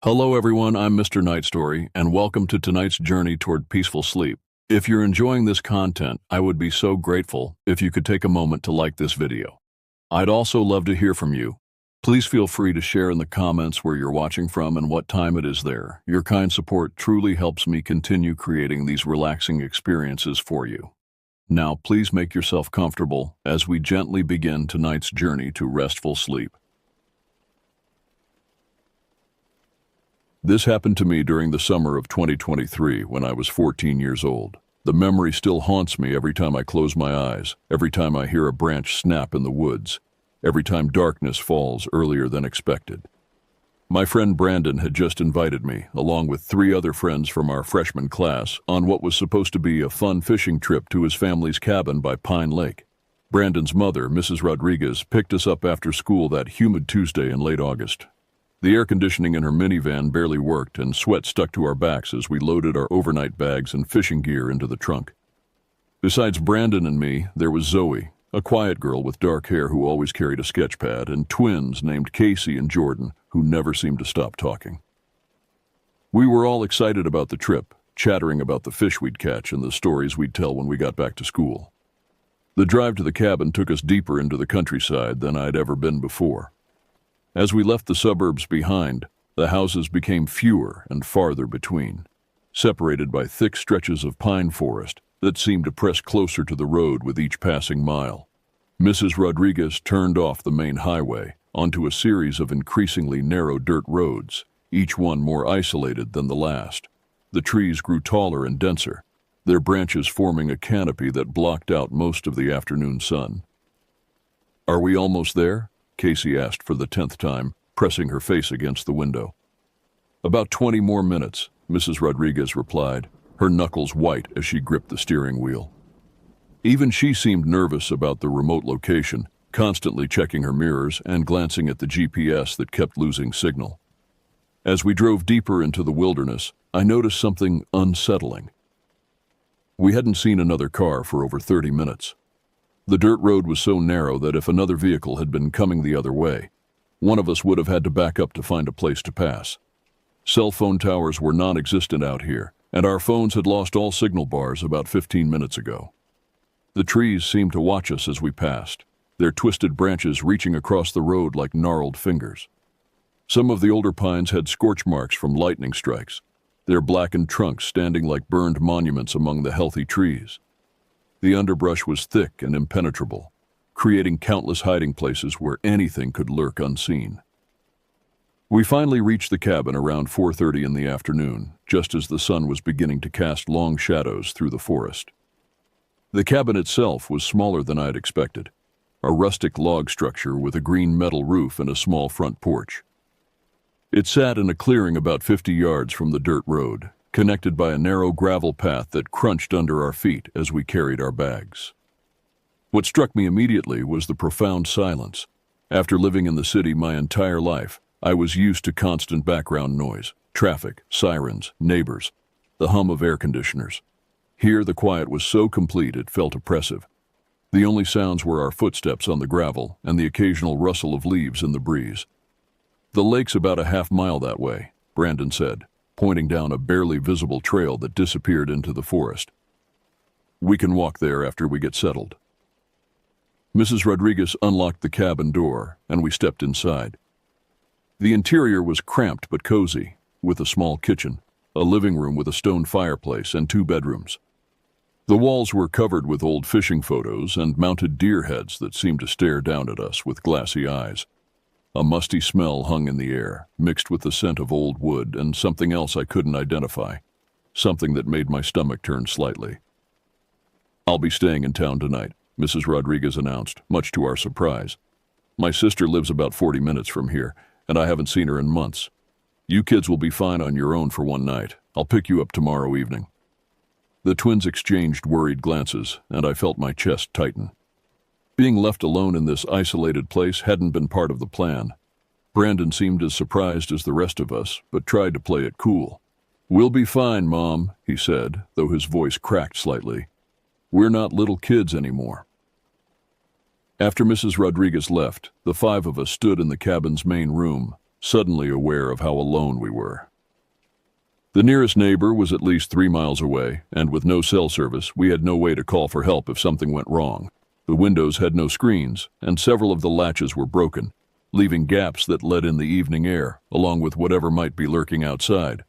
Hello everyone, I'm Mr. Night Story, and welcome to tonight's journey toward peaceful sleep. If you're enjoying this content, I would be so grateful if you could take a moment to like this video. I'd also love to hear from you. Please feel free to share in the comments where you're watching from and what time it is there. Your kind support truly helps me continue creating these relaxing experiences for you. Now please make yourself comfortable as we gently begin tonight's journey to restful sleep. This happened to me during the summer of 2023 when I was 14 years old. The memory still haunts me every time I close my eyes, every time I hear a branch snap in the woods, every time darkness falls earlier than expected. My friend Brandon had just invited me, along with 3 other friends from our freshman class, on what was supposed to be a fun fishing trip to his family's cabin by Pine Lake. Brandon's mother, Mrs. Rodriguez, picked us up after school that humid Tuesday in late August. The air conditioning in her minivan barely worked, and sweat stuck to our backs as we loaded our overnight bags and fishing gear into the trunk. Besides Brandon and me, there was Zoe, a quiet girl with dark hair who always carried a sketch pad, and twins named Casey and Jordan, who never seemed to stop talking. We were all excited about the trip, chattering about the fish we'd catch and the stories we'd tell when we got back to school. The drive to the cabin took us deeper into the countryside than I'd ever been before. As we left the suburbs behind, the houses became fewer and farther between, separated by thick stretches of pine forest that seemed to press closer to the road with each passing mile. Mrs. Rodriguez turned off the main highway onto a series of increasingly narrow dirt roads, each one more isolated than the last. The trees grew taller and denser, their branches forming a canopy that blocked out most of the afternoon sun. "Are we almost there?" Casey asked for the 10th time, pressing her face against the window. "About 20 more minutes," Mrs. Rodriguez replied, her knuckles white as she gripped the steering wheel. Even she seemed nervous about the remote location, constantly checking her mirrors and glancing at the GPS that kept losing signal. As we drove deeper into the wilderness, I noticed something unsettling. We hadn't seen another car for over 30 minutes. The dirt road was so narrow that if another vehicle had been coming the other way, one of us would have had to back up to find a place to pass. Cell phone towers were non-existent out here, and our phones had lost all signal bars about 15 minutes ago. The trees seemed to watch us as we passed, their twisted branches reaching across the road like gnarled fingers. Some of the older pines had scorch marks from lightning strikes, their blackened trunks standing like burned monuments among the healthy trees. The underbrush was thick and impenetrable, creating countless hiding places where anything could lurk unseen. We finally reached the cabin around 4:30 in the afternoon, just as the sun was beginning to cast long shadows through the forest. The cabin itself was smaller than I'd expected, a rustic log structure with a green metal roof and a small front porch. It sat in a clearing about 50 yards from the dirt road, connected by a narrow gravel path that crunched under our feet as we carried our bags. What struck me immediately was the profound silence. After living in the city my entire life, I was used to constant background noise, traffic, sirens, neighbors, the hum of air conditioners. Here the quiet was so complete it felt oppressive. The only sounds were our footsteps on the gravel and the occasional rustle of leaves in the breeze. "The lake's about a half-mile that way," Brandon said, pointing down a barely visible trail that disappeared into the forest. "We can walk there after we get settled." Mrs. Rodriguez unlocked the cabin door, and we stepped inside. The interior was cramped but cozy, with a small kitchen, a living room with a stone fireplace, and 2 bedrooms. The walls were covered with old fishing photos and mounted deer heads that seemed to stare down at us with glassy eyes. A musty smell hung in the air, mixed with the scent of old wood and something else I couldn't identify, something that made my stomach turn slightly. "I'll be staying in town tonight," Mrs. Rodriguez announced, much to our surprise. "My sister lives about 40 minutes from here, and I haven't seen her in months. You kids will be fine on your own for one night. I'll pick you up tomorrow evening." The twins exchanged worried glances, and I felt my chest tighten. Being left alone in this isolated place hadn't been part of the plan. Brandon seemed as surprised as the rest of us, but tried to play it cool. "We'll be fine, Mom," he said, though his voice cracked slightly. "We're not little kids anymore." After Mrs. Rodriguez left, the 5 of us stood in the cabin's main room, suddenly aware of how alone we were. The nearest neighbor was at least 3 miles away, and with no cell service, we had no way to call for help if something went wrong. The windows had no screens, and several of the latches were broken, leaving gaps that let in the evening air, along with whatever might be lurking outside.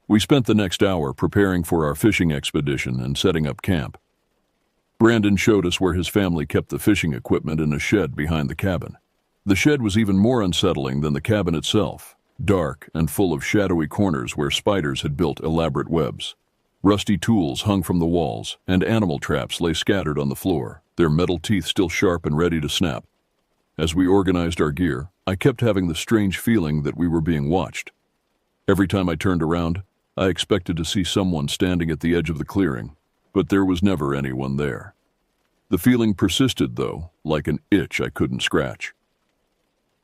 We spent the next hour preparing for our fishing expedition and setting up camp. Brandon showed us where his family kept the fishing equipment in a shed behind the cabin. The shed was even more unsettling than the cabin itself, dark and full of shadowy corners where spiders had built elaborate webs. Rusty tools hung from the walls, and animal traps lay scattered on the floor, their metal teeth still sharp and ready to snap. As we organized our gear, I kept having the strange feeling that we were being watched. Every time I turned around, I expected to see someone standing at the edge of the clearing, but there was never anyone there. The feeling persisted, though, like an itch I couldn't scratch.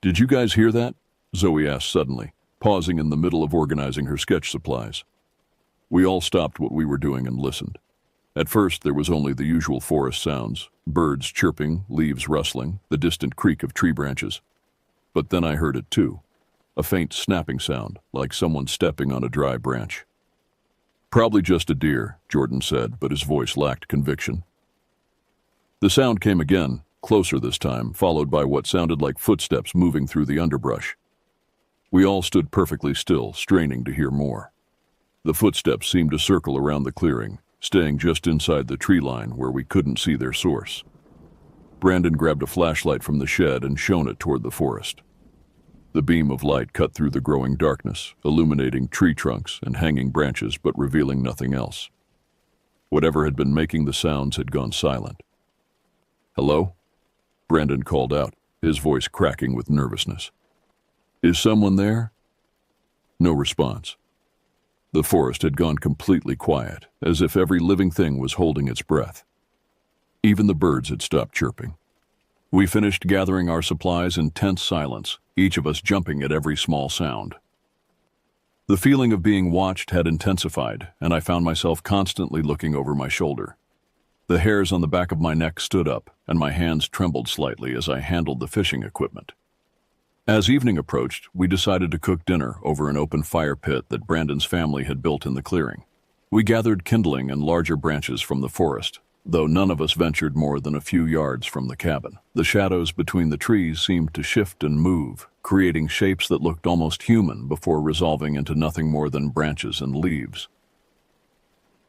"Did you guys hear that?" Zoe asked suddenly, pausing in the middle of organizing her sketch supplies. We all stopped what we were doing and listened. At first, there was only the usual forest sounds, birds chirping, leaves rustling, the distant creak of tree branches. But then I heard it too, a faint snapping sound, like someone stepping on a dry branch. "Probably just a deer," Jordan said, but his voice lacked conviction. The sound came again, closer this time, followed by what sounded like footsteps moving through the underbrush. We all stood perfectly still, straining to hear more. The footsteps seemed to circle around the clearing, staying just inside the tree line where we couldn't see their source. Brandon grabbed a flashlight from the shed and shone it toward the forest. The beam of light cut through the growing darkness, illuminating tree trunks and hanging branches but revealing nothing else. Whatever had been making the sounds had gone silent. "Hello?" Brandon called out, his voice cracking with nervousness. "Is someone there?" No response. The forest had gone completely quiet, as if every living thing was holding its breath. Even the birds had stopped chirping. We finished gathering our supplies in tense silence, each of us jumping at every small sound. The feeling of being watched had intensified, and I found myself constantly looking over my shoulder. The hairs on the back of my neck stood up, and my hands trembled slightly as I handled the fishing equipment. As evening approached, we decided to cook dinner over an open fire pit that Brandon's family had built in the clearing. We gathered kindling and larger branches from the forest, though none of us ventured more than a few yards from the cabin. The shadows between the trees seemed to shift and move, creating shapes that looked almost human before resolving into nothing more than branches and leaves.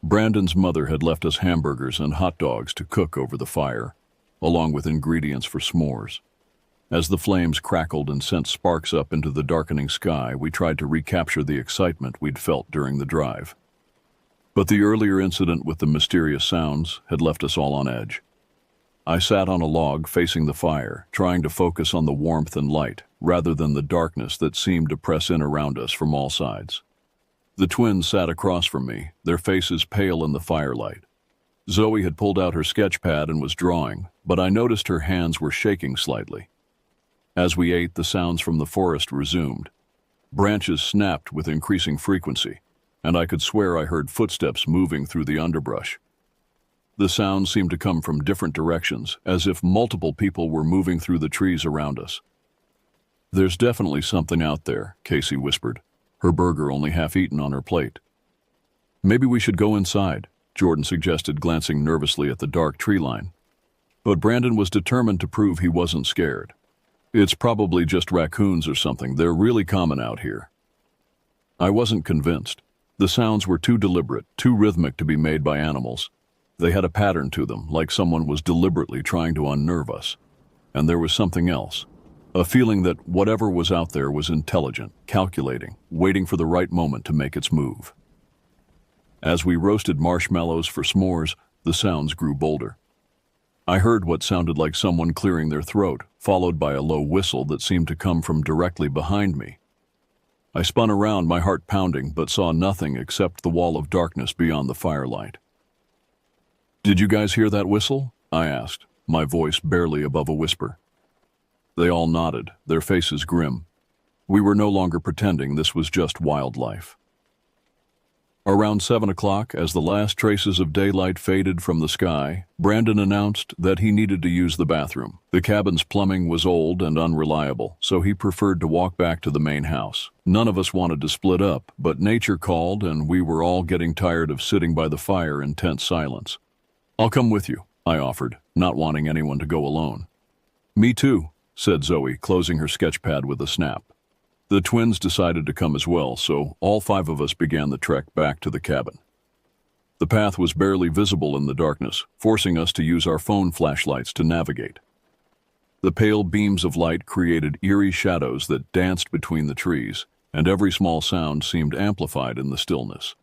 Brandon's mother had left us hamburgers and hot dogs to cook over the fire, along with ingredients for s'mores. As the flames crackled and sent sparks up into the darkening sky, we tried to recapture the excitement we'd felt during the drive. But the earlier incident with the mysterious sounds had left us all on edge. I sat on a log facing the fire, trying to focus on the warmth and light, rather than the darkness that seemed to press in around us from all sides. The twins sat across from me, their faces pale in the firelight. Zoe had pulled out her sketch pad and was drawing, but I noticed her hands were shaking slightly. As we ate, the sounds from the forest resumed. Branches snapped with increasing frequency, and I could swear I heard footsteps moving through the underbrush. The sounds seemed to come from different directions, as if multiple people were moving through the trees around us. "There's definitely something out there," Casey whispered, her burger only half eaten on her plate. "Maybe we should go inside," Jordan suggested, glancing nervously at the dark tree line. But Brandon was determined to prove he wasn't scared. "It's probably just raccoons or something. They're really common out here." I wasn't convinced. The sounds were too deliberate, too rhythmic to be made by animals. They had a pattern to them, like someone was deliberately trying to unnerve us. And there was something else. A feeling that whatever was out there was intelligent, calculating, waiting for the right moment to make its move. As we roasted marshmallows for s'mores, the sounds grew bolder. I heard what sounded like someone clearing their throat, followed by a low whistle that seemed to come from directly behind me. I spun around, my heart pounding, but saw nothing except the wall of darkness beyond the firelight. "Did you guys hear that whistle?" I asked, my voice barely above a whisper. They all nodded, their faces grim. We were no longer pretending this was just wildlife. Around 7 o'clock, as the last traces of daylight faded from the sky, Brandon announced that he needed to use the bathroom. The cabin's plumbing was old and unreliable, so he preferred to walk back to the main house. None of us wanted to split up, but nature called and we were all getting tired of sitting by the fire in tense silence. "I'll come with you," I offered, not wanting anyone to go alone. "Me too," said Zoe, closing her sketchpad with a snap. The twins decided to come as well, so all 5 of us began the trek back to the cabin. The path was barely visible in the darkness, forcing us to use our phone flashlights to navigate. The pale beams of light created eerie shadows that danced between the trees, and every small sound seemed amplified in the stillness.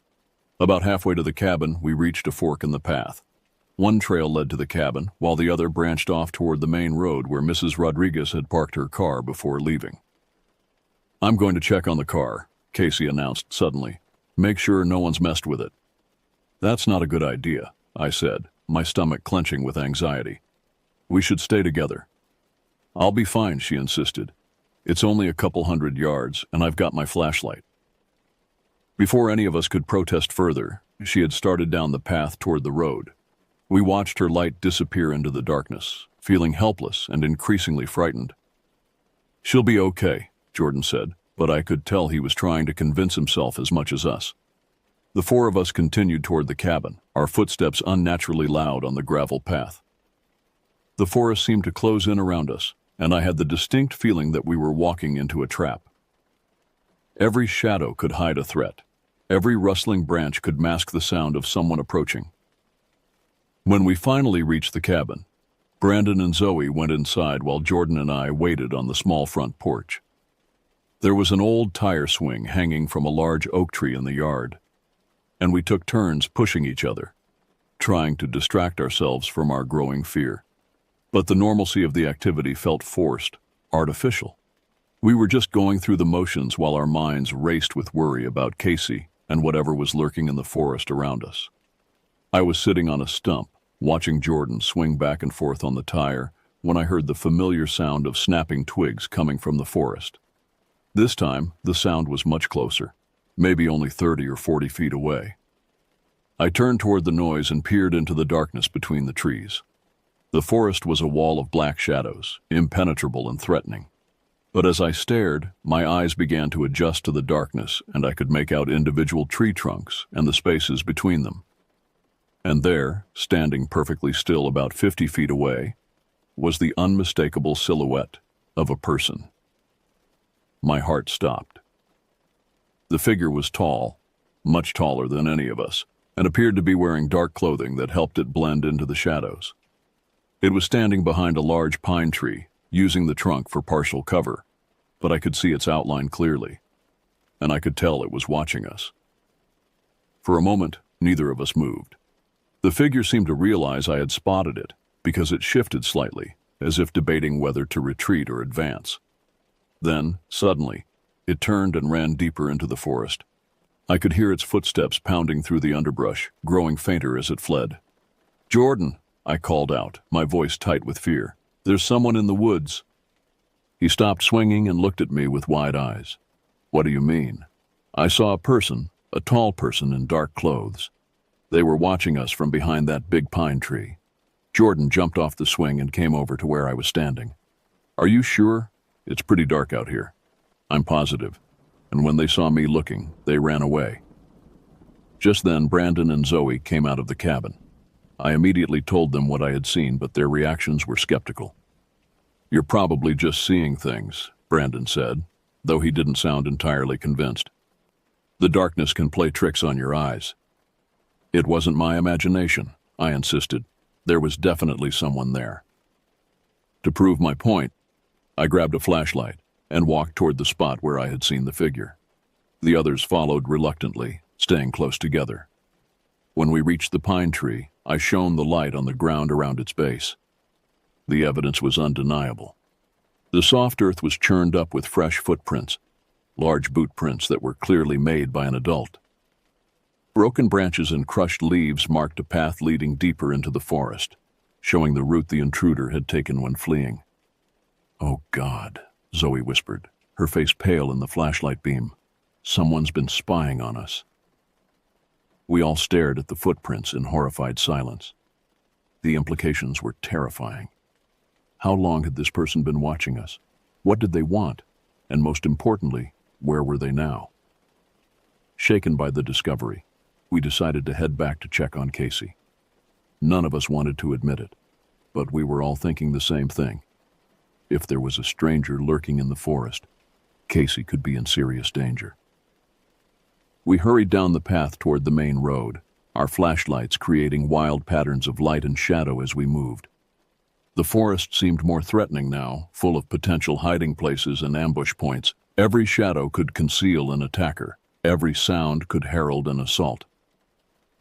About halfway to the cabin, we reached a fork in the path. One trail led to the cabin, while the other branched off toward the main road where Mrs. Rodriguez had parked her car before leaving. "I'm going to check on the car," Casey announced suddenly. "Make sure no one's messed with it." "That's not a good idea," I said, my stomach clenching with anxiety. "We should stay together." "I'll be fine," she insisted. "It's only a couple 100 yards, and I've got my flashlight." Before any of us could protest further, she had started down the path toward the road. We watched her light disappear into the darkness, feeling helpless and increasingly frightened. "She'll be okay," Jordan said, but I could tell he was trying to convince himself as much as us. The 4 of us continued toward the cabin, our footsteps unnaturally loud on the gravel path. The forest seemed to close in around us, and I had the distinct feeling that we were walking into a trap. Every shadow could hide a threat. Every rustling branch could mask the sound of someone approaching. When we finally reached the cabin, Brandon and Zoe went inside while Jordan and I waited on the small front porch. There was an old tire swing hanging from a large oak tree in the yard, and we took turns pushing each other, trying to distract ourselves from our growing fear. But the normalcy of the activity felt forced, artificial. We were just going through the motions while our minds raced with worry about Casey and whatever was lurking in the forest around us. I was sitting on a stump, watching Jordan swing back and forth on the tire, when I heard the familiar sound of snapping twigs coming from the forest. This time, the sound was much closer, maybe only 30 or 40 feet away. I turned toward the noise and peered into the darkness between the trees. The forest was a wall of black shadows, impenetrable and threatening. But as I stared, my eyes began to adjust to the darkness, and I could make out individual tree trunks and the spaces between them. And there, standing perfectly still about 50 feet away, was the unmistakable silhouette of a person. My heart stopped. The figure was tall, much taller than any of us, and appeared to be wearing dark clothing that helped it blend into the shadows. It was standing behind a large pine tree, using the trunk for partial cover, but I could see its outline clearly, and I could tell it was watching us. For a moment, neither of us moved. The figure seemed to realize I had spotted it, because it shifted slightly, as if debating whether to retreat or advance. Then, suddenly, it turned and ran deeper into the forest. I could hear its footsteps pounding through the underbrush, growing fainter as it fled. "Jordan," I called out, my voice tight with fear. "There's someone in the woods." He stopped swinging and looked at me with wide eyes. "What do you mean?" "I saw a person, a tall person in dark clothes. They were watching us from behind that big pine tree." Jordan jumped off the swing and came over to where I was standing. "Are you sure? It's pretty dark out here." "I'm positive. And when they saw me looking, they ran away." Just then, Brandon and Zoe came out of the cabin. I immediately told them what I had seen, but their reactions were skeptical. "You're probably just seeing things," Brandon said, though he didn't sound entirely convinced. "The darkness can play tricks on your eyes." "It wasn't my imagination," I insisted. "There was definitely someone there." To prove my point, I grabbed a flashlight and walked toward the spot where I had seen the figure. The others followed reluctantly, staying close together. When we reached the pine tree, I shone the light on the ground around its base. The evidence was undeniable. The soft earth was churned up with fresh footprints, large boot prints that were clearly made by an adult. Broken branches and crushed leaves marked a path leading deeper into the forest, showing the route the intruder had taken when fleeing. "Oh God," Zoe whispered, her face pale in the flashlight beam. "Someone's been spying on us." We all stared at the footprints in horrified silence. The implications were terrifying. How long had this person been watching us? What did they want? And most importantly, where were they now? Shaken by the discovery, we decided to head back to check on Casey. None of us wanted to admit it, but we were all thinking the same thing. If there was a stranger lurking in the forest, Casey could be in serious danger. We hurried down the path toward the main road, our flashlights creating wild patterns of light and shadow as we moved. The forest seemed more threatening now, full of potential hiding places and ambush points. Every shadow could conceal an attacker. Every sound could herald an assault.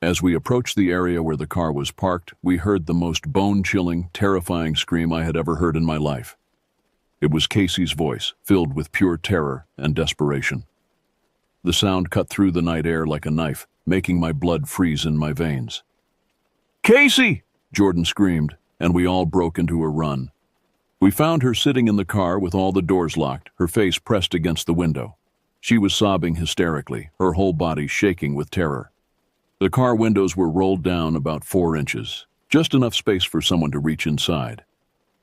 As we approached the area where the car was parked, we heard the most bone-chilling, terrifying scream I had ever heard in my life. It was Casey's voice, filled with pure terror and desperation. The sound cut through the night air like a knife, making my blood freeze in my veins. "Casey!" Jordan screamed, and we all broke into a run. We found her sitting in the car with all the doors locked, her face pressed against the window. She was sobbing hysterically, her whole body shaking with terror. The car windows were rolled down about 4 inches, just enough space for someone to reach inside.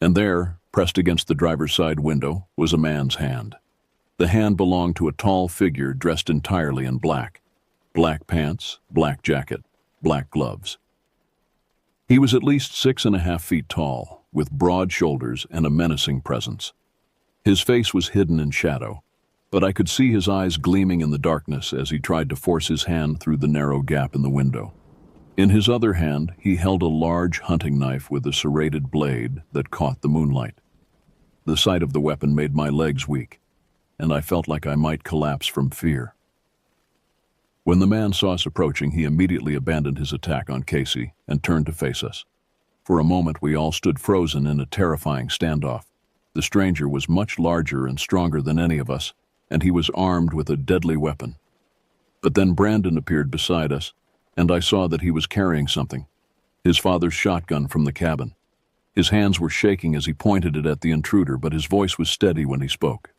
And there, pressed against the driver's side window, was a man's hand. The hand belonged to a tall figure dressed entirely in black. Black pants, black jacket, black gloves. He was at least 6.5 feet tall, with broad shoulders and a menacing presence. His face was hidden in shadow, but I could see his eyes gleaming in the darkness as he tried to force his hand through the narrow gap in the window. In his other hand, he held a large hunting knife with a serrated blade that caught the moonlight. The sight of the weapon made my legs weak, and I felt like I might collapse from fear. When the man saw us approaching, he immediately abandoned his attack on Casey and turned to face us. For a moment, we all stood frozen in a terrifying standoff. The stranger was much larger and stronger than any of us, and he was armed with a deadly weapon. But then Brandon appeared beside us, and I saw that he was carrying something, his father's shotgun from the cabin. His hands were shaking as he pointed it at the intruder, but his voice was steady when he spoke.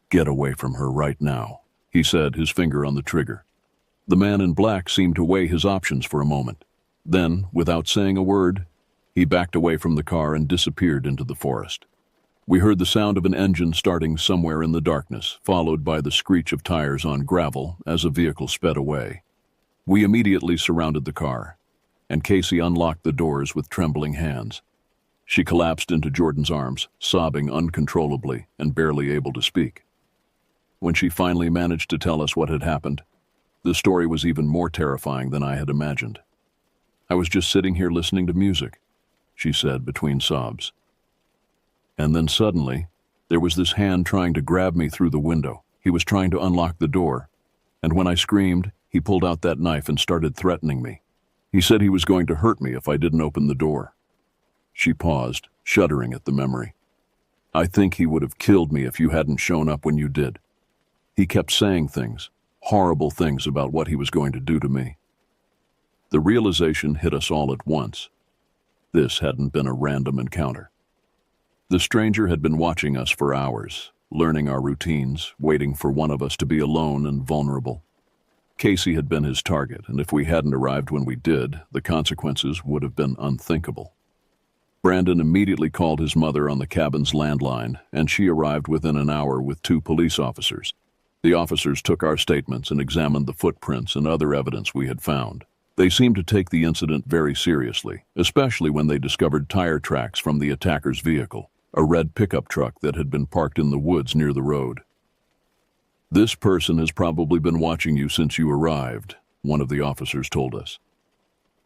"Get away from her right now," he said, his finger on the trigger. The man in black seemed to weigh his options for a moment. Then, without saying a word, he backed away from the car and disappeared into the forest. We heard the sound of an engine starting somewhere in the darkness, followed by the screech of tires on gravel as a vehicle sped away. We immediately surrounded the car, and Casey unlocked the doors with trembling hands. She collapsed into Jordan's arms, sobbing uncontrollably and barely able to speak. When she finally managed to tell us what had happened, the story was even more terrifying than I had imagined. "I was just sitting here listening to music," she said between sobs. "And then suddenly, there was this hand trying to grab me through the window. He was trying to unlock the door. And when I screamed, he pulled out that knife and started threatening me. He said he was going to hurt me if I didn't open the door." She paused, shuddering at the memory. "I think he would have killed me if you hadn't shown up when you did. He kept saying things, horrible things about what he was going to do to me." The realization hit us all at once. This hadn't been a random encounter. The stranger had been watching us for hours, learning our routines, waiting for one of us to be alone and vulnerable. Casey had been his target, and if we hadn't arrived when we did, the consequences would have been unthinkable. Brandon immediately called his mother on the cabin's landline, and she arrived within an hour with 2 police officers. The officers took our statements and examined the footprints and other evidence we had found. They seemed to take the incident very seriously, especially when they discovered tire tracks from the attacker's vehicle, a red pickup truck that had been parked in the woods near the road. "This person has probably been watching you since you arrived," one of the officers told us.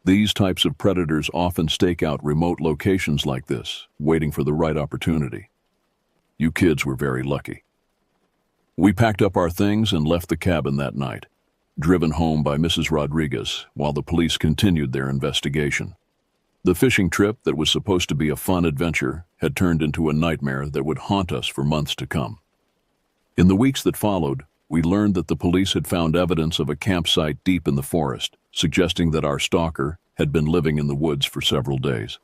"These types of predators often stake out remote locations like this, waiting for the right opportunity. You kids were very lucky." We packed up our things and left the cabin that night, driven home by Mrs. Rodriguez while the police continued their investigation. The fishing trip that was supposed to be a fun adventure had turned into a nightmare that would haunt us for months to come. In the weeks that followed, we learned that the police had found evidence of a campsite deep in the forest, suggesting that our stalker had been living in the woods for several days.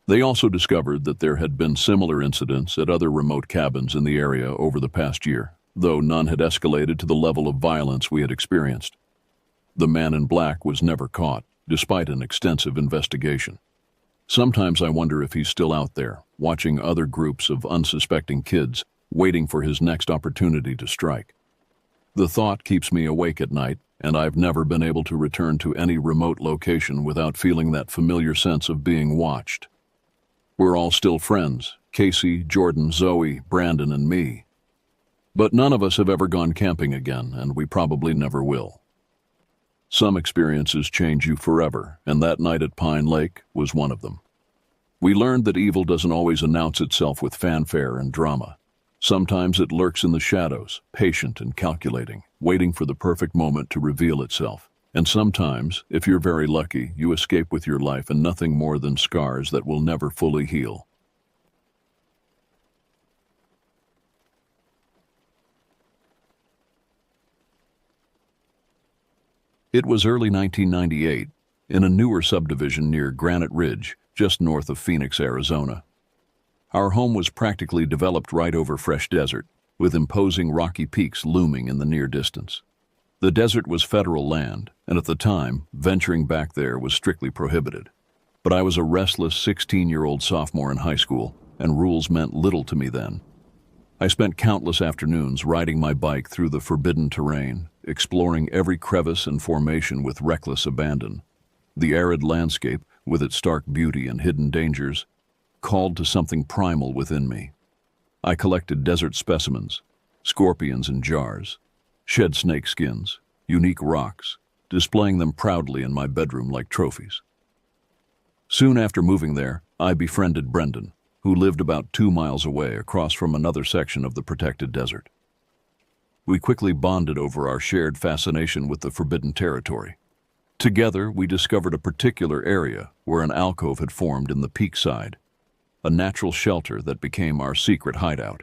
They also discovered that there had been similar incidents at other remote cabins in the area over the past year, though none had escalated to the level of violence we had experienced. The man in black was never caught, despite an extensive investigation. Sometimes I wonder if he's still out there, watching other groups of unsuspecting kids, waiting for his next opportunity to strike. The thought keeps me awake at night, and I've never been able to return to any remote location without feeling that familiar sense of being watched. We're all still friends, Casey, Jordan, Zoe, Brandon, and me. But none of us have ever gone camping again, and we probably never will. Some experiences change you forever, and that night at Pine Lake was one of them. We learned that evil doesn't always announce itself with fanfare and drama. Sometimes it lurks in the shadows, patient and calculating, waiting for the perfect moment to reveal itself. And sometimes, if you're very lucky, you escape with your life and nothing more than scars that will never fully heal. It was early 1998, in a newer subdivision near Granite Ridge, just north of Phoenix, Arizona. Our home was practically developed right over fresh desert, with imposing rocky peaks looming in the near distance. The desert was federal land, and at the time, venturing back there was strictly prohibited. But I was a restless 16-year-old sophomore in high school, and rules meant little to me then. I spent countless afternoons riding my bike through the forbidden terrain, exploring every crevice and formation with reckless abandon. The arid landscape, with its stark beauty and hidden dangers, called to something primal within me. I collected desert specimens, scorpions in jars, shed snake skins, unique rocks, displaying them proudly in my bedroom like trophies. Soon after moving there, I befriended Brendan, who lived about 2 miles away across from another section of the protected desert. We quickly bonded over our shared fascination with the forbidden territory. Together, we discovered a particular area where an alcove had formed in the peak side, a natural shelter that became our secret hideout.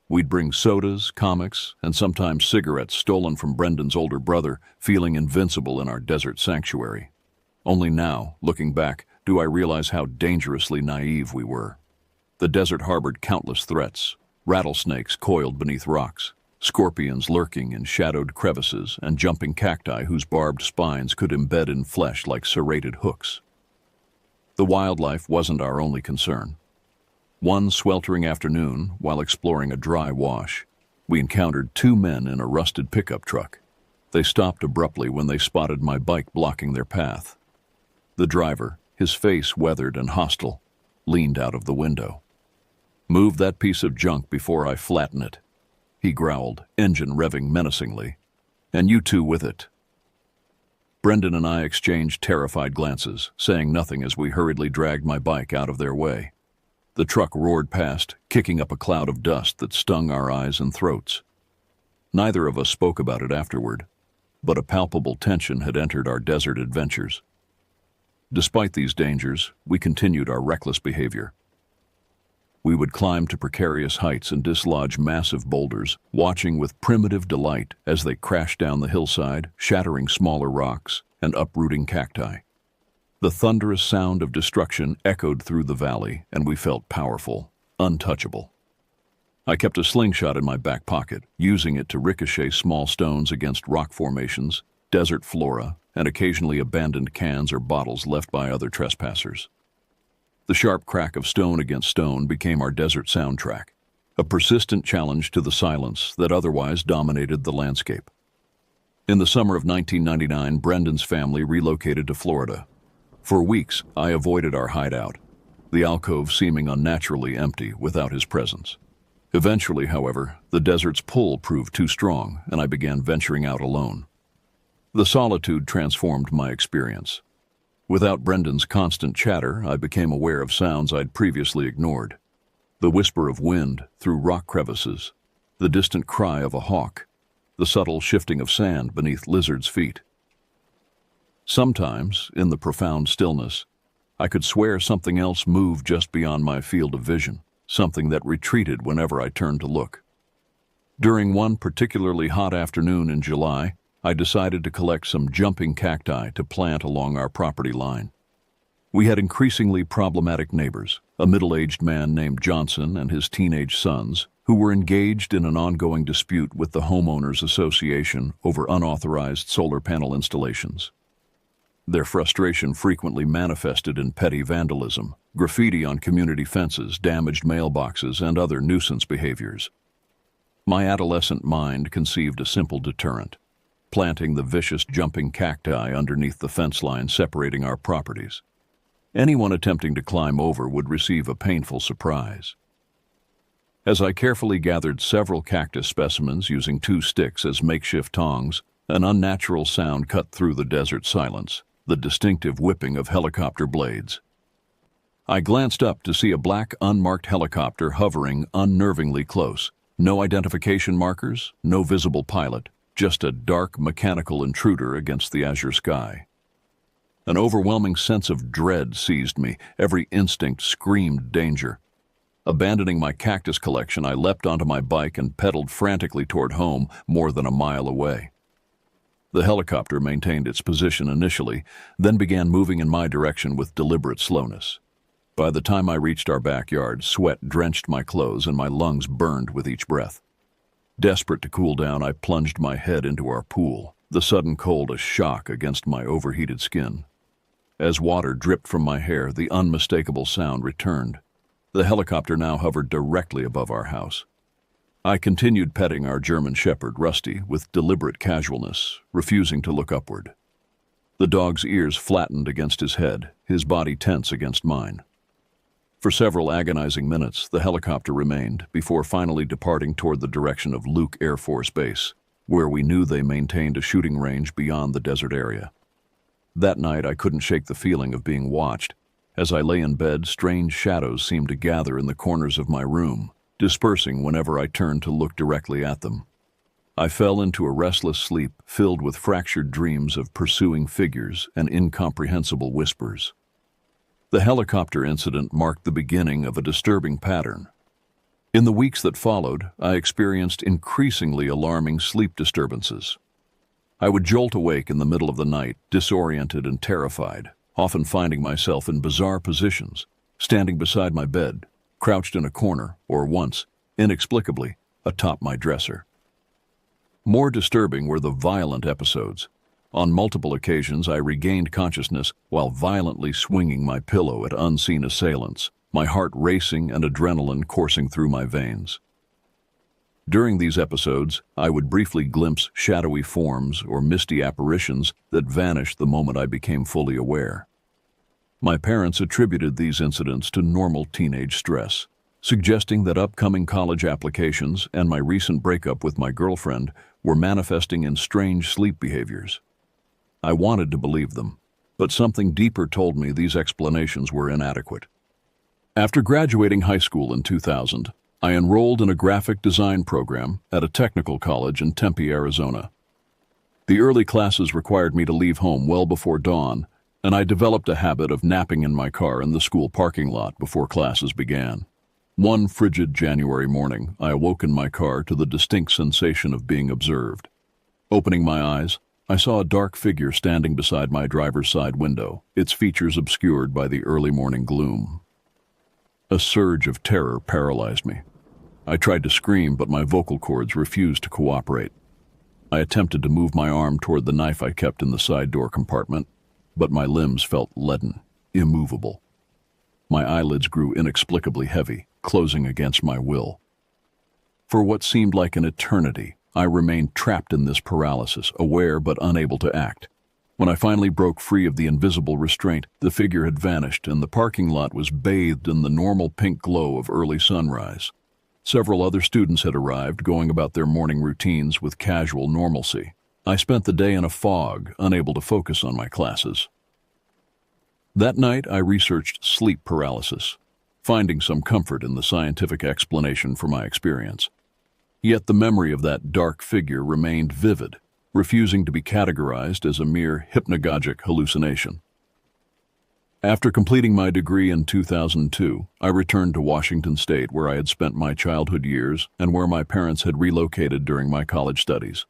We'd bring sodas, comics, and sometimes cigarettes stolen from Brendan's older brother, feeling invincible in our desert sanctuary. Only now, looking back, do I realize how dangerously naive we were. The desert harbored countless threats: rattlesnakes coiled beneath rocks, scorpions lurking in shadowed crevices, and jumping cacti whose barbed spines could embed in flesh like serrated hooks. The wildlife wasn't our only concern. One sweltering afternoon, while exploring a dry wash, we encountered 2 men in a rusted pickup truck. They stopped abruptly when they spotted my bike blocking their path. The driver, his face weathered and hostile, leaned out of the window. "Move that piece of junk before I flatten it," he growled, engine revving menacingly. "And you too with it." Brendan and I exchanged terrified glances, saying nothing as we hurriedly dragged my bike out of their way. The truck roared past, kicking up a cloud of dust that stung our eyes and throats. Neither of us spoke about it afterward, but a palpable tension had entered our desert adventures. Despite these dangers, we continued our reckless behavior. We would climb to precarious heights and dislodge massive boulders, watching with primitive delight as they crashed down the hillside, shattering smaller rocks and uprooting cacti. The thunderous sound of destruction echoed through the valley, and we felt powerful, untouchable. I kept a slingshot in my back pocket, using it to ricochet small stones against rock formations, desert flora, and occasionally abandoned cans or bottles left by other trespassers. The sharp crack of stone against stone became our desert soundtrack, a persistent challenge to the silence that otherwise dominated the landscape. In the summer of 1999, Brendan's family relocated to Florida. For weeks, I avoided our hideout, the alcove seeming unnaturally empty without his presence. Eventually, however, the desert's pull proved too strong, and I began venturing out alone. The solitude transformed my experience. Without Brendan's constant chatter, I became aware of sounds I'd previously ignored. The whisper of wind through rock crevices, the distant cry of a hawk, the subtle shifting of sand beneath lizards' feet. Sometimes, in the profound stillness, I could swear something else moved just beyond my field of vision, something that retreated whenever I turned to look. During one particularly hot afternoon in July, I decided to collect some jumping cacti to plant along our property line. We had increasingly problematic neighbors, a middle-aged man named Johnson and his teenage sons, who were engaged in an ongoing dispute with the Homeowners Association over unauthorized solar panel installations. Their frustration frequently manifested in petty vandalism, graffiti on community fences, damaged mailboxes, and other nuisance behaviors. My adolescent mind conceived a simple deterrent: planting the vicious jumping cacti underneath the fence line separating our properties. Anyone attempting to climb over would receive a painful surprise. As I carefully gathered several cactus specimens using 2 sticks as makeshift tongs, an unnatural sound cut through the desert silence, the distinctive whipping of helicopter blades. I glanced up to see a black, unmarked helicopter hovering unnervingly close. No identification markers, no visible pilot, just a dark, mechanical intruder against the azure sky. An overwhelming sense of dread seized me. Every instinct screamed danger. Abandoning my cactus collection, I leapt onto my bike and pedaled frantically toward home, more than a mile away. The helicopter maintained its position initially, then began moving in my direction with deliberate slowness. By the time I reached our backyard, sweat drenched my clothes and my lungs burned with each breath. Desperate to cool down, I plunged my head into our pool, the sudden cold a shock against my overheated skin. As water dripped from my hair, the unmistakable sound returned. The helicopter now hovered directly above our house. I continued petting our German shepherd, Rusty, with deliberate casualness, refusing to look upward. The dog's ears flattened against his head, his body tense against mine. For several agonizing minutes, the helicopter remained, before finally departing toward the direction of Luke Air Force Base, where we knew they maintained a shooting range beyond the desert area. That night, I couldn't shake the feeling of being watched. As I lay in bed, strange shadows seemed to gather in the corners of my room, dispersing whenever I turned to look directly at them. I fell into a restless sleep filled with fractured dreams of pursuing figures and incomprehensible whispers. The helicopter incident marked the beginning of a disturbing pattern. In the weeks that followed, I experienced increasingly alarming sleep disturbances. I would jolt awake in the middle of the night, disoriented and terrified, often finding myself in bizarre positions, standing beside my bed, crouched in a corner, or once, inexplicably, atop my dresser. More disturbing were the violent episodes. On multiple occasions, I regained consciousness while violently swinging my pillow at unseen assailants, my heart racing and adrenaline coursing through my veins. During these episodes, I would briefly glimpse shadowy forms or misty apparitions that vanished the moment I became fully aware. My parents attributed these incidents to normal teenage stress, suggesting that upcoming college applications and my recent breakup with my girlfriend were manifesting in strange sleep behaviors. I wanted to believe them, but something deeper told me these explanations were inadequate. After graduating high school in 2000, I enrolled in a graphic design program at a technical college in Tempe, Arizona. The early classes required me to leave home well before dawn, and I developed a habit of napping in my car in the school parking lot before classes began. One frigid January morning, I awoke in my car to the distinct sensation of being observed. Opening my eyes, I saw a dark figure standing beside my driver's side window, its features obscured by the early morning gloom. A surge of terror paralyzed me. I tried to scream, but my vocal cords refused to cooperate. I attempted to move my arm toward the knife I kept in the side door compartment, but my limbs felt leaden, immovable. My eyelids grew inexplicably heavy, closing against my will. For what seemed like an eternity, I remained trapped in this paralysis, aware but unable to act. When I finally broke free of the invisible restraint, the figure had vanished and the parking lot was bathed in the normal pink glow of early sunrise. Several other students had arrived, going about their morning routines with casual normalcy. I spent the day in a fog, unable to focus on my classes. That night, I researched sleep paralysis, finding some comfort in the scientific explanation for my experience. Yet the memory of that dark figure remained vivid, refusing to be categorized as a mere hypnagogic hallucination. After completing my degree in 2002, I returned to Washington State, where I had spent my childhood years and where my parents had relocated during my college studies.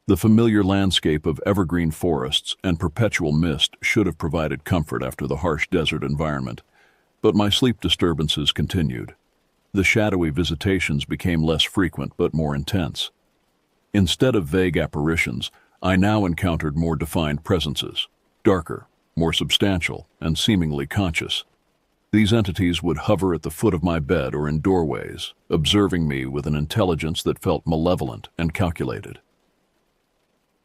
The familiar landscape of evergreen forests and perpetual mist should have provided comfort after the harsh desert environment, but my sleep disturbances continued. The shadowy visitations became less frequent but more intense. Instead of vague apparitions, I now encountered more defined presences, darker, more substantial, and seemingly conscious. These entities would hover at the foot of my bed or in doorways, observing me with an intelligence that felt malevolent and calculated.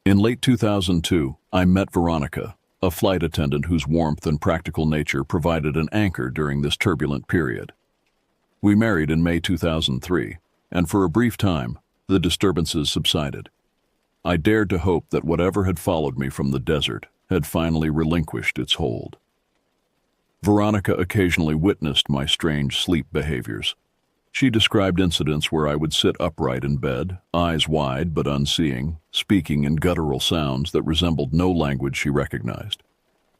In late 2002, I met Veronica, a flight attendant whose warmth and practical nature provided an anchor during this turbulent period. We married in May 2003, and for a brief time, the disturbances subsided. I dared to hope that whatever had followed me from the desert had finally relinquished its hold. Veronica occasionally witnessed my strange sleep behaviors. She described incidents where I would sit upright in bed, eyes wide but unseeing, speaking in guttural sounds that resembled no language she recognized.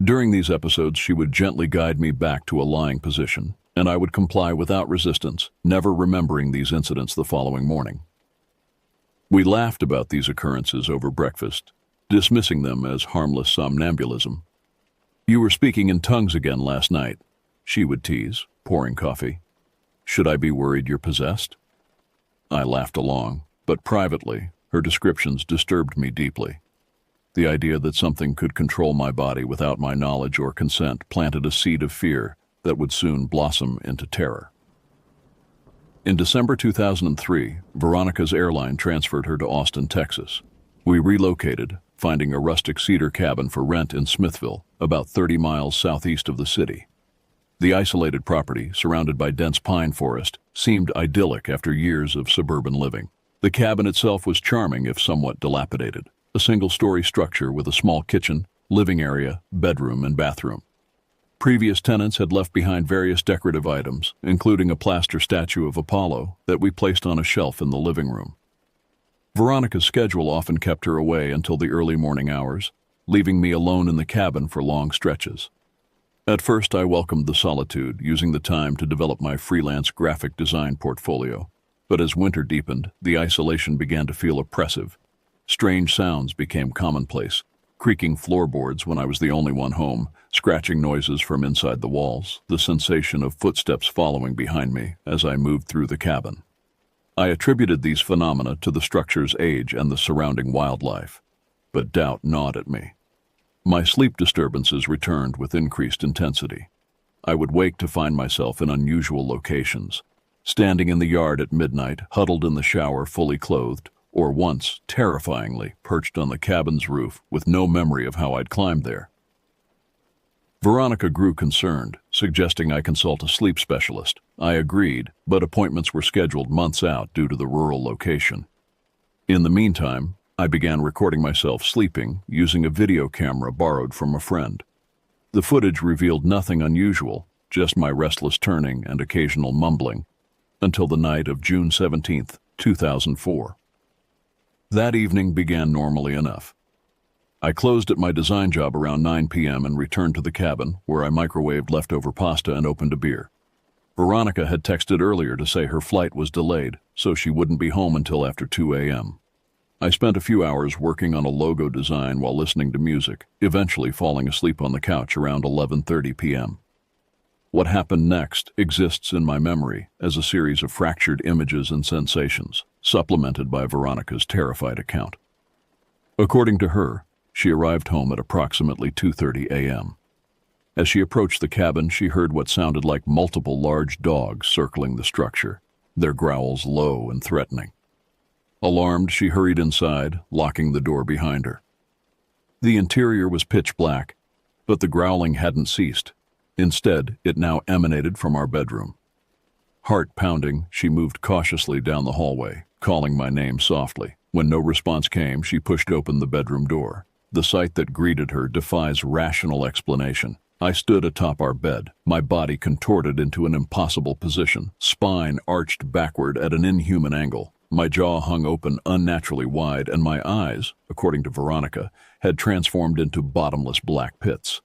During these episodes, she would gently guide me back to a lying position, and I would comply without resistance, never remembering these incidents the following morning. We laughed about these occurrences over breakfast, dismissing them as harmless somnambulism. "You were speaking in tongues again last night," she would tease, pouring coffee. "Should I be worried you're possessed?" I laughed along, but privately, her descriptions disturbed me deeply. The idea that something could control my body without my knowledge or consent planted a seed of fear that would soon blossom into terror. In December 2003, Veronica's airline transferred her to Austin, Texas. We relocated, finding a rustic cedar cabin for rent in Smithville, about 30 miles southeast of the city. The isolated property, surrounded by dense pine forest, seemed idyllic after years of suburban living. The cabin itself was charming if somewhat dilapidated, a single-story structure with a small kitchen, living area, bedroom, and bathroom. Previous tenants had left behind various decorative items, including a plaster statue of Apollo that we placed on a shelf in the living room. Veronica's schedule often kept her away until the early morning hours, leaving me alone in the cabin for long stretches. At first, I welcomed the solitude, using the time to develop my freelance graphic design portfolio. But as winter deepened, the isolation began to feel oppressive. Strange sounds became commonplace, creaking floorboards when I was the only one home, scratching noises from inside the walls, the sensation of footsteps following behind me as I moved through the cabin. I attributed these phenomena to the structure's age and the surrounding wildlife, but doubt gnawed at me. My sleep disturbances returned with increased intensity. I would wake to find myself in unusual locations, standing in the yard at midnight, huddled in the shower fully clothed, or once, terrifyingly, perched on the cabin's roof with no memory of how I'd climbed there. Veronica grew concerned, suggesting I consult a sleep specialist. I agreed, but appointments were scheduled months out due to the rural location. In the meantime, I began recording myself sleeping using a video camera borrowed from a friend. The footage revealed nothing unusual, just my restless turning and occasional mumbling, until the night of June 17, 2004. That evening began normally enough. I closed at my design job around 9 p.m. and returned to the cabin, where I microwaved leftover pasta and opened a beer. Veronica had texted earlier to say her flight was delayed, so she wouldn't be home until after 2 a.m. I spent a few hours working on a logo design while listening to music, eventually falling asleep on the couch around 11:30 p.m. What happened next exists in my memory as a series of fractured images and sensations, supplemented by Veronica's terrified account. According to her, she arrived home at approximately 2:30 a.m. As she approached the cabin, she heard what sounded like multiple large dogs circling the structure, their growls low and threatening. Alarmed, she hurried inside, locking the door behind her. The interior was pitch black, but the growling hadn't ceased. Instead, it now emanated from our bedroom. Heart pounding, she moved cautiously down the hallway, calling my name softly. When no response came, she pushed open the bedroom door. The sight that greeted her defies rational explanation. I stood atop our bed, my body contorted into an impossible position, spine arched backward at an inhuman angle. My jaw hung open unnaturally wide, and my eyes, according to Veronica, had transformed into bottomless black pits.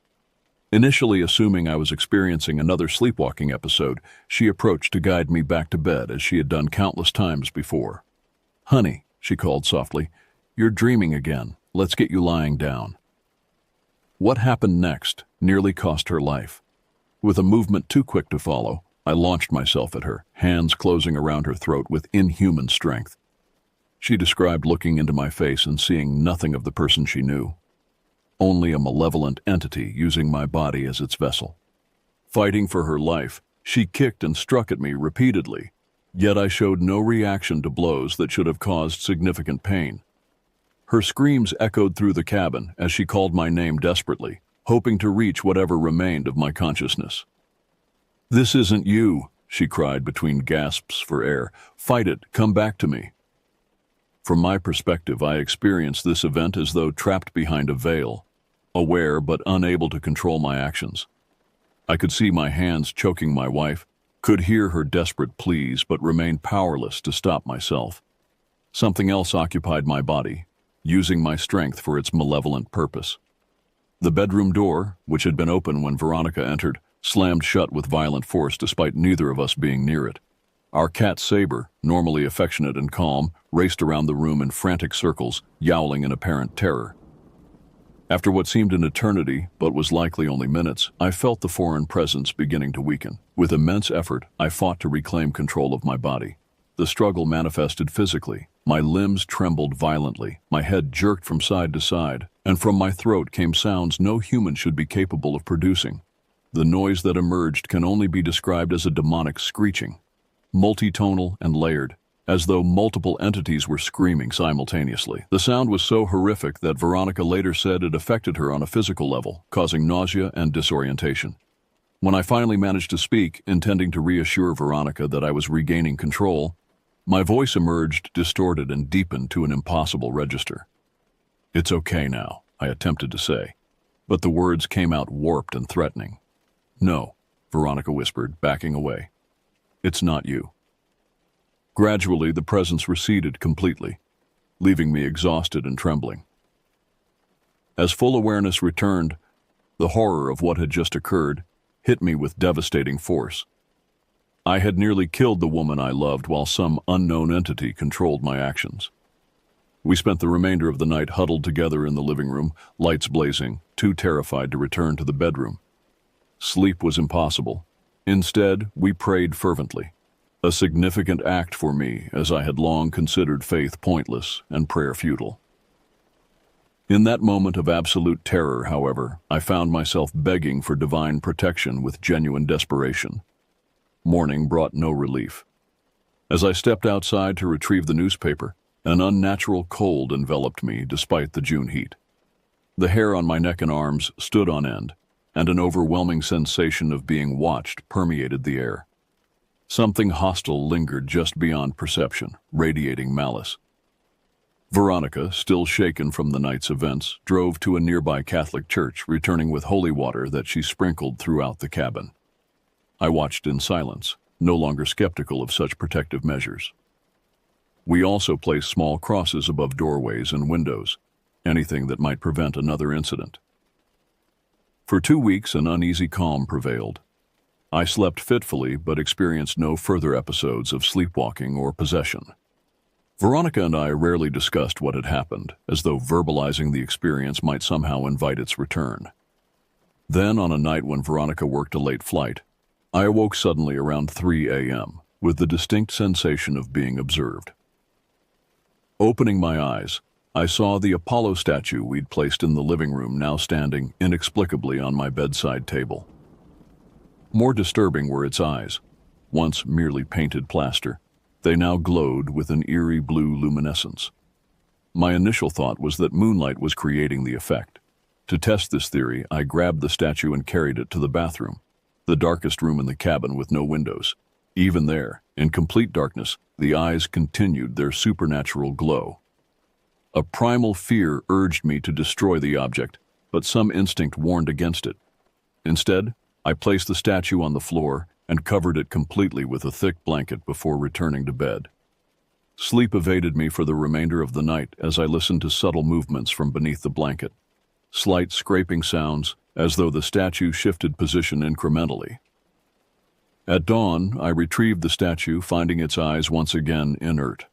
Initially assuming I was experiencing another sleepwalking episode, she approached to guide me back to bed as she had done countless times before. "Honey," she called softly, "you're dreaming again. Let's get you lying down." What happened next nearly cost her life. With a movement too quick to follow, I launched myself at her, hands closing around her throat with inhuman strength. She described looking into my face and seeing nothing of the person she knew. Only a malevolent entity using my body as its vessel. Fighting for her life, she kicked and struck at me repeatedly, yet I showed no reaction to blows that should have caused significant pain. Her screams echoed through the cabin as she called my name desperately, hoping to reach whatever remained of my consciousness. "This isn't you," she cried between gasps for air. "Fight it, come back to me." From my perspective, I experienced this event as though trapped behind a veil, aware but unable to control my actions. I could see my hands choking my wife, could hear her desperate pleas, but remained powerless to stop myself. Something else occupied my body, using my strength for its malevolent purpose. The bedroom door, which had been open when Veronica entered, slammed shut with violent force despite neither of us being near it. Our cat Saber, normally affectionate and calm, raced around the room in frantic circles, yowling in apparent terror. After what seemed an eternity, but was likely only minutes, I felt the foreign presence beginning to weaken. With immense effort, I fought to reclaim control of my body. The struggle manifested physically. My limbs trembled violently, my head jerked from side to side, and from my throat came sounds no human should be capable of producing. The noise that emerged can only be described as a demonic screeching, multitonal and layered, as though multiple entities were screaming simultaneously. The sound was so horrific that Veronica later said it affected her on a physical level, causing nausea and disorientation. When I finally managed to speak, intending to reassure Veronica that I was regaining control, my voice emerged distorted and deepened to an impossible register. "It's okay now," I attempted to say, but the words came out warped and threatening. "No," Veronica whispered, backing away. "It's not you." Gradually, the presence receded completely, leaving me exhausted and trembling. As full awareness returned, the horror of what had just occurred hit me with devastating force. I had nearly killed the woman I loved while some unknown entity controlled my actions. We spent the remainder of the night huddled together in the living room, lights blazing, too terrified to return to the bedroom. Sleep was impossible. Instead, we prayed fervently, a significant act for me as I had long considered faith pointless and prayer futile. In that moment of absolute terror, however, I found myself begging for divine protection with genuine desperation. Morning brought no relief. As I stepped outside to retrieve the newspaper, an unnatural cold enveloped me despite the June heat. The hair on my neck and arms stood on end, and an overwhelming sensation of being watched permeated the air. Something hostile lingered just beyond perception, radiating malice. Veronica, still shaken from the night's events, drove to a nearby Catholic church, returning with holy water that she sprinkled throughout the cabin. I watched in silence, no longer skeptical of such protective measures. We also placed small crosses above doorways and windows, anything that might prevent another incident. For 2 weeks, an uneasy calm prevailed. I slept fitfully but experienced no further episodes of sleepwalking or possession. Veronica and I rarely discussed what had happened, as though verbalizing the experience might somehow invite its return. Then, on a night when Veronica worked a late flight, I awoke suddenly around 3 a.m. with the distinct sensation of being observed. Opening my eyes, I saw the Apollo statue we'd placed in the living room now standing inexplicably on my bedside table. More disturbing were its eyes. Once merely painted plaster, they now glowed with an eerie blue luminescence. My initial thought was that moonlight was creating the effect. To test this theory, I grabbed the statue and carried it to the bathroom, the darkest room in the cabin with no windows. Even there, in complete darkness, the eyes continued their supernatural glow. A primal fear urged me to destroy the object, but some instinct warned against it. Instead, I placed the statue on the floor and covered it completely with a thick blanket before returning to bed. Sleep evaded me for the remainder of the night as I listened to subtle movements from beneath the blanket, slight scraping sounds as though the statue shifted position incrementally. At dawn, I retrieved the statue, finding its eyes once again inert.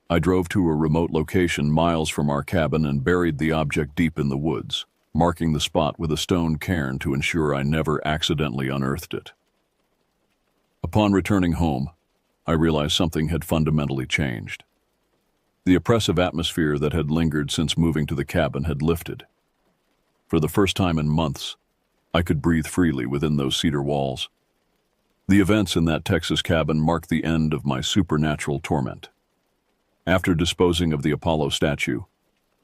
I drove to a remote location miles from our cabin and buried the object deep in the woods, marking the spot with a stone cairn to ensure I never accidentally unearthed it. Upon returning home, I realized something had fundamentally changed. The oppressive atmosphere that had lingered since moving to the cabin had lifted. For the first time in months, I could breathe freely within those cedar walls. The events in that Texas cabin marked the end of my supernatural torment. After disposing of the Apollo statue,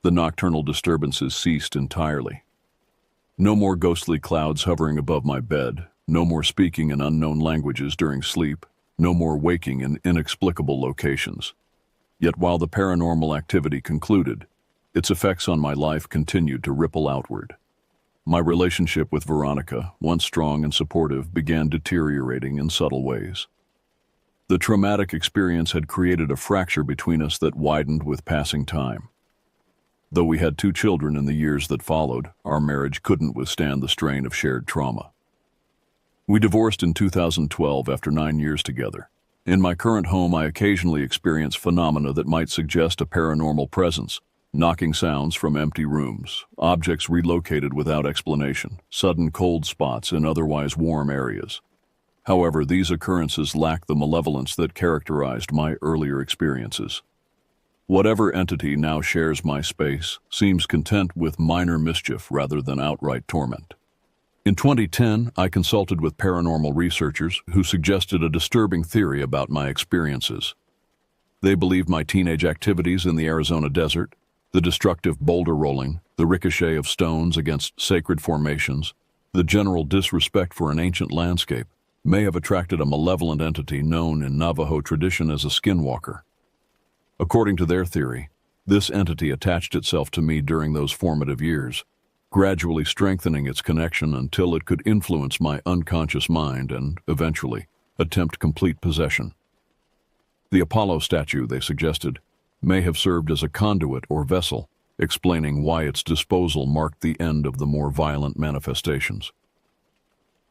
the nocturnal disturbances ceased entirely. No more ghostly clouds hovering above my bed, no more speaking in unknown languages during sleep, no more waking in inexplicable locations. Yet while the paranormal activity concluded, its effects on my life continued to ripple outward. My relationship with Veronica, once strong and supportive, began deteriorating in subtle ways. The traumatic experience had created a fracture between us that widened with passing time. Though we had 2 children in the years that followed, our marriage couldn't withstand the strain of shared trauma. We divorced in 2012 after 9 years together. In my current home, I occasionally experience phenomena that might suggest a paranormal presence: knocking sounds from empty rooms, objects relocated without explanation, sudden cold spots in otherwise warm areas. However, these occurrences lack the malevolence that characterized my earlier experiences. Whatever entity now shares my space seems content with minor mischief rather than outright torment. In 2010, I consulted with paranormal researchers who suggested a disturbing theory about my experiences. They believed my teenage activities in the Arizona desert, the destructive boulder rolling, the ricochet of stones against sacred formations, the general disrespect for an ancient landscape, may have attracted a malevolent entity known in Navajo tradition as a skinwalker. According to their theory, this entity attached itself to me during those formative years, gradually strengthening its connection until it could influence my unconscious mind and, eventually, attempt complete possession. The Apollo statue, they suggested, may have served as a conduit or vessel, explaining why its disposal marked the end of the more violent manifestations.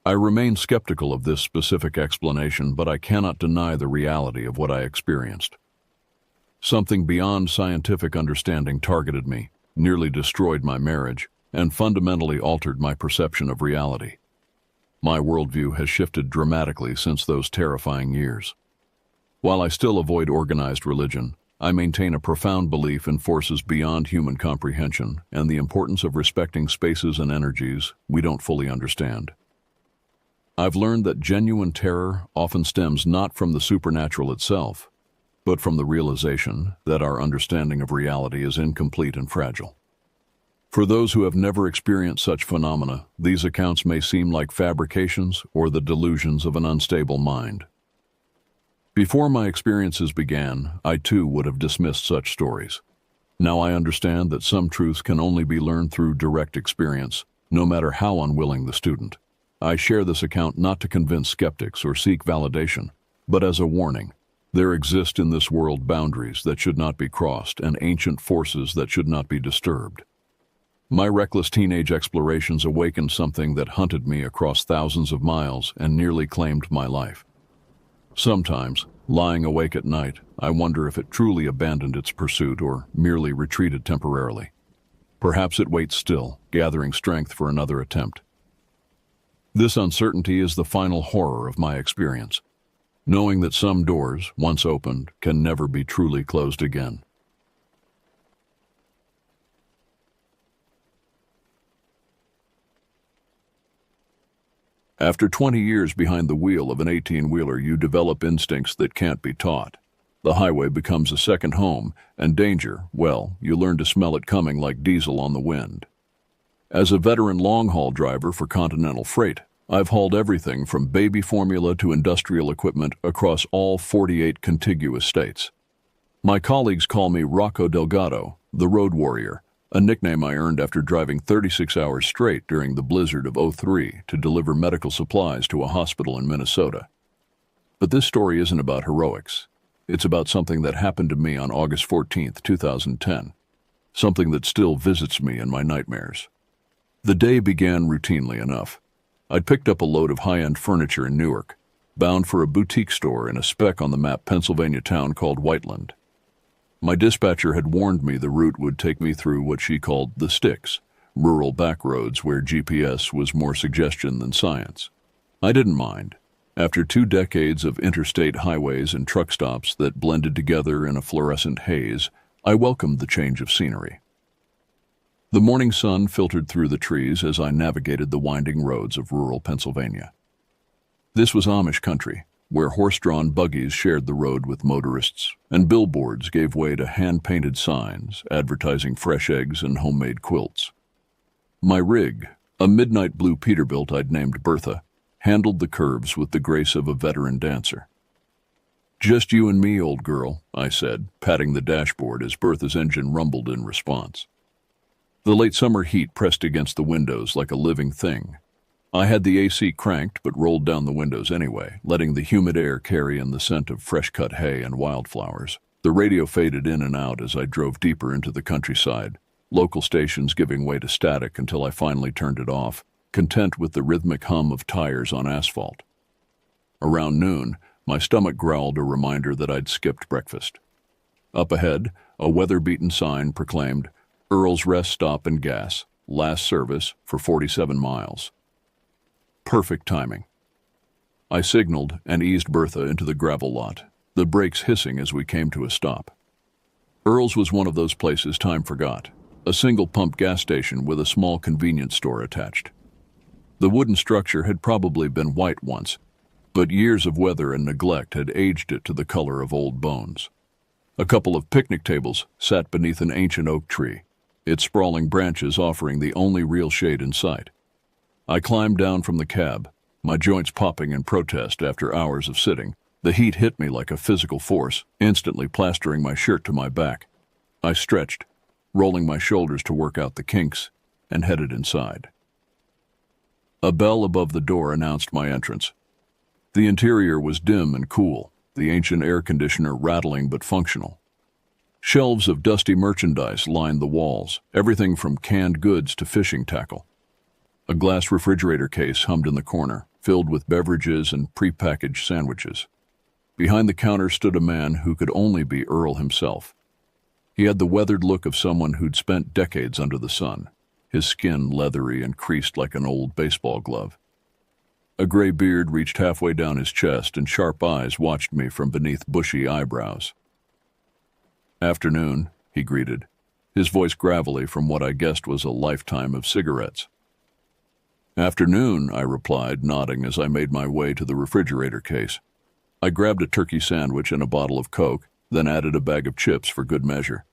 I remain skeptical of this specific explanation, but I cannot deny the reality of what I experienced. Something beyond scientific understanding targeted me, nearly destroyed my marriage, and fundamentally altered my perception of reality. My worldview has shifted dramatically since those terrifying years. While I still avoid organized religion, I maintain a profound belief in forces beyond human comprehension and the importance of respecting spaces and energies we don't fully understand. I've learned that genuine terror often stems not from the supernatural itself, but from the realization that our understanding of reality is incomplete and fragile. For those who have never experienced such phenomena, these accounts may seem like fabrications or the delusions of an unstable mind. Before my experiences began, I too would have dismissed such stories. Now I understand that some truths can only be learned through direct experience, no matter how unwilling the student. I share this account not to convince skeptics or seek validation, but as a warning. There exist in this world boundaries that should not be crossed and ancient forces that should not be disturbed. My reckless teenage explorations awakened something that hunted me across thousands of miles and nearly claimed my life. Sometimes, lying awake at night, I wonder if it truly abandoned its pursuit or merely retreated temporarily. Perhaps it waits still, gathering strength for another attempt. This uncertainty is the final horror of my experience, knowing that some doors, once opened, can never be truly closed again. After 20 years behind the wheel of an 18-wheeler, you develop instincts that can't be taught. The highway becomes a second home, and danger, well, you learn to smell it coming like diesel on the wind. As a veteran long-haul driver for Continental Freight, I've hauled everything from baby formula to industrial equipment across all 48 contiguous states. My colleagues call me Rocco Delgado, the road warrior, a nickname I earned after driving 36 hours straight during the blizzard of '03 to deliver medical supplies to a hospital in Minnesota. But this story isn't about heroics. It's about something that happened to me on August 14, 2010, something that still visits me in my nightmares. The day began routinely enough. I'd picked up a load of high-end furniture in Newark, bound for a boutique store in a speck-on-the-map Pennsylvania town called Whiteland. My dispatcher had warned me the route would take me through what she called the sticks, rural backroads where GPS was more suggestion than science. I didn't mind. After 2 decades of interstate highways and truck stops that blended together in a fluorescent haze, I welcomed the change of scenery. The morning sun filtered through the trees as I navigated the winding roads of rural Pennsylvania. This was Amish country, where horse-drawn buggies shared the road with motorists, and billboards gave way to hand-painted signs advertising fresh eggs and homemade quilts. My rig, a midnight blue Peterbilt I'd named Bertha, handled the curves with the grace of a veteran dancer. "Just you and me, old girl," I said, patting the dashboard as Bertha's engine rumbled in response. The late summer heat pressed against the windows like a living thing. I had the AC cranked but rolled down the windows anyway, letting the humid air carry in the scent of fresh-cut hay and wildflowers. The radio faded in and out as I drove deeper into the countryside, local stations giving way to static until I finally turned it off, content with the rhythmic hum of tires on asphalt. Around noon, my stomach growled a reminder that I'd skipped breakfast. Up ahead, a weather-beaten sign proclaimed, "Earl's Rest Stop and Gas, last service for 47 miles. Perfect timing. I signaled and eased Bertha into the gravel lot, the brakes hissing as we came to a stop. Earl's was one of those places time forgot, a single-pump gas station with a small convenience store attached. The wooden structure had probably been white once, but years of weather and neglect had aged it to the color of old bones. A couple of picnic tables sat beneath an ancient oak tree, its sprawling branches offering the only real shade in sight. I climbed down from the cab, my joints popping in protest after hours of sitting. The heat hit me like a physical force, instantly plastering my shirt to my back. I stretched, rolling my shoulders to work out the kinks, and headed inside. A bell above the door announced my entrance. The interior was dim and cool, the ancient air conditioner rattling but functional. Shelves of dusty merchandise lined the walls, everything from canned goods to fishing tackle. A glass refrigerator case hummed in the corner, filled with beverages and prepackaged sandwiches. Behind the counter stood a man who could only be Earl himself. He had the weathered look of someone who'd spent decades under the sun, his skin leathery and creased like an old baseball glove. A gray beard reached halfway down his chest, and sharp eyes watched me from beneath bushy eyebrows. "Afternoon," he greeted, his voice gravelly from what I guessed was a lifetime of cigarettes. "Afternoon," I replied, nodding as I made my way to the refrigerator case. I grabbed a turkey sandwich and a bottle of Coke, then added a bag of chips for good measure.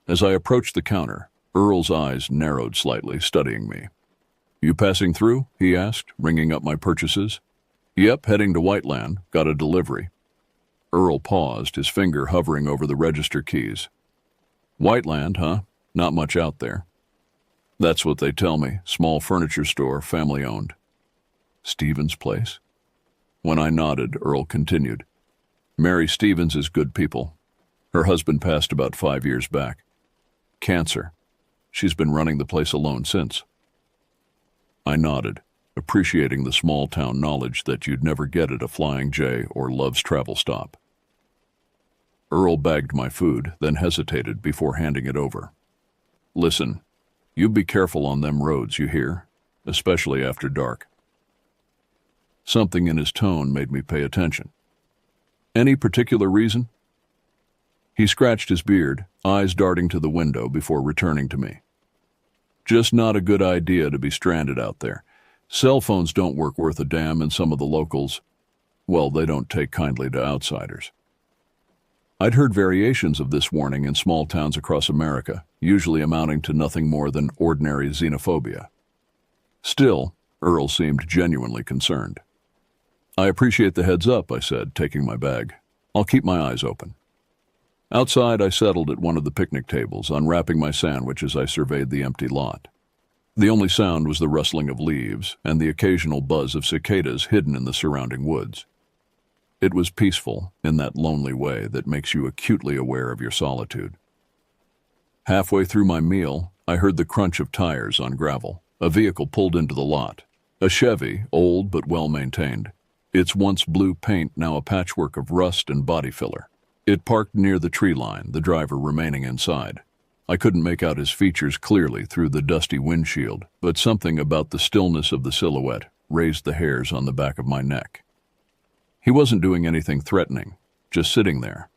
As I approached the counter, Earl's eyes narrowed slightly, studying me. "You passing through?" he asked, ringing up my purchases. "Yep, heading to Whiteland. Got a delivery." Earl paused, his finger hovering over the register keys. "Whiteland, huh? Not much out there." "That's what they tell me. Small furniture store, family-owned." "Stevens' place?" When I nodded, Earl continued. "Mary Stevens is good people. Her husband passed about 5 years back. Cancer. She's been running the place alone since." I nodded, appreciating the small-town knowledge that you'd never get at a Flying J or Love's Travel stop. Earl bagged my food, then hesitated before handing it over. "Listen, you be careful on them roads, you hear? Especially after dark." Something in his tone made me pay attention. "Any particular reason?" He scratched his beard, eyes darting to the window before returning to me. "Just not a good idea to be stranded out there. Cell phones don't work worth a damn, and some of the locals, well, they don't take kindly to outsiders." I'd heard variations of this warning in small towns across America, usually amounting to nothing more than ordinary xenophobia. Still, Earl seemed genuinely concerned. "I appreciate the heads up," I said, taking my bag. "I'll keep my eyes open." Outside, I settled at one of the picnic tables, unwrapping my sandwich as I surveyed the empty lot. The only sound was the rustling of leaves and the occasional buzz of cicadas hidden in the surrounding woods. It was peaceful in that lonely way that makes you acutely aware of your solitude. Halfway through my meal, I heard the crunch of tires on gravel. A vehicle pulled into the lot. A Chevy, old but well-maintained. Its once blue paint now a patchwork of rust and body filler. It parked near the tree line, the driver remaining inside. I couldn't make out his features clearly through the dusty windshield, but something about the stillness of the silhouette raised the hairs on the back of my neck. He wasn't doing anything threatening, just sitting there.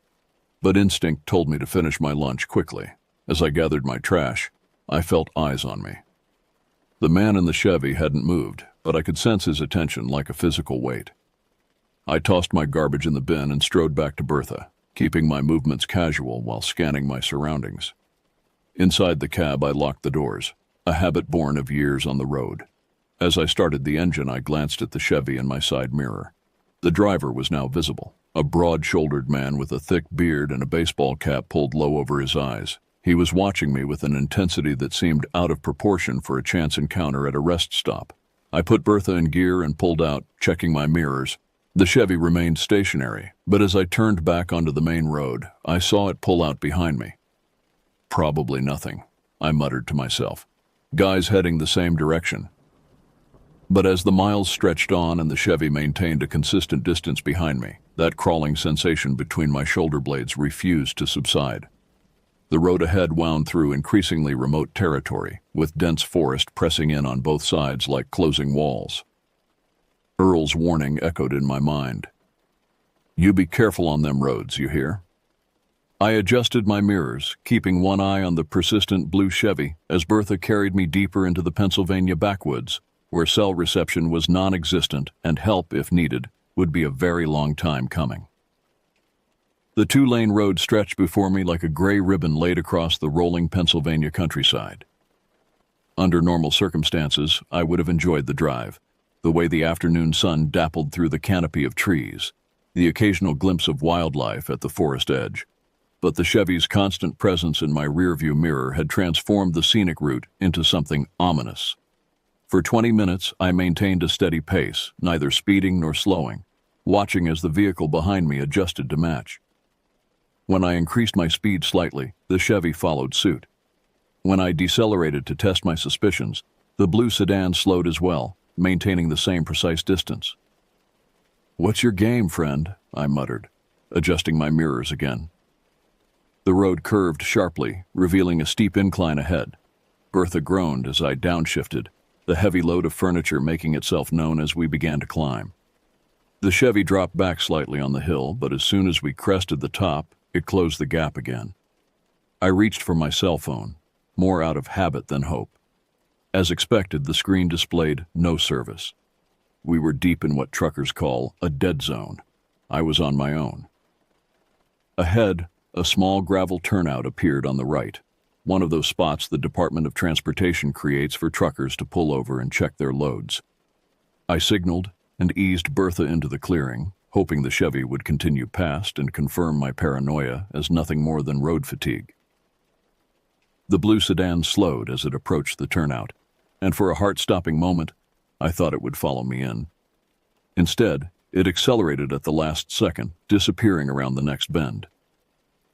But instinct told me to finish my lunch quickly. As I gathered my trash, I felt eyes on me. The man in the Chevy hadn't moved, but I could sense his attention like a physical weight. I tossed my garbage in the bin and strode back to Bertha, keeping my movements casual while scanning my surroundings. Inside the cab, I locked the doors, a habit born of years on the road. As I started the engine, I glanced at the Chevy in my side mirror. The driver was now visible, a broad-shouldered man with a thick beard and a baseball cap pulled low over his eyes. He was watching me with an intensity that seemed out of proportion for a chance encounter at a rest stop. I put Bertha in gear and pulled out, checking my mirrors. The Chevy remained stationary, but as I turned back onto the main road, I saw it pull out behind me. Probably nothing, I muttered to myself. Guys heading the same direction. But as the miles stretched on and the Chevy maintained a consistent distance behind me, that crawling sensation between my shoulder blades refused to subside. The road ahead wound through increasingly remote territory, with dense forest pressing in on both sides like closing walls. Earl's warning echoed in my mind. You be careful on them roads, you hear? I adjusted my mirrors, keeping one eye on the persistent blue Chevy as Bertha carried me deeper into the Pennsylvania backwoods, where cell reception was non-existent and help, if needed, would be a very long time coming. The two-lane road stretched before me like a gray ribbon laid across the rolling Pennsylvania countryside. Under normal circumstances, I would have enjoyed the drive, the way the afternoon sun dappled through the canopy of trees, the occasional glimpse of wildlife at the forest edge. But the Chevy's constant presence in my rearview mirror had transformed the scenic route into something ominous. For 20 minutes, I maintained a steady pace, neither speeding nor slowing, watching as the vehicle behind me adjusted to match. When I increased my speed slightly, the Chevy followed suit. When I decelerated to test my suspicions, the blue sedan slowed as well, maintaining the same precise distance. "What's your game, friend?" I muttered, adjusting my mirrors again. The road curved sharply, revealing a steep incline ahead. Bertha groaned as I downshifted, the heavy load of furniture making itself known as we began to climb. The Chevy dropped back slightly on the hill, but as soon as we crested the top, it closed the gap again. I reached for my cell phone, more out of habit than hope. As expected, the screen displayed no service. We were deep in what truckers call a dead zone. I was on my own. Ahead, a small gravel turnout appeared on the right, one of those spots the Department of Transportation creates for truckers to pull over and check their loads. I signaled and eased Bertha into the clearing, hoping the Chevy would continue past and confirm my paranoia as nothing more than road fatigue. The blue sedan slowed as it approached the turnout, and for a heart-stopping moment, I thought it would follow me in. Instead, it accelerated at the last second, disappearing around the next bend.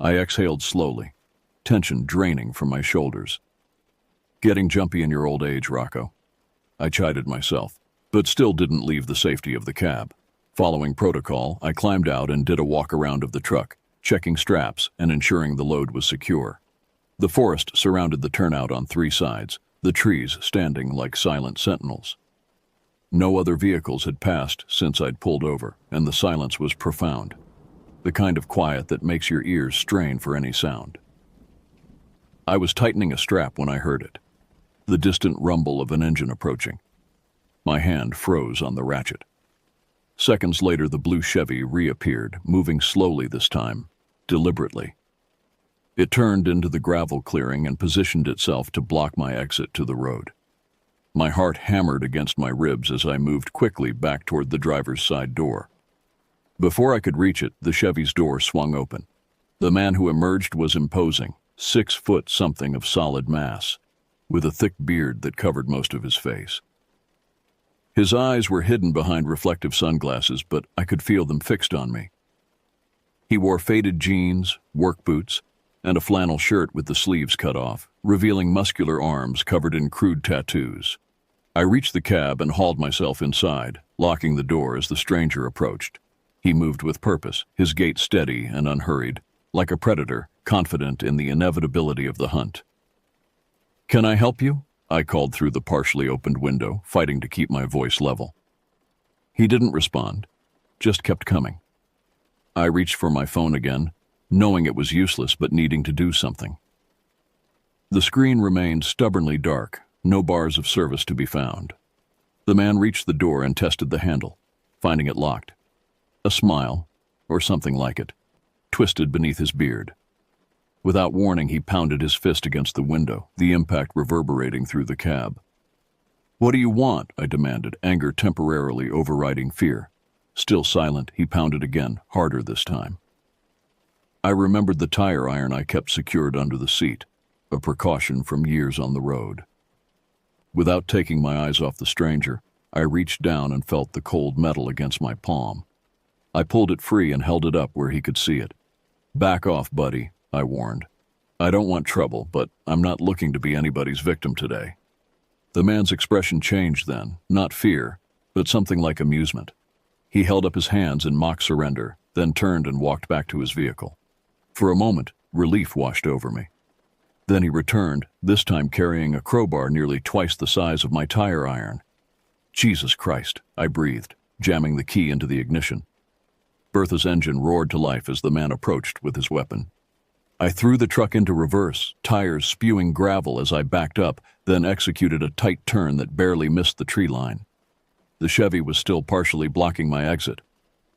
I exhaled slowly, tension draining from my shoulders. Getting jumpy in your old age, Rocco. I chided myself, but still didn't leave the safety of the cab. Following protocol, I climbed out and did a walk-around of the truck, checking straps and ensuring the load was secure. The forest surrounded the turnout on three sides, the trees standing like silent sentinels. No other vehicles had passed since I'd pulled over, and the silence was profound, the kind of quiet that makes your ears strain for any sound. I was tightening a strap when I heard it, the distant rumble of an engine approaching. My hand froze on the ratchet. Seconds later, the blue Chevy reappeared, moving slowly this time, deliberately. It turned into the gravel clearing and positioned itself to block my exit to the road. My heart hammered against my ribs as I moved quickly back toward the driver's side door. Before I could reach it, the Chevy's door swung open. The man who emerged was imposing, 6 foot something of solid mass, with a thick beard that covered most of his face. His eyes were hidden behind reflective sunglasses, but I could feel them fixed on me. He wore faded jeans, work boots, and a flannel shirt with the sleeves cut off, revealing muscular arms covered in crude tattoos. I reached the cab and hauled myself inside, locking the door as the stranger approached. He moved with purpose, his gait steady and unhurried, like a predator, confident in the inevitability of the hunt. "Can I help you?" I called through the partially opened window, fighting to keep my voice level. He didn't respond. just kept coming. I reached for my phone again, knowing it was useless but needing to do something. The screen remained stubbornly dark, no bars of service to be found. The man reached the door and tested the handle, finding it locked. A smile, or something like it, twisted beneath his beard. Without warning, he pounded his fist against the window, the impact reverberating through the cab. "What do you want?" I demanded, anger temporarily overriding fear. Still silent, he pounded again, harder this time. I remembered the tire iron I kept secured under the seat, a precaution from years on the road. Without taking my eyes off the stranger, I reached down and felt the cold metal against my palm. I pulled it free and held it up where he could see it. "Back off, buddy," I warned. "I don't want trouble, but I'm not looking to be anybody's victim today." The man's expression changed then, not fear, but something like amusement. He held up his hands in mock surrender, then turned and walked back to his vehicle. For a moment, relief washed over me. Then he returned, this time carrying a crowbar nearly twice the size of my tire iron. "Jesus Christ," I breathed, jamming the key into the ignition. Bertha's engine roared to life as the man approached with his weapon. I threw the truck into reverse, tires spewing gravel as I backed up, then executed a tight turn that barely missed the tree line. The Chevy was still partially blocking my exit,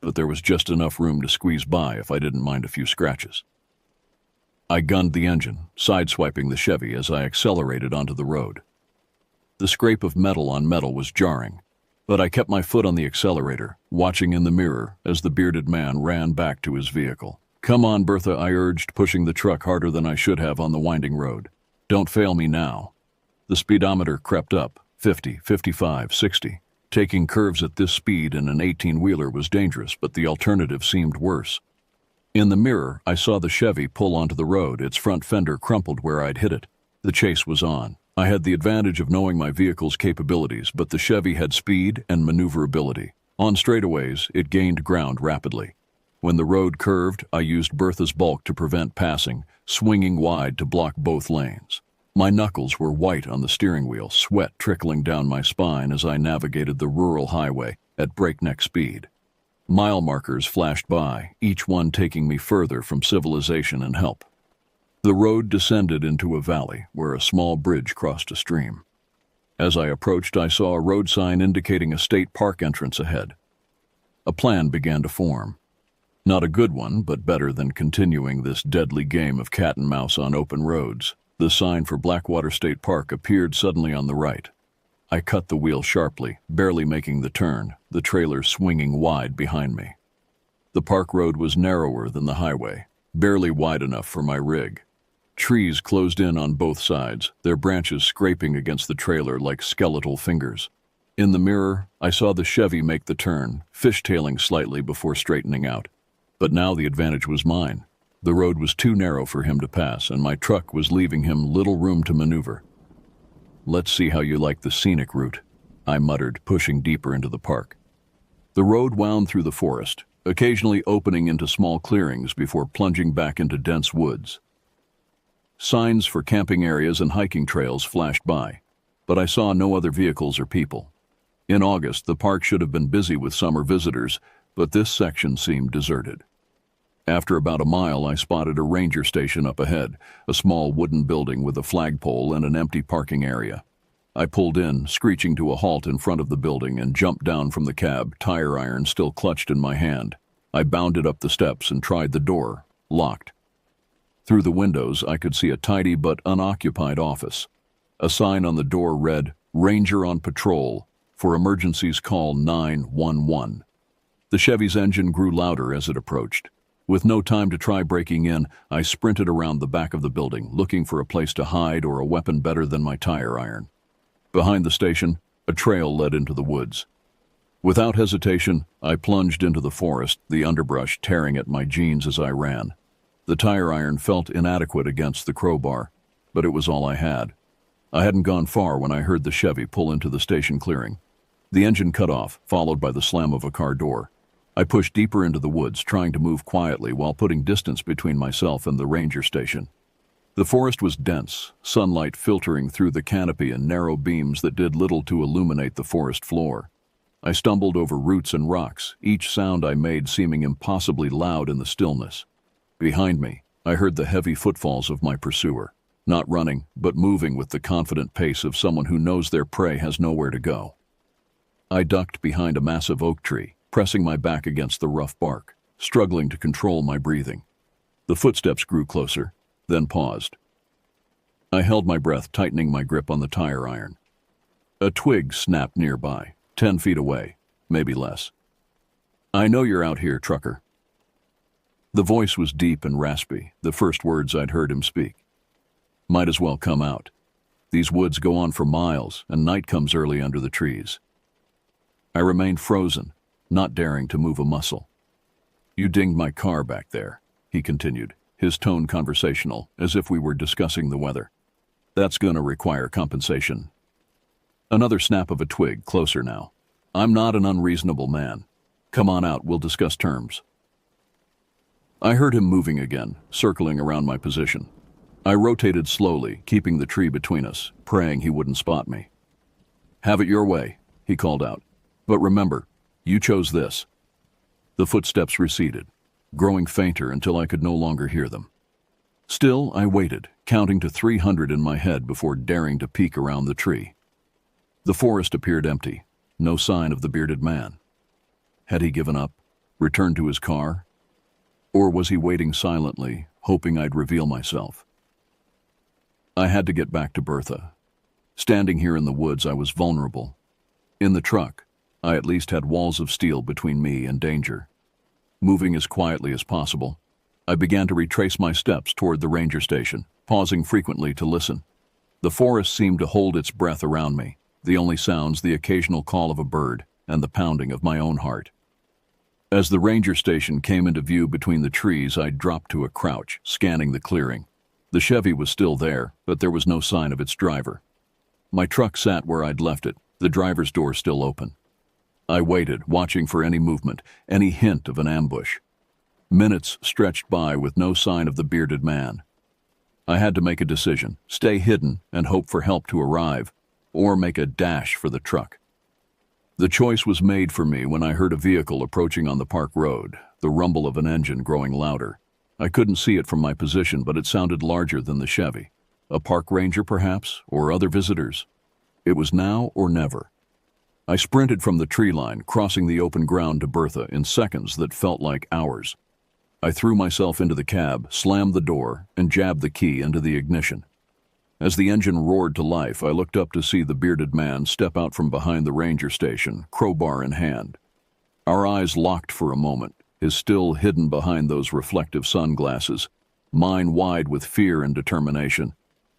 but there was just enough room to squeeze by if I didn't mind a few scratches. I gunned the engine, sideswiping the Chevy as I accelerated onto the road. The scrape of metal on metal was jarring, but I kept my foot on the accelerator, watching in the mirror as the bearded man ran back to his vehicle. "Come on, Bertha," I urged, pushing the truck harder than I should have on the winding road. "Don't fail me now." The speedometer crept up, 50, 55, 60. Taking curves at this speed in an 18-wheeler was dangerous, but the alternative seemed worse. In the mirror, I saw the Chevy pull onto the road, its front fender crumpled where I'd hit it. The chase was on. I had the advantage of knowing my vehicle's capabilities, but the Chevy had speed and maneuverability. On straightaways, it gained ground rapidly. When the road curved, I used Bertha's bulk to prevent passing, swinging wide to block both lanes. My knuckles were white on the steering wheel, sweat trickling down my spine as I navigated the rural highway at breakneck speed. Mile markers flashed by, each one taking me further from civilization and help. The road descended into a valley where a small bridge crossed a stream. As I approached, I saw a road sign indicating a state park entrance ahead. A plan began to form. Not a good one, but better than continuing this deadly game of cat and mouse on open roads. The sign for Blackwater State Park appeared suddenly on the right. I cut the wheel sharply, barely making the turn, the trailer swinging wide behind me. The park road was narrower than the highway, barely wide enough for my rig. Trees closed in on both sides, their branches scraping against the trailer like skeletal fingers. In the mirror, I saw the Chevy make the turn, fishtailing slightly before straightening out. But now the advantage was mine. The road was too narrow for him to pass, and my truck was leaving him little room to maneuver. "Let's see how you like the scenic route," I muttered, pushing deeper into the park. The road wound through the forest, occasionally opening into small clearings before plunging back into dense woods. Signs for camping areas and hiking trails flashed by, but I saw no other vehicles or people. In August, the park should have been busy with summer visitors, but this section seemed deserted. After about a mile, I spotted a ranger station up ahead, a small wooden building with a flagpole and an empty parking area. I pulled in, screeching to a halt in front of the building, and jumped down from the cab, tire iron still clutched in my hand. I bounded up the steps and tried the door, locked. Through the windows, I could see a tidy but unoccupied office. A sign on the door read, "Ranger on patrol. For emergencies, call 911. The Chevy's engine grew louder as it approached. With no time to try breaking in, I sprinted around the back of the building, looking for a place to hide or a weapon better than my tire iron. Behind the station, a trail led into the woods. Without hesitation, I plunged into the forest, the underbrush tearing at my jeans as I ran. The tire iron felt inadequate against the crowbar, but it was all I had. I hadn't gone far when I heard the Chevy pull into the station clearing. The engine cut off, followed by the slam of a car door. I pushed deeper into the woods, trying to move quietly while putting distance between myself and the ranger station. The forest was dense, sunlight filtering through the canopy in narrow beams that did little to illuminate the forest floor. I stumbled over roots and rocks, each sound I made seeming impossibly loud in the stillness. Behind me, I heard the heavy footfalls of my pursuer, not running, but moving with the confident pace of someone who knows their prey has nowhere to go. I ducked behind a massive oak tree, pressing my back against the rough bark, struggling to control my breathing. The footsteps grew closer, then paused. I held my breath, tightening my grip on the tire iron. A twig snapped nearby, 10 feet away, maybe less. "I know you're out here, trucker." The voice was deep and raspy, the first words I'd heard him speak. "Might as well come out. These woods go on for miles, and night comes early under the trees." I remained frozen, not daring to move a muscle. "You dinged my car back there," he continued, his tone conversational, as if we were discussing the weather. "That's gonna require compensation." Another snap of a twig, closer now. "I'm not an unreasonable man. Come on out, we'll discuss terms." I heard him moving again, circling around my position. I rotated slowly, keeping the tree between us, praying he wouldn't spot me. "Have it your way," he called out. "But remember, you chose this." The footsteps receded, growing fainter until I could no longer hear them. Still, I waited, counting to 300 in my head before daring to peek around the tree. The forest appeared empty, no sign of the bearded man. Had he given up, returned to his car? Or was he waiting silently, hoping I'd reveal myself? I had to get back to Bertha. Standing here in the woods, I was vulnerable. In the truck, I at least had walls of steel between me and danger. Moving as quietly as possible, I began to retrace my steps toward the ranger station, pausing frequently to listen. The forest seemed to hold its breath around me, the only sounds the occasional call of a bird and the pounding of my own heart. As the ranger station came into view between the trees, I dropped to a crouch, scanning the clearing. The Chevy was still there, but there was no sign of its driver. My truck sat where I'd left it, the driver's door still open. I waited, watching for any movement, any hint of an ambush. Minutes stretched by with no sign of the bearded man. I had to make a decision, stay hidden and hope for help to arrive, or make a dash for the truck. The choice was made for me when I heard a vehicle approaching on the park road, the rumble of an engine growing louder. I couldn't see it from my position, but it sounded larger than the Chevy. A park ranger, perhaps, or other visitors. It was now or never. I sprinted from the tree line, crossing the open ground to Bertha in seconds that felt like hours. I threw myself into the cab, slammed the door, and jabbed the key into the ignition. As the engine roared to life, I looked up to see the bearded man step out from behind the ranger station, crowbar in hand. Our eyes locked for a moment, his still hidden behind those reflective sunglasses, mine wide with fear and determination.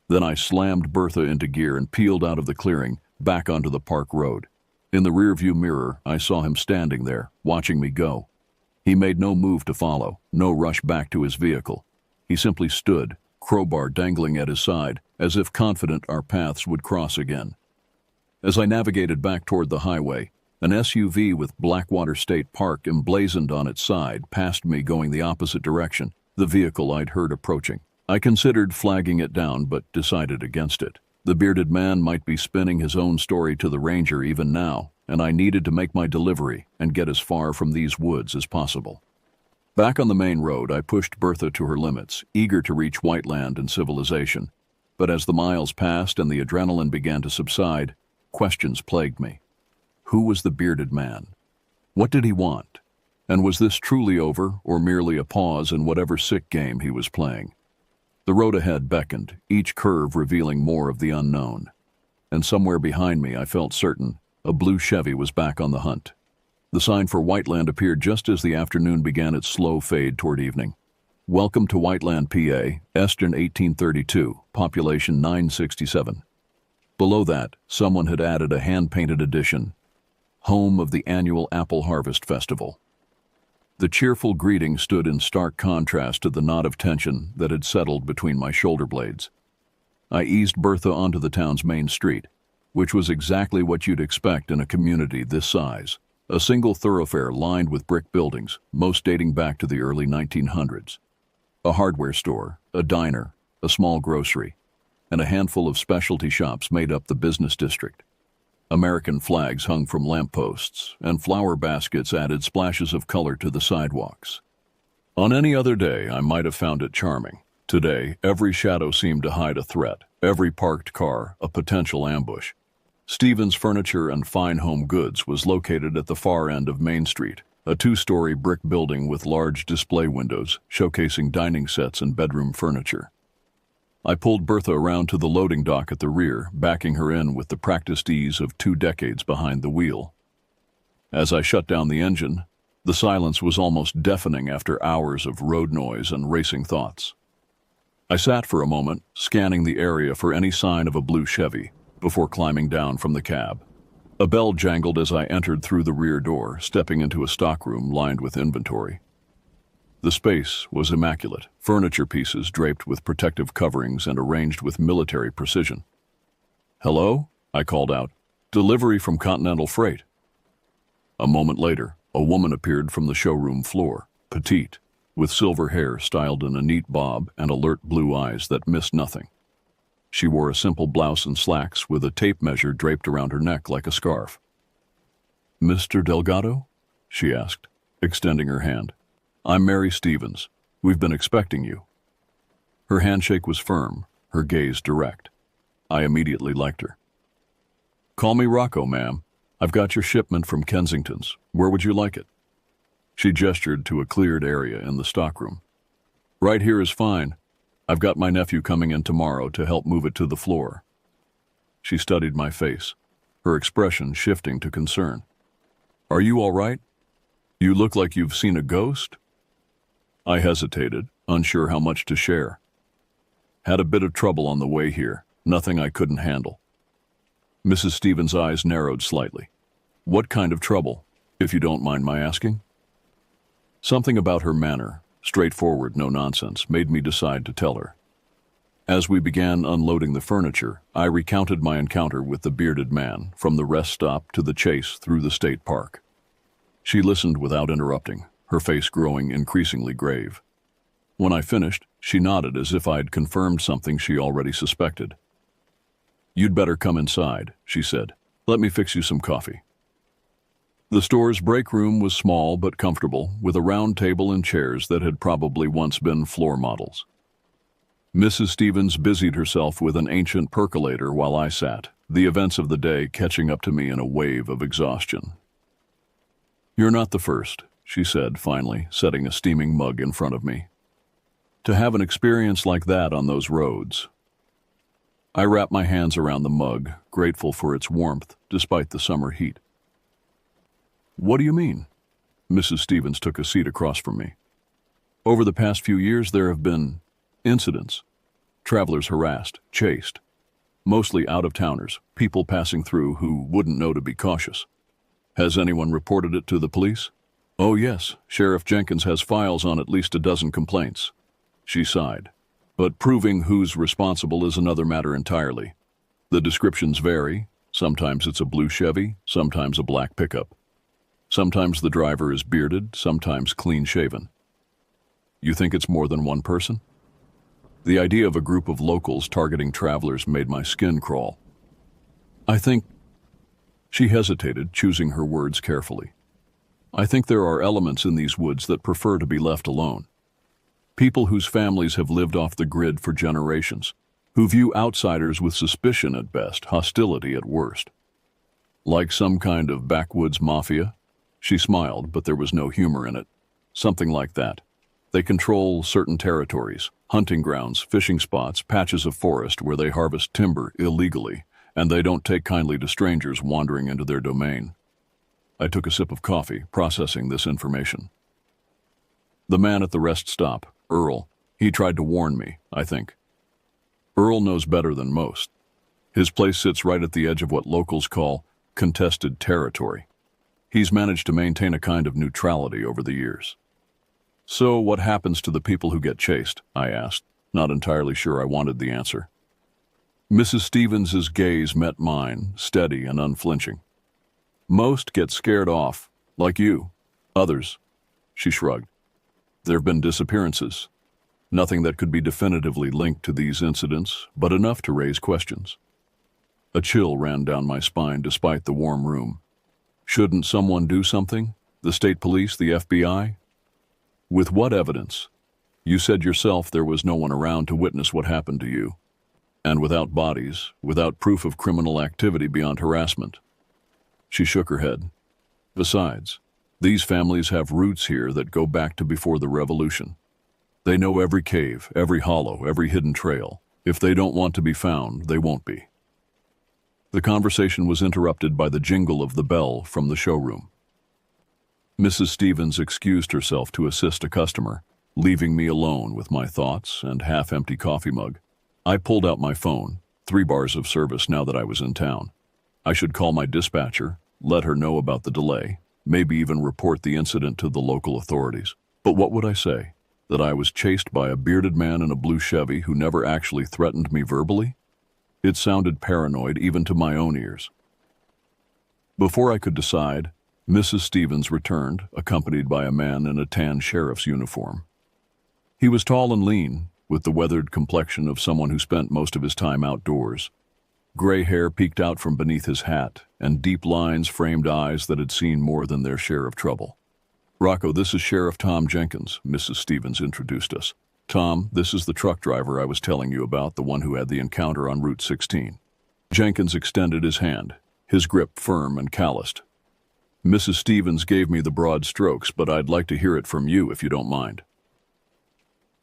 Then I slammed Bertha into gear and peeled out of the clearing, back onto the park road. In the rearview mirror, I saw him standing there, watching me go. He made no move to follow, no rush back to his vehicle. He simply stood, crowbar dangling at his side, as if confident our paths would cross again. As I navigated back toward the highway, an SUV with Blackwater State Park emblazoned on its side passed me going the opposite direction, the vehicle I'd heard approaching. I considered flagging it down, but decided against it. The bearded man might be spinning his own story to the ranger even now, and I needed to make my delivery and get as far from these woods as possible. Back on the main road, I pushed Bertha to her limits, eager to reach white land and civilization. But as the miles passed and the adrenaline began to subside, questions plagued me. Who was the bearded man? What did he want? And was this truly over, or merely a pause in whatever sick game he was playing? The road ahead beckoned, each curve revealing more of the unknown. And somewhere behind me, I felt certain, a blue Chevy was back on the hunt. The sign for Whiteland appeared just as the afternoon began its slow fade toward evening. Welcome to Whiteland, PA, Eastern 1832, population 967. Below that, someone had added a hand-painted addition, home of the annual Apple Harvest Festival. The cheerful greeting stood in stark contrast to the knot of tension that had settled between my shoulder blades. I eased Bertha onto the town's main street, which was exactly what you'd expect in a community this size. A single thoroughfare lined with brick buildings, most dating back to the early 1900s. A hardware store, a diner, a small grocery, and a handful of specialty shops made up the business district. American flags hung from lampposts, and flower baskets added splashes of color to the sidewalks. On any other day, I might have found it charming. Today, every shadow seemed to hide a threat, every parked car a potential ambush. Stevens Furniture and Fine Home Goods was located at the far end of Main Street, a two-story brick building with large display windows showcasing dining sets and bedroom furniture. I pulled Bertha around to the loading dock at the rear, backing her in with the practiced ease of 2 decades behind the wheel. As I shut down the engine, the silence was almost deafening after hours of road noise and racing thoughts. I sat for a moment, scanning the area for any sign of a blue Chevy, before climbing down from the cab. A bell jangled as I entered through the rear door, stepping into a stockroom lined with inventory. The space was immaculate, furniture pieces draped with protective coverings and arranged with military precision. "Hello?" I called out. "Delivery from Continental Freight." A moment later, a woman appeared from the showroom floor, petite, with silver hair styled in a neat bob and alert blue eyes that missed nothing. She wore a simple blouse and slacks with a tape measure draped around her neck like a scarf. "Mr. Delgado?" she asked, extending her hand. "I'm Mary Stevens. We've been expecting you." Her handshake was firm, her gaze direct. I immediately liked her. "Call me Rocco, ma'am. I've got your shipment from Kensington's. Where would you like it?" She gestured to a cleared area in the stockroom. "Right here is fine. I've got my nephew coming in tomorrow to help move it to the floor." She studied my face, her expression shifting to concern. "Are you all right? You look like you've seen a ghost?" I hesitated, unsure how much to share. "Had a bit of trouble on the way here, nothing I couldn't handle." Mrs. Stevens' eyes narrowed slightly. "What kind of trouble, if you don't mind my asking?" Something about her manner, straightforward, no nonsense, made me decide to tell her. As we began unloading the furniture, I recounted my encounter with the bearded man, from the rest stop to the chase through the state park. She listened without interrupting, her face growing increasingly grave. When I finished, she nodded as if I'd confirmed something she already suspected. "You'd better come inside," she said. "Let me fix you some coffee." The store's break room was small but comfortable, with a round table and chairs that had probably once been floor models. Mrs. Stevens busied herself with an ancient percolator while I sat, the events of the day catching up to me in a wave of exhaustion. "You're not the first," she said finally, setting a steaming mug in front of me. "To have an experience like that on those roads." I wrapped my hands around the mug, grateful for its warmth despite the summer heat. "What do you mean?" Mrs. Stevens took a seat across from me. "Over the past few years there have been incidents. Travelers harassed, chased. Mostly out-of-towners, people passing through who wouldn't know to be cautious. Has anyone reported it to the police?" "Oh yes, Sheriff Jenkins has files on at least a dozen complaints." She sighed. "But proving who's responsible is another matter entirely. The descriptions vary. Sometimes it's a blue Chevy, sometimes a black pickup. Sometimes the driver is bearded, sometimes clean-shaven." "You think it's more than one person?" The idea of a group of locals targeting travelers made my skin crawl. "I think—" She hesitated, choosing her words carefully. "I think there are elements in these woods that prefer to be left alone. People whose families have lived off the grid for generations, who view outsiders with suspicion at best, hostility at worst. Like some kind of backwoods mafia?" She smiled, but there was no humor in it. "Something like that. They control certain territories, hunting grounds, fishing spots, patches of forest where they harvest timber illegally, and they don't take kindly to strangers wandering into their domain." I took a sip of coffee, processing this information. "The man at the rest stop, Earl, he tried to warn me, I think. Earl knows better than most. His place sits right at the edge of what locals call contested territory. He's managed to maintain a kind of neutrality over the years." "So what happens to the people who get chased?" I asked, not entirely sure I wanted the answer. Mrs. Stevens's gaze met mine, steady and unflinching. "Most get scared off, like you. Others," she shrugged. "There have been disappearances. Nothing that could be definitively linked to these incidents, but enough to raise questions." A chill ran down my spine despite the warm room. Shouldn't someone do something? The state police, the FBI? With what evidence? You said yourself there was no one around to witness what happened to you. And without bodies, without proof of criminal activity beyond harassment. She shook her head. Besides, these families have roots here that go back to before the revolution. They know every cave, every hollow, every hidden trail. If they don't want to be found, they won't be. The conversation was interrupted by the jingle of the bell from the showroom. Mrs. Stevens excused herself to assist a customer, leaving me alone with my thoughts and half-empty coffee mug. I pulled out my phone, 3 bars of service now that I was in town. I should call my dispatcher, let her know about the delay, maybe even report the incident to the local authorities. But what would I say? That I was chased by a bearded man in a blue Chevy who never actually threatened me verbally? It sounded paranoid even to my own ears. Before I could decide, Mrs. Stevens returned, accompanied by a man in a tan sheriff's uniform. He was tall and lean, with the weathered complexion of someone who spent most of his time outdoors. Gray hair peeked out from beneath his hat, and deep lines framed eyes that had seen more than their share of trouble. Rocco, this is Sheriff Tom Jenkins, Mrs. Stevens introduced us. Tom, this is the truck driver I was telling you about, the one who had the encounter on Route 16. Jenkins extended his hand, his grip firm and calloused. Mrs. Stevens gave me the broad strokes, but I'd like to hear it from you if you don't mind.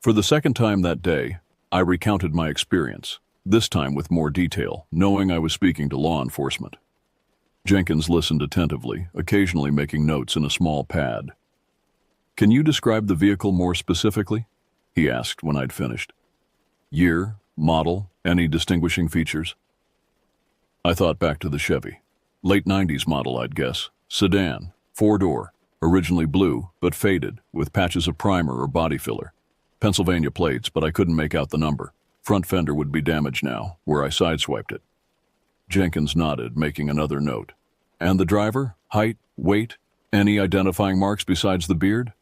For the second time that day, I recounted my experience, this time with more detail, knowing I was speaking to law enforcement. Jenkins listened attentively, occasionally making notes in a small pad. Can you describe the vehicle more specifically? He asked when I'd finished. Year, model, any distinguishing features? I thought back to the Chevy. Late 90s model, I'd guess. Sedan, 4-door, originally blue, but faded, with patches of primer or body filler. Pennsylvania plates, but I couldn't make out the number. Front fender would be damaged now, where I sideswiped it. Jenkins nodded, making another note. And the driver? Height? Weight? Any identifying marks besides the beard?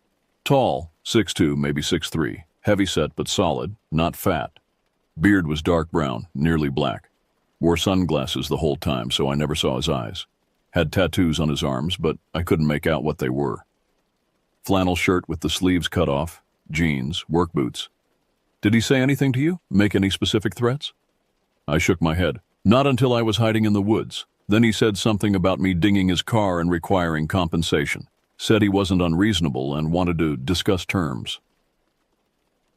Tall, 6'2", maybe 6'3", heavy-set but solid, not fat. Beard was dark brown, nearly black. Wore sunglasses the whole time, so I never saw his eyes. Had tattoos on his arms, but I couldn't make out what they were. Flannel shirt with the sleeves cut off, jeans, work boots. Did he say anything to you? Make any specific threats? I shook my head. Not until I was hiding in the woods. Then he said something about me dinging his car and requiring compensation. Said he wasn't unreasonable and wanted to discuss terms.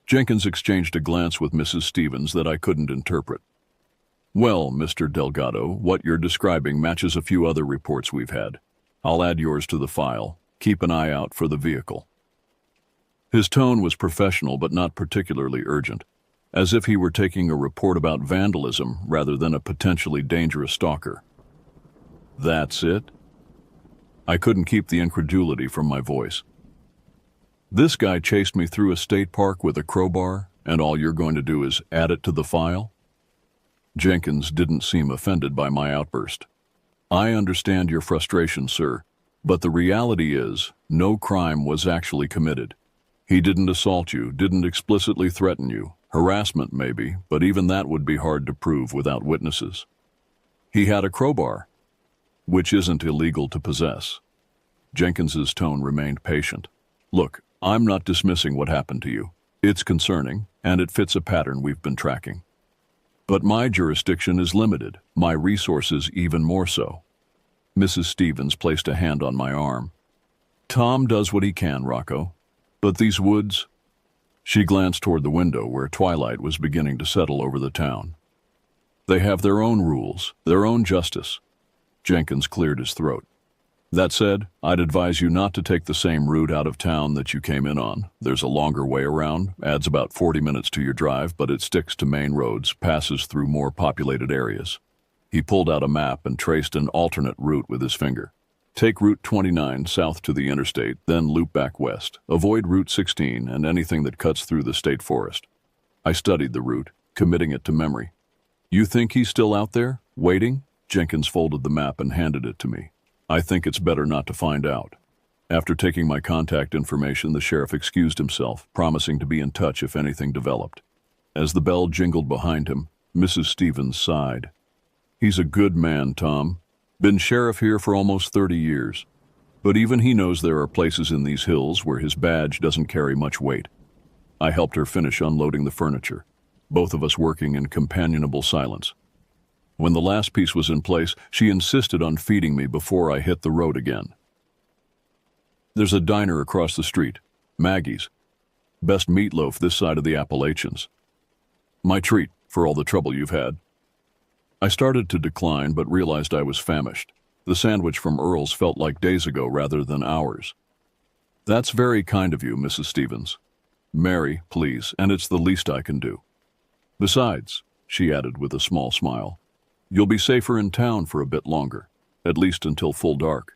Jenkins exchanged a glance with Mrs. Stevens that I couldn't interpret. Well, Mr. Delgado, what you're describing matches a few other reports we've had. I'll add yours to the file. Keep an eye out for the vehicle. His tone was professional but not particularly urgent, as if he were taking a report about vandalism rather than a potentially dangerous stalker. That's it? I couldn't keep the incredulity from my voice. This guy chased me through a state park with a crowbar, and all you're going to do is add it to the file? Jenkins didn't seem offended by my outburst. I understand your frustration, sir, but the reality is, no crime was actually committed. He didn't assault you, didn't explicitly threaten you. Harassment, maybe, but even that would be hard to prove without witnesses. He had a crowbar, which isn't illegal to possess. Jenkins's tone remained patient. Look, I'm not dismissing what happened to you. It's concerning, and it fits a pattern we've been tracking. But my jurisdiction is limited, my resources even more so. Mrs. Stevens placed a hand on my arm. Tom does what he can, Rocco. But these woods... She glanced toward the window where twilight was beginning to settle over the town. They have their own rules, their own justice. Jenkins cleared his throat. That said, I'd advise you not to take the same route out of town that you came in on. There's a longer way around, adds about 40 minutes to your drive, but it sticks to main roads, passes through more populated areas. He pulled out a map and traced an alternate route with his finger. Take Route 29 south to the interstate, then loop back west. Avoid Route 16 and anything that cuts through the state forest. I studied the route, committing it to memory. You think he's still out there, waiting? Jenkins folded the map and handed it to me. I think it's better not to find out. After taking my contact information, the sheriff excused himself, promising to be in touch if anything developed. As the bell jingled behind him, Mrs. Stevens sighed. He's a good man, Tom. Been sheriff here for almost 30 years. But even he knows there are places in these hills where his badge doesn't carry much weight. I helped her finish unloading the furniture, both of us working in companionable silence. When the last piece was in place, she insisted on feeding me before I hit the road again. There's a diner across the street, Maggie's. Best meatloaf this side of the Appalachians. My treat for all the trouble you've had. I started to decline, but realized I was famished. The sandwich from Earl's felt like days ago rather than hours. That's very kind of you, Mrs. Stevens. Mary, please, and it's the least I can do. Besides, she added with a small smile, you'll be safer in town for a bit longer, at least until full dark.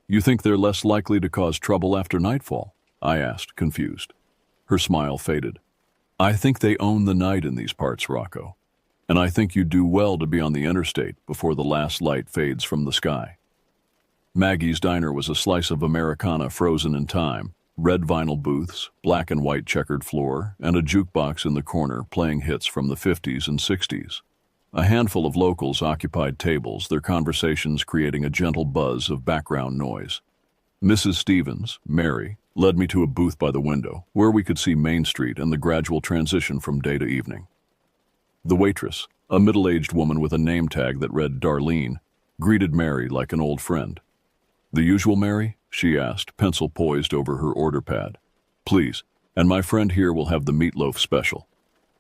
You think they're less likely to cause trouble after nightfall? I asked, confused. Her smile faded. I think they own the night in these parts, Rocco. And I think you'd do well to be on the interstate before the last light fades from the sky. Maggie's diner was a slice of Americana frozen in time, red vinyl booths, black and white checkered floor, and a jukebox in the corner playing hits from the 50s and 60s. A handful of locals occupied tables, their conversations creating a gentle buzz of background noise. Mrs. Stevens, Mary, led me to a booth by the window, where we could see Main Street and the gradual transition from day to evening. The waitress, a middle-aged woman with a name tag that read Darlene, greeted Mary like an old friend. The usual, Mary? She asked, pencil poised over her order pad. Please, and my friend here will have the meatloaf special.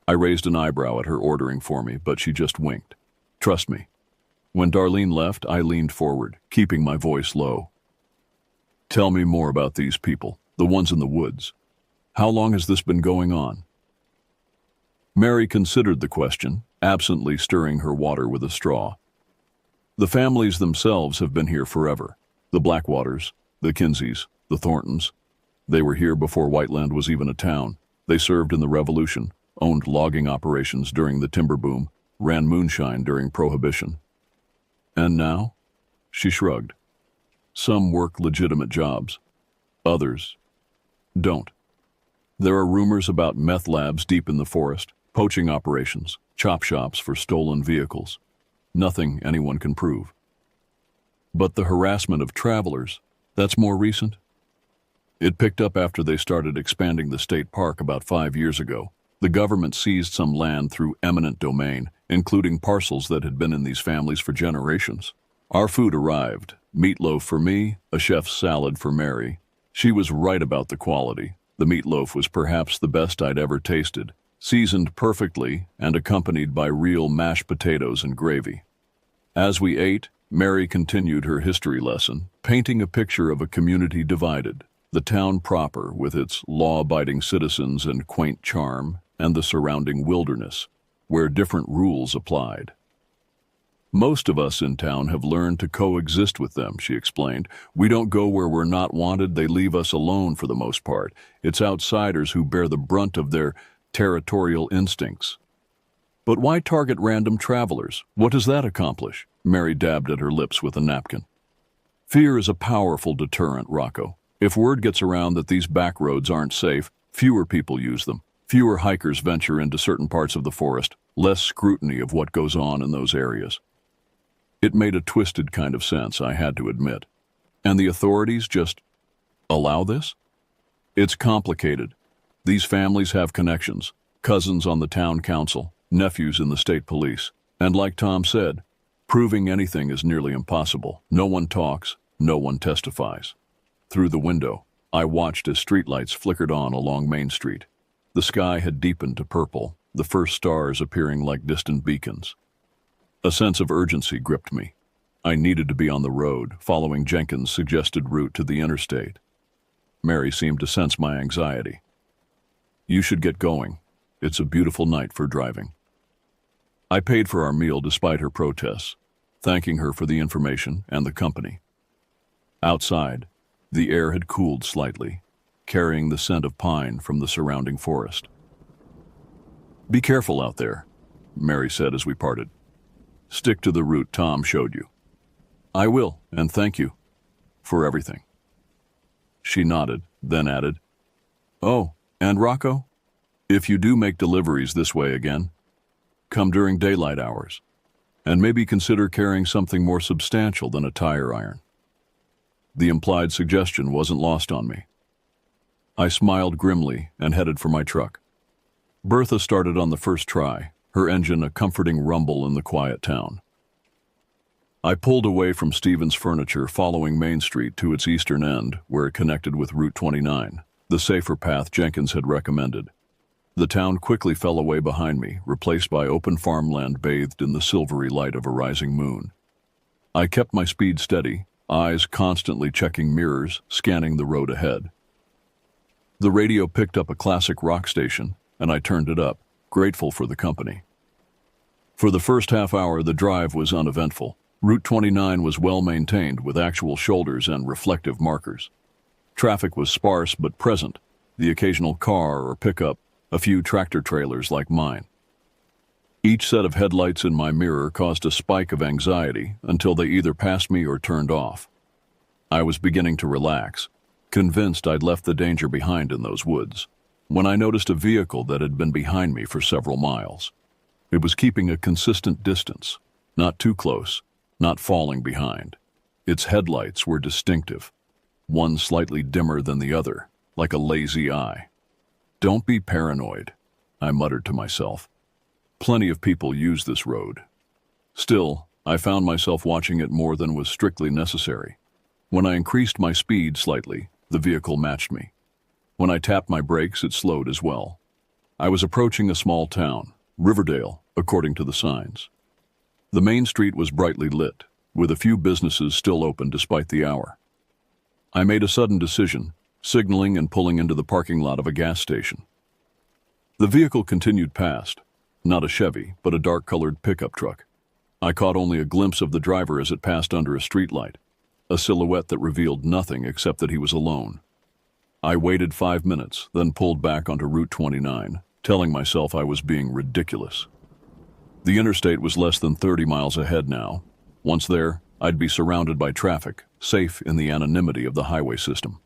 I raised an eyebrow at her ordering for me, but she just winked. Trust me. When Darlene left, I leaned forward, keeping my voice low. Tell me more about these people, the ones in the woods. How long has this been going on? Mary considered the question, absently stirring her water with a straw. The families themselves have been here forever. The Blackwaters, the Kinseys, the Thorntons. They were here before Whiteland was even a town. They served in the Revolution, owned logging operations during the timber boom, ran moonshine during Prohibition. And now? She shrugged. Some work legitimate jobs. Others don't. There are rumors about meth labs deep in the forest, poaching operations, chop shops for stolen vehicles. Nothing anyone can prove. But the harassment of travelers, that's more recent? It picked up after they started expanding the state park about 5 years ago. The government seized some land through eminent domain, including parcels that had been in these families for generations. Our food arrived. Meatloaf for me, a chef's salad for Mary. She was right about the quality. The meatloaf was perhaps the best I'd ever tasted, seasoned perfectly and accompanied by real mashed potatoes and gravy. As we ate, Mary continued her history lesson, painting a picture of a community divided, the town proper with its law-abiding citizens and quaint charm, and the surrounding wilderness, where different rules applied. Most of us in town have learned to coexist with them, she explained. We don't go where we're not wanted, they leave us alone for the most part. It's outsiders who bear the brunt of their territorial instincts. But why target random travelers? What does that accomplish? Mary dabbed at her lips with a napkin. Fear is a powerful deterrent, Rocco. If word gets around that these back roads aren't safe, fewer people use them. Fewer hikers venture into certain parts of the forest, less scrutiny of what goes on in those areas. It made a twisted kind of sense, I had to admit. And the authorities just allow this? It's complicated. These families have connections, cousins on the town council, nephews in the state police. And like Tom said, proving anything is nearly impossible. No one talks, no one testifies. Through the window, I watched as streetlights flickered on along Main Street. The sky had deepened to purple, the first stars appearing like distant beacons. A sense of urgency gripped me. I needed to be on the road, following Jenkins' suggested route to the interstate. Mary seemed to sense my anxiety. You should get going. It's a beautiful night for driving. I paid for our meal despite her protests, thanking her for the information and the company. Outside, the air had cooled slightly, carrying the scent of pine from the surrounding forest. Be careful out there, Mary said as we parted. Stick to the route Tom showed you. I will, and thank you for everything. She nodded, then added, Oh, and Rocco, if you do make deliveries this way again, come during daylight hours. and maybe consider carrying something more substantial than a tire iron. The implied suggestion wasn't lost on me. I smiled grimly and headed for my truck. Bertha started on the first try, her engine a comforting rumble in the quiet town. I pulled away from Stevens Furniture, following Main Street to its eastern end, where it connected with Route 29, the safer path Jenkins had recommended. The town quickly fell away behind me, replaced by open farmland bathed in the silvery light of a rising moon. I kept my speed steady, eyes constantly checking mirrors, scanning the road ahead. The radio picked up a classic rock station, and I turned it up, grateful for the company. For the first half hour, the drive was uneventful. Route 29 was well maintained, with actual shoulders and reflective markers. Traffic was sparse but present, the occasional car or pickup, a few tractor-trailers like mine. Each set of headlights in my mirror caused a spike of anxiety until they either passed me or turned off. I was beginning to relax, convinced I'd left the danger behind in those woods, when I noticed a vehicle that had been behind me for several miles. It was keeping a consistent distance, not too close, not falling behind. Its headlights were distinctive, one slightly dimmer than the other, like a lazy eye. "Don't be paranoid," I muttered to myself. Plenty of people use this road. Still, I found myself watching it more than was strictly necessary. When I increased my speed slightly, the vehicle matched me. When I tapped my brakes, it slowed as well. I was approaching a small town, Riverdale, according to the signs. The main street was brightly lit, with a few businesses still open despite the hour. I made a sudden decision, signaling and pulling into the parking lot of a gas station. The vehicle continued past, not a Chevy, but a dark-colored pickup truck. I caught only a glimpse of the driver as it passed under a streetlight, a silhouette that revealed nothing except that he was alone. I waited 5 minutes, then pulled back onto Route 29, telling myself I was being ridiculous. The interstate was less than 30 miles ahead now. Once there, I'd be surrounded by traffic, safe in the anonymity of the highway system.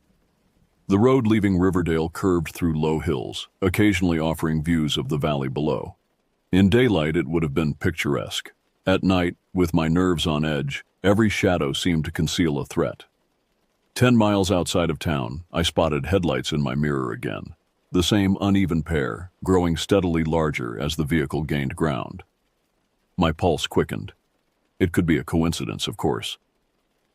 The road leaving Riverdale curved through low hills, occasionally offering views of the valley below. In daylight, it would have been picturesque. At night, with my nerves on edge, every shadow seemed to conceal a threat. 10 miles outside of town, I spotted headlights in my mirror again, the same uneven pair, growing steadily larger as the vehicle gained ground. My pulse quickened. It could be a coincidence, of course.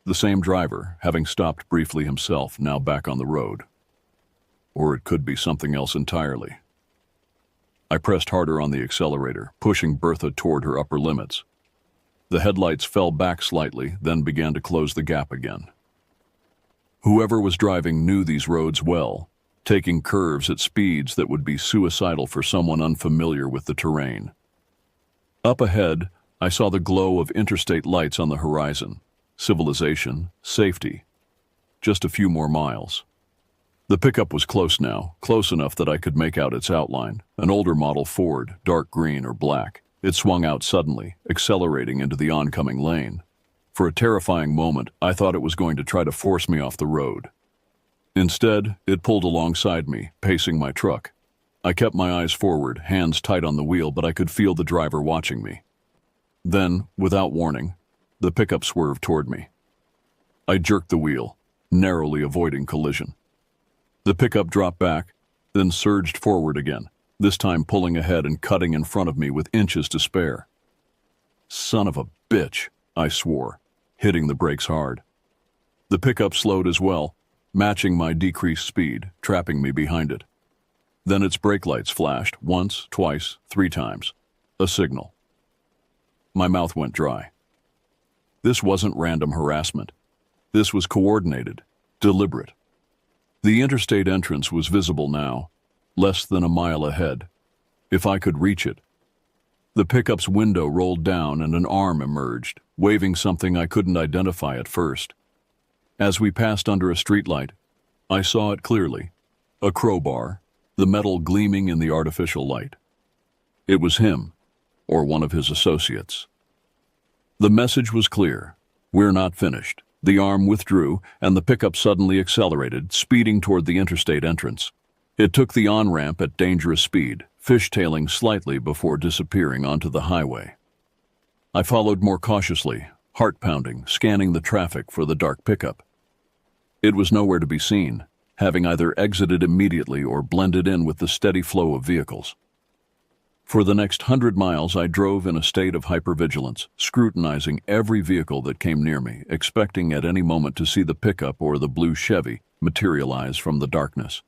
The same driver, having stopped briefly himself, now back on the road. Or it could be something else entirely. I pressed harder on the accelerator, pushing Bertha toward her upper limits. The headlights fell back slightly, then began to close the gap again. Whoever was driving knew these roads well, taking curves at speeds that would be suicidal for someone unfamiliar with the terrain. Up ahead, I saw the glow of interstate lights on the horizon. Civilization, safety. Just a few more miles. The pickup was close now, close enough that I could make out its outline, an older model Ford, dark green or black. It swung out suddenly, accelerating into the oncoming lane. For a terrifying moment, I thought it was going to try to force me off the road. Instead, it pulled alongside me, pacing my truck. I kept my eyes forward, hands tight on the wheel, but I could feel the driver watching me. Then, without warning, the pickup swerved toward me. I jerked the wheel, narrowly avoiding collision. The pickup dropped back, then surged forward again, this time pulling ahead and cutting in front of me with inches to spare. "Son of a bitch," I swore, hitting the brakes hard. The pickup slowed as well, matching my decreased speed, trapping me behind it. Then its brake lights flashed, once, twice, 3 times. A signal. My mouth went dry. This wasn't random harassment. This was coordinated, deliberate. The interstate entrance was visible now, less than a mile ahead. If I could reach it. The pickup's window rolled down and an arm emerged, waving something I couldn't identify at first. As we passed under a streetlight, I saw it clearly. A crowbar, the metal gleaming in the artificial light. It was him, or one of his associates. The message was clear. "We're not finished." The arm withdrew, and the pickup suddenly accelerated, speeding toward the interstate entrance. It took the on-ramp at dangerous speed, fishtailing slightly before disappearing onto the highway. I followed more cautiously, heart pounding, scanning the traffic for the dark pickup. It was nowhere to be seen, having either exited immediately or blended in with the steady flow of vehicles. For the next 100 miles, I drove in a state of hypervigilance, scrutinizing every vehicle that came near me, expecting at any moment to see the pickup or the blue Chevy materialize from the darkness.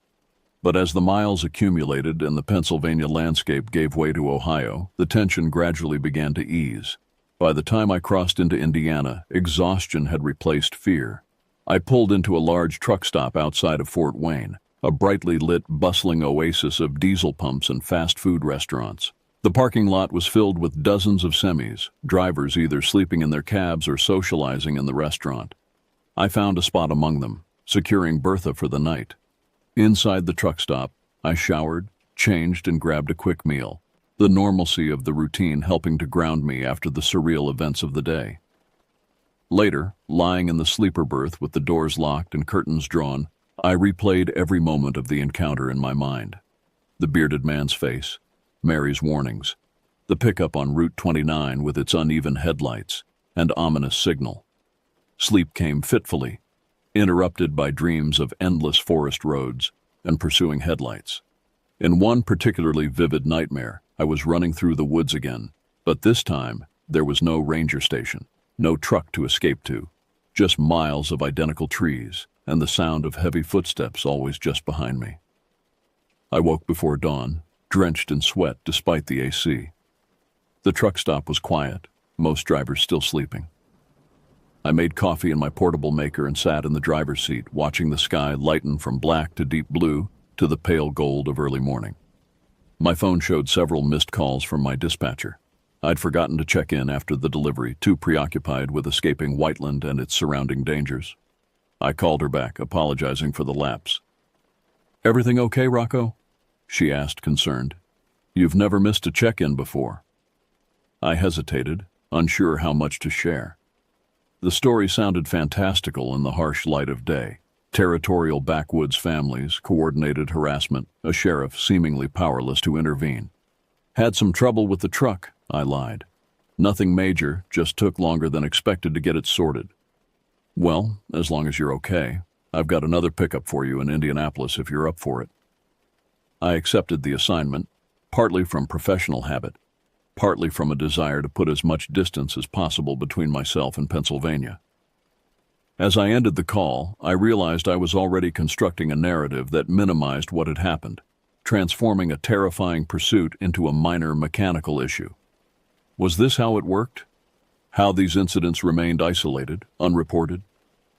But as the miles accumulated and the Pennsylvania landscape gave way to Ohio, the tension gradually began to ease. By the time I crossed into Indiana, exhaustion had replaced fear. I pulled into a large truck stop outside of Fort Wayne, a brightly lit, bustling oasis of diesel pumps and fast food restaurants. The parking lot was filled with dozens of semis, drivers either sleeping in their cabs or socializing in the restaurant. I found a spot among them, securing Bertha for the night. Inside the truck stop, I showered, changed, and grabbed a quick meal, the normalcy of the routine helping to ground me after the surreal events of the day. Later, lying in the sleeper berth with the doors locked and curtains drawn, I replayed every moment of the encounter in my mind. The bearded man's face, Mary's warnings, the pickup on Route 29 with its uneven headlights and ominous signal. Sleep came fitfully, interrupted by dreams of endless forest roads and pursuing headlights. In one particularly vivid nightmare, I was running through the woods again, but this time there was no ranger station, no truck to escape to, just miles of identical trees and the sound of heavy footsteps always just behind me. I woke before dawn, drenched in sweat despite the AC. The truck stop was quiet, most drivers still sleeping. I made coffee in my portable maker and sat in the driver's seat, watching the sky lighten from black to deep blue to the pale gold of early morning. My phone showed several missed calls from my dispatcher. I'd forgotten to check in after the delivery, too preoccupied with escaping Whiteland and its surrounding dangers. I called her back, apologizing for the lapse. "Everything okay, Rocco?" she asked, concerned. "You've never missed a check-in before." I hesitated, unsure how much to share. The story sounded fantastical in the harsh light of day. Territorial backwoods families, coordinated harassment, a sheriff seemingly powerless to intervene. "Had some trouble with the truck," I lied. "Nothing major, just took longer than expected to get it sorted." "Well, as long as you're okay, I've got another pickup for you in Indianapolis if you're up for it." I accepted the assignment, partly from professional habit, partly from a desire to put as much distance as possible between myself and Pennsylvania. As I ended the call, I realized I was already constructing a narrative that minimized what had happened, transforming a terrifying pursuit into a minor mechanical issue. Was this how it worked? How these incidents remained isolated, unreported?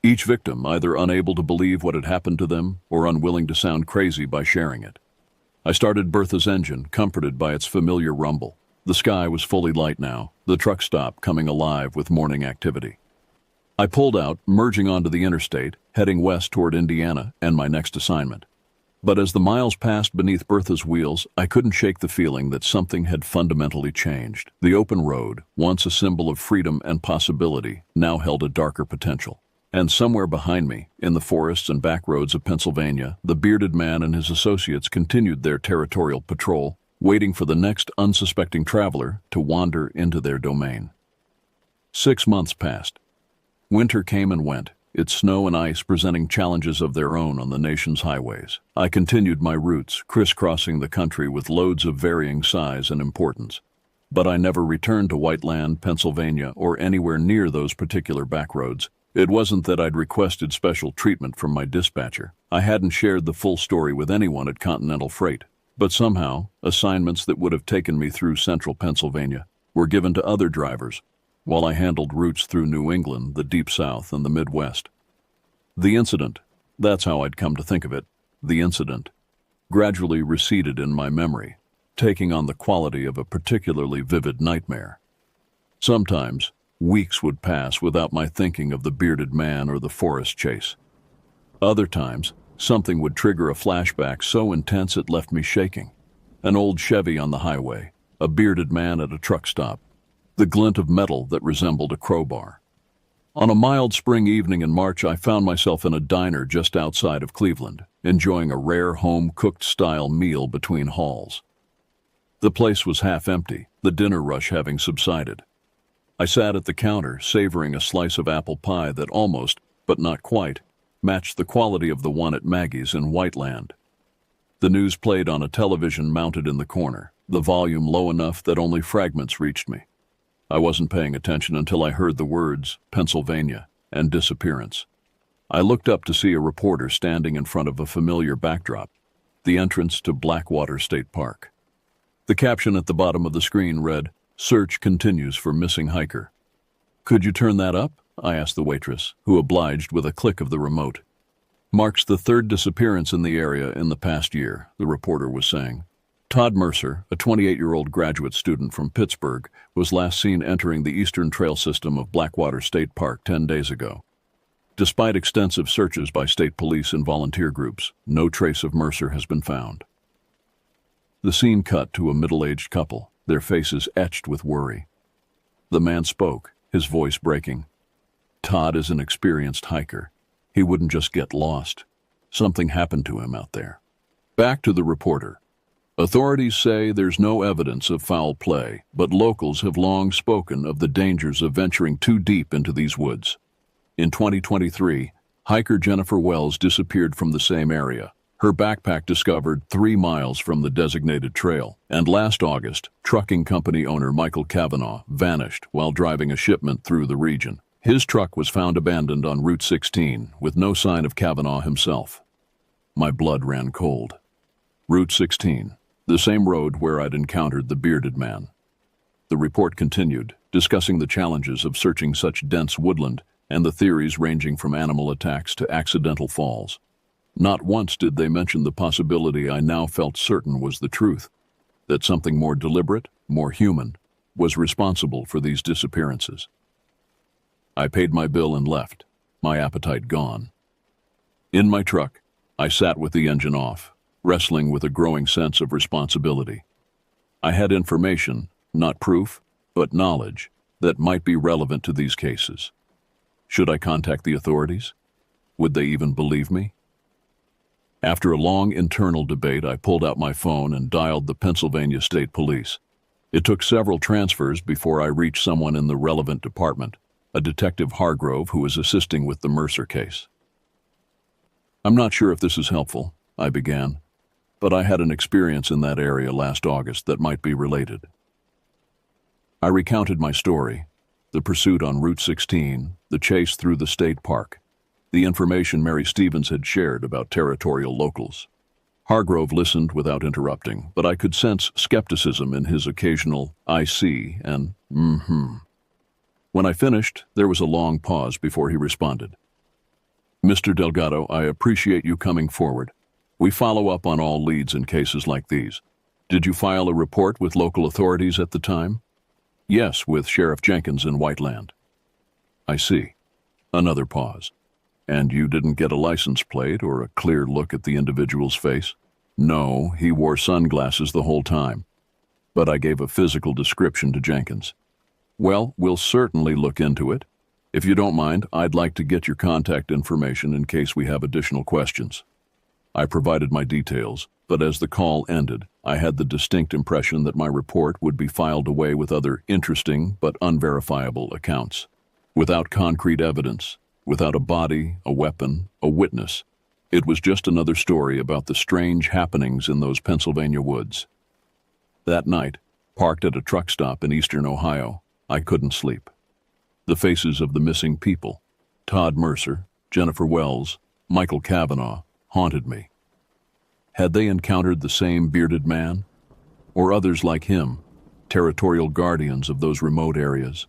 Each victim either unable to believe what had happened to them or unwilling to sound crazy by sharing it. I started Bertha's engine, comforted by its familiar rumble. The sky was fully light now, the truck stop coming alive with morning activity. I pulled out, merging onto the interstate, heading west toward Indiana and my next assignment. But as the miles passed beneath Bertha's wheels, I couldn't shake the feeling that something had fundamentally changed. The open road, once a symbol of freedom and possibility, now held a darker potential. And somewhere behind me, in the forests and back roads of Pennsylvania, the bearded man and his associates continued their territorial patrol, waiting for the next unsuspecting traveler to wander into their domain. 6 months passed. Winter came and went, its snow and ice presenting challenges of their own on the nation's highways. I continued my routes, crisscrossing the country with loads of varying size and importance. But I never returned to Whiteland, Pennsylvania, or anywhere near those particular back roads. It wasn't that I'd requested special treatment from my dispatcher. I hadn't shared the full story with anyone at Continental Freight. But somehow, assignments that would have taken me through central Pennsylvania were given to other drivers, while I handled routes through New England, the Deep South, and the Midwest. The incident, that's how I'd come to think of it, the incident, gradually receded in my memory, taking on the quality of a particularly vivid nightmare. Sometimes, weeks would pass without my thinking of the bearded man or the forest chase. Other times, something would trigger a flashback so intense it left me shaking. An old Chevy on the highway, a bearded man at a truck stop, the glint of metal that resembled a crowbar. On a mild spring evening in March, I found myself in a diner just outside of Cleveland, enjoying a rare home-cooked style meal between hauls. The place was half empty, the dinner rush having subsided. I sat at the counter, savoring a slice of apple pie that almost, but not quite, matched the quality of the one at Maggie's in Whiteland. The news played on a television mounted in the corner, the volume low enough that only fragments reached me. I wasn't paying attention until I heard the words, Pennsylvania, and disappearance. I looked up to see a reporter standing in front of a familiar backdrop, the entrance to Blackwater State Park. The caption at the bottom of the screen read, "Search continues for missing hiker." "Could you turn that up?" I asked the waitress, who obliged with a click of the remote. "Marks the third disappearance in the area in the past year," the reporter was saying. Todd Mercer, a 28-year-old graduate student from Pittsburgh, was last seen entering the Eastern Trail system of Blackwater State Park 10 days ago. Despite extensive searches by state police and volunteer groups, no trace of Mercer has been found. The scene cut to a middle-aged couple, their faces etched with worry. The man spoke, his voice breaking. Todd is an experienced hiker. He wouldn't just get lost. Something happened to him out there. Back to the reporter. Authorities say there's no evidence of foul play, but locals have long spoken of the dangers of venturing too deep into these woods. In 2023, hiker Jennifer Wells disappeared from the same area. Her backpack discovered 3 miles from the designated trail, and last August, trucking company owner Michael Cavanaugh vanished while driving a shipment through the region. His truck was found abandoned on Route 16, with no sign of Cavanaugh himself. My blood ran cold. Route 16, the same road where I'd encountered the bearded man. The report continued, discussing the challenges of searching such dense woodland and the theories ranging from animal attacks to accidental falls. Not once did they mention the possibility I now felt certain was the truth, that something more deliberate, more human, was responsible for these disappearances. I paid my bill and left, my appetite gone. In my truck, I sat with the engine off, wrestling with a growing sense of responsibility. I had information, not proof, but knowledge, that might be relevant to these cases. Should I contact the authorities? Would they even believe me? After a long internal debate, I pulled out my phone and dialed the Pennsylvania State Police. It took several transfers before I reached someone in the relevant department, a Detective Hargrove who was assisting with the Mercer case. "I'm not sure if this is helpful," I began, "but I had an experience in that area last August that might be related." I recounted my story, the pursuit on Route 16, the chase through the state park, the information Mary Stevens had shared about territorial locals. Hargrove listened without interrupting, but I could sense skepticism in his occasional "I see" and "mm-hmm." When I finished, there was a long pause before he responded. "Mr. Delgado, I appreciate you coming forward. We follow up on all leads in cases like these. Did you file a report with local authorities at the time?" "Yes, with Sheriff Jenkins in Whiteland." "I see." Another pause. "And you didn't get a license plate or a clear look at the individual's face?" "No, he wore sunglasses the whole time. But I gave a physical description to Jenkins." "Well, we'll certainly look into it. If you don't mind, I'd like to get your contact information in case we have additional questions." I provided my details, but as the call ended, I had the distinct impression that my report would be filed away with other interesting but unverifiable accounts. Without concrete evidence, without a body, a weapon, a witness, it was just another story about the strange happenings in those Pennsylvania woods. That night, parked at a truck stop in eastern Ohio, I couldn't sleep. The faces of the missing people, Todd Mercer, Jennifer Wells, Michael Cavanaugh, haunted me. Had they encountered the same bearded man? Or others like him, territorial guardians of those remote areas?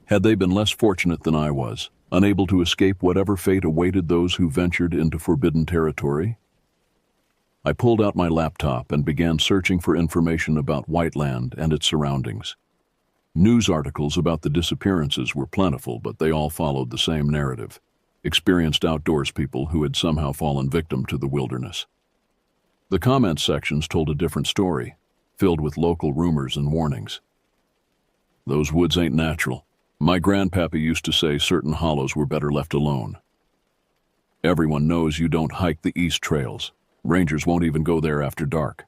Had they been less fortunate than I was, unable to escape whatever fate awaited those who ventured into forbidden territory? I pulled out my laptop and began searching for information about Whiteland and its surroundings. News articles about the disappearances were plentiful, but they all followed the same narrative: experienced outdoors people who had somehow fallen victim to the wilderness. The comments sections told a different story, filled with local rumors and warnings. "Those woods ain't natural. My grandpappy used to say certain hollows were better left alone. Everyone knows you don't hike the east trails. Rangers won't even go there after dark.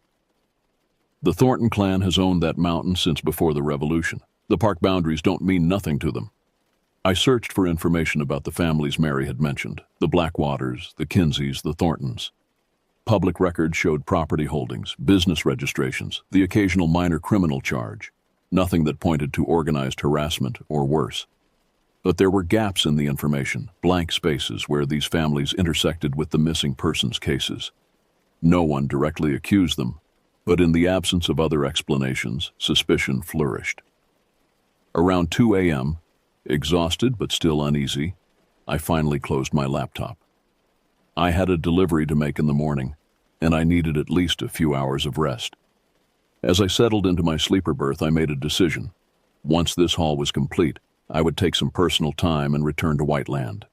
The Thornton clan has owned that mountain since before the Revolution. The park boundaries don't mean nothing to them. I searched for information about the families Mary had mentioned, the Blackwaters, the Kinseys, the Thorntons. Public records showed property holdings, business registrations, the occasional minor criminal charge. Nothing that pointed to organized harassment or worse. But there were gaps in the information, blank spaces where these families intersected with the missing persons cases. No one directly accused them, but in the absence of other explanations, suspicion flourished. Around 2 a.m., exhausted but still uneasy, I finally closed my laptop. I had a delivery to make in the morning, and I needed at least a few hours of rest. As I settled into my sleeper berth, I made a decision. Once this haul was complete, I would take some personal time and return to Whiteland.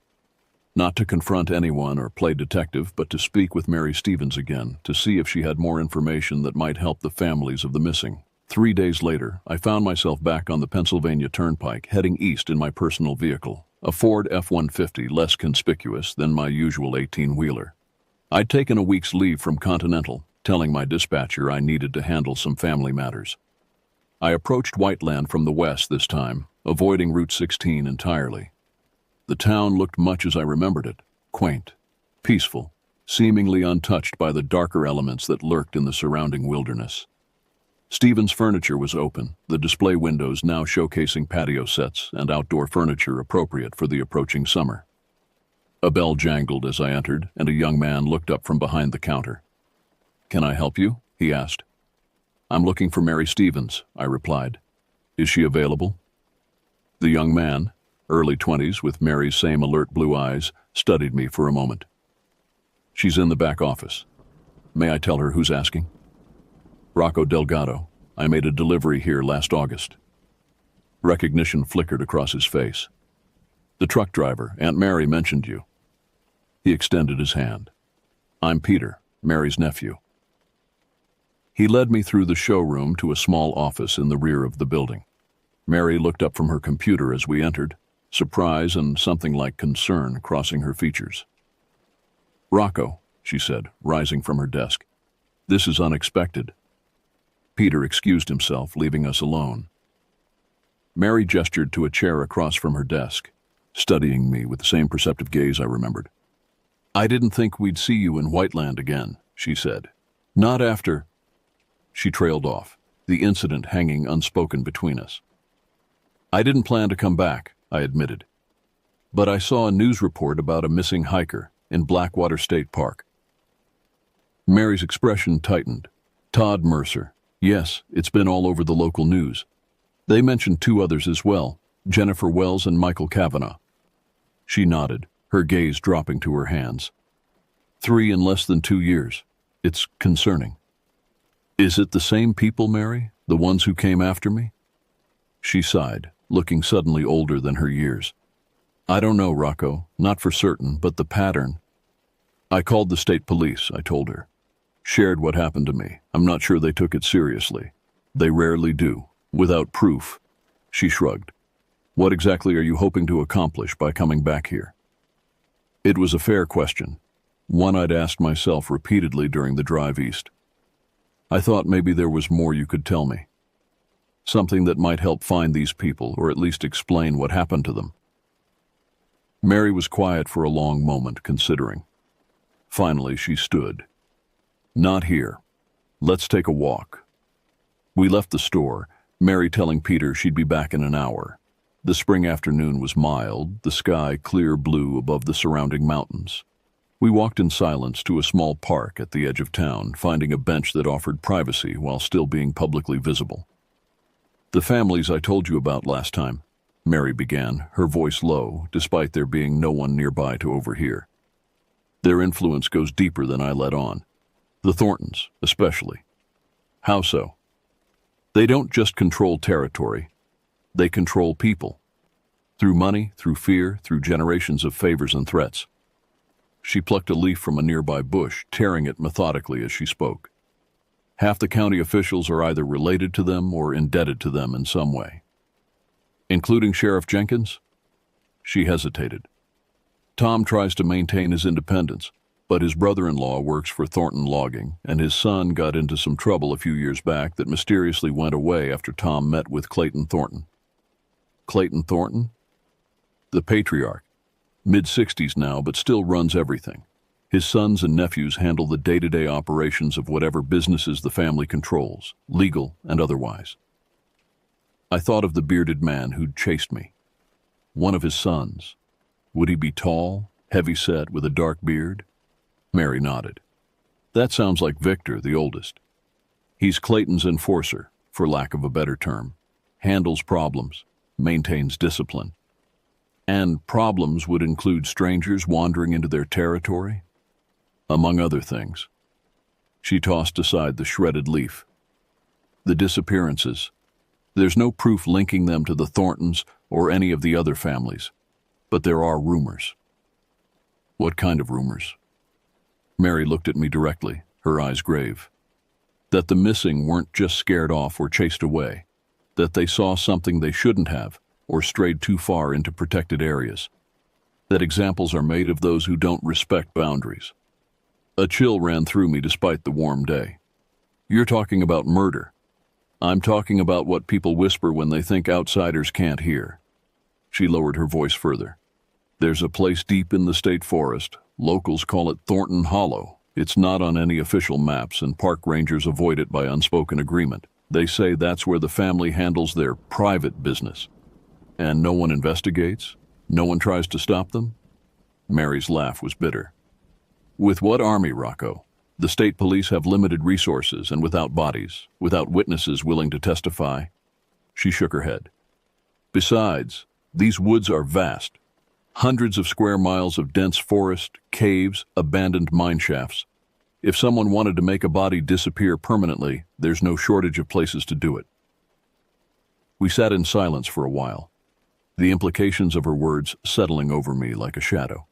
Not to confront anyone or play detective, but to speak with Mary Stevens again, to see if she had more information that might help the families of the missing. 3 days later, I found myself back on the Pennsylvania Turnpike, heading east in my personal vehicle, a Ford F-150, less conspicuous than my usual 18-wheeler. I'd taken a week's leave from Continental, telling my dispatcher I needed to handle some family matters. I approached Whiteland from the west this time, avoiding Route 16 entirely. The town looked much as I remembered it, quaint, peaceful, seemingly untouched by the darker elements that lurked in the surrounding wilderness. Stevens' furniture was open, the display windows now showcasing patio sets and outdoor furniture appropriate for the approaching summer. A bell jangled as I entered, and a young man looked up from behind the counter. "Can I help you?" he asked. "I'm looking for Mary Stevens," I replied. "Is she available?" The young man, early 20s with Mary's same alert blue eyes, studied me for a moment. "She's in the back office. May I tell her who's asking?" "Rocco Delgado. I made a delivery here last August." Recognition flickered across his face. "The truck driver, Aunt Mary, mentioned you." He extended his hand. "I'm Peter, Mary's nephew." He led me through the showroom to a small office in the rear of the building. Mary looked up from her computer as we entered, surprise and something like concern crossing her features. "Rocco," she said, rising from her desk. "This is unexpected." Peter excused himself, leaving us alone. Mary gestured to a chair across from her desk, studying me with the same perceptive gaze I remembered. "I didn't think we'd see you in Whiteland again," she said. "Not after—" She trailed off, the incident hanging unspoken between us. "I didn't plan to come back," I admitted. "But I saw a news report about a missing hiker in Blackwater State Park." Mary's expression tightened. "Todd Mercer. Yes, it's been all over the local news. They mentioned 2 others as well, Jennifer Wells and Michael Kavanaugh." She nodded, her gaze dropping to her hands. 3 in less than 2 years. It's concerning." "Is it the same people, Mary? The ones who came after me?" She sighed, looking suddenly older than her years. "I don't know, Rocco, not for certain, but the pattern—" "I called the state police," I told her. "Shared what happened to me. I'm not sure they took it seriously. They rarely do. Without proof." She shrugged. "What exactly are you hoping to accomplish by coming back here?" It was a fair question, one I'd asked myself repeatedly during the drive east. I thought maybe there was more you could tell me. Something that might help find these people, or at least explain what happened to them. Mary was quiet for a long moment, considering. Finally, she stood. "Not here. Let's take a walk." We left the store, Mary telling Peter she'd be back in an hour. The spring afternoon was mild, the sky clear blue above the surrounding mountains. We walked in silence to a small park at the edge of town, finding a bench that offered privacy while still being publicly visible. "The families I told you about last time," Mary began, her voice low, despite there being no one nearby to overhear. "Their influence goes deeper than I let on. The Thorntons, especially." "How so?" "They don't just control territory. They control people. Through money, through fear, through generations of favors and threats." She plucked a leaf from a nearby bush, tearing it methodically as she spoke. "Half the county officials are either related to them or indebted to them in some way." "Including Sheriff Jenkins?" She hesitated. "Tom tries to maintain his independence, but his brother-in-law works for Thornton Logging, and his son got into some trouble a few years back that mysteriously went away after Tom met with Clayton Thornton. Clayton Thornton? The patriarch. Mid-60s now, but still runs everything. His sons and nephews handle the day-to-day operations of whatever businesses the family controls, legal and otherwise. I thought of the bearded man who'd chased me. One of his sons. Would he be tall, heavy-set, with a dark beard? Mary nodded. That sounds like Victor, the oldest. He's Clayton's enforcer, for lack of a better term. Handles problems, maintains discipline. And problems would include strangers wandering into their territory, among other things. She tossed aside the shredded leaf. The disappearances. There's no proof linking them to the Thorntons or any of the other families, but there are rumors. What kind of rumors? Mary looked at me directly, her eyes grave. That the missing weren't just scared off or chased away, that they saw something they shouldn't have or strayed too far into protected areas, that examples are made of those who don't respect boundaries. A chill ran through me despite the warm day. You're talking about murder. I'm talking about what people whisper when they think outsiders can't hear. She lowered her voice further. There's a place deep in the state forest. Locals call it Thornton Hollow. It's not on any official maps, and park rangers avoid it by unspoken agreement. They say that's where the family handles their private business. And no one investigates? No one tries to stop them? Mary's laugh was bitter. With what army, Rocco? The state police have limited resources and without bodies, without witnesses willing to testify. She shook her head. Besides, these woods are vast. Hundreds of square miles of dense forest, caves, abandoned mine shafts. If someone wanted to make a body disappear permanently, there's no shortage of places to do it. We sat in silence for a while, the implications of her words settling over me like a shadow.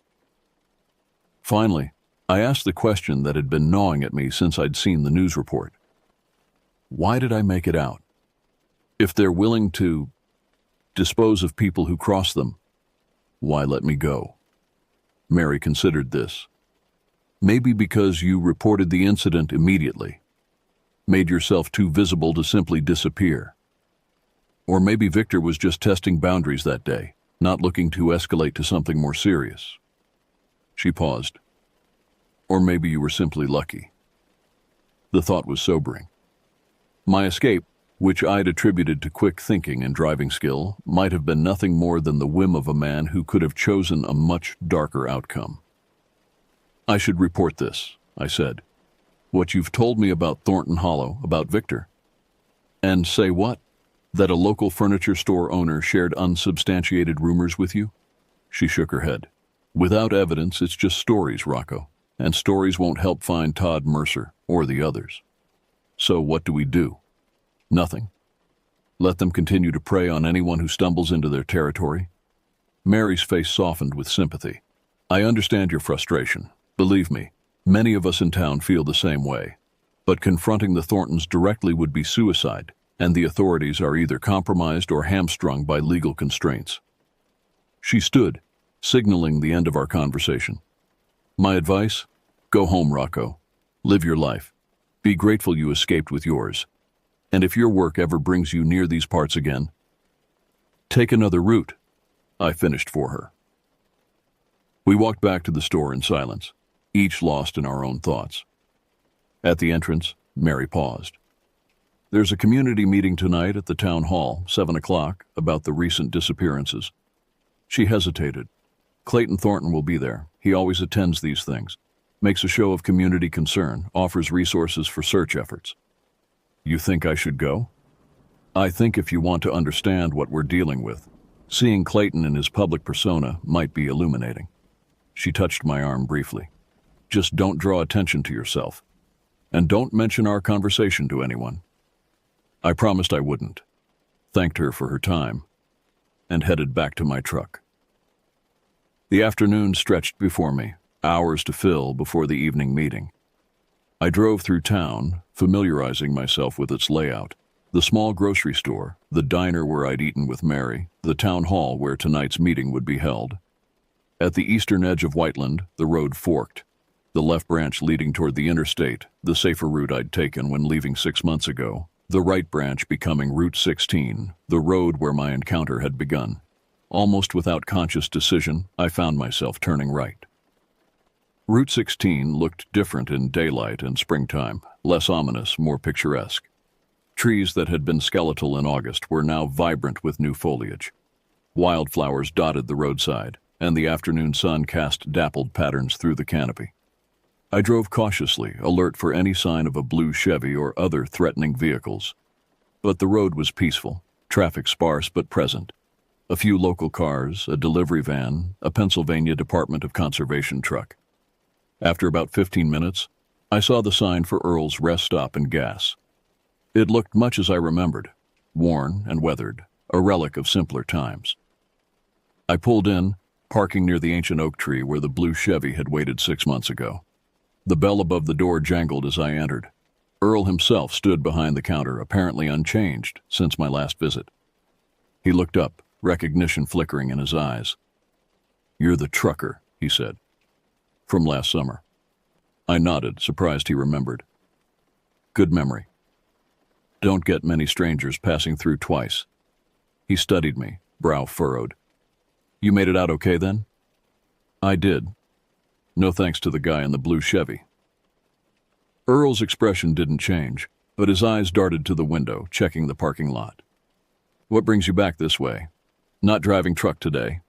Finally, I asked the question that had been gnawing at me since I'd seen the news report. Why did I make it out? If they're willing to dispose of people who cross them, why let me go? Mary considered this. Maybe because you reported the incident immediately, made yourself too visible to simply disappear. Or maybe Victor was just testing boundaries that day, not looking to escalate to something more serious. She paused. Or maybe you were simply lucky. The thought was sobering. My escape, which I'd attributed to quick thinking and driving skill, might have been nothing more than the whim of a man who could have chosen a much darker outcome. I should report this, I said. What you've told me about Thornton Hollow, about Victor. And say what? That a local furniture store owner shared unsubstantiated rumors with you? She shook her head. Without evidence, it's just stories, Rocco. And stories won't help find Todd Mercer or the others. So what do we do? Nothing. Let them continue to prey on anyone who stumbles into their territory? Mary's face softened with sympathy. I understand your frustration. Believe me, many of us in town feel the same way. But confronting the Thorntons directly would be suicide, and the authorities are either compromised or hamstrung by legal constraints. She stood, signaling the end of our conversation. My advice? Go home, Rocco. Live your life. Be grateful you escaped with yours. And if your work ever brings you near these parts again, take another route, I finished for her. We walked back to the store in silence, each lost in our own thoughts. At the entrance, Mary paused. There's a community meeting tonight at the town hall, 7 o'clock, about the recent disappearances. She hesitated. Clayton Thornton will be there. He always attends these things. Makes a show of community concern, offers resources for search efforts. You think I should go? I think if you want to understand what we're dealing with, seeing Clayton in his public persona might be illuminating. She touched my arm briefly. Just don't draw attention to yourself. And don't mention our conversation to anyone. I promised I wouldn't, thanked her for her time, and headed back to my truck. The afternoon stretched before me, hours to fill before the evening meeting. I drove through town, familiarizing myself with its layout. The small grocery store, the diner where I'd eaten with Mary, the town hall where tonight's meeting would be held. At the eastern edge of Whiteland, the road forked, the left branch leading toward the interstate, the safer route I'd taken when leaving 6 months ago, The right branch becoming Route 16, the road where my encounter had begun. Almost without conscious decision, I found myself turning right. Route 16 looked different in daylight and springtime, less ominous, more picturesque. Trees that had been skeletal in August were now vibrant with new foliage. Wildflowers dotted the roadside, and the afternoon sun cast dappled patterns through the canopy. I drove cautiously, alert for any sign of a blue Chevy or other threatening vehicles. But the road was peaceful, traffic sparse but present. A few local cars, a delivery van, a Pennsylvania Department of Conservation truck. After about 15 minutes, I saw the sign for Earl's Rest Stop and Gas. It looked much as I remembered, worn and weathered, a relic of simpler times. I pulled in, parking near the ancient oak tree where the blue Chevy had waited 6 months ago. The bell above the door jangled as I entered. Earl himself stood behind the counter, apparently unchanged since my last visit. He looked up, recognition flickering in his eyes. "You're the trucker," he said. "From last summer." I nodded, surprised he remembered. "Good memory. Don't get many strangers passing through twice." He studied me, brow furrowed. "You made it out okay then?" "I did. No thanks to the guy in the blue Chevy." Earl's expression didn't change, but his eyes darted to the window, checking the parking lot. "What brings you back this way? Not driving truck today?"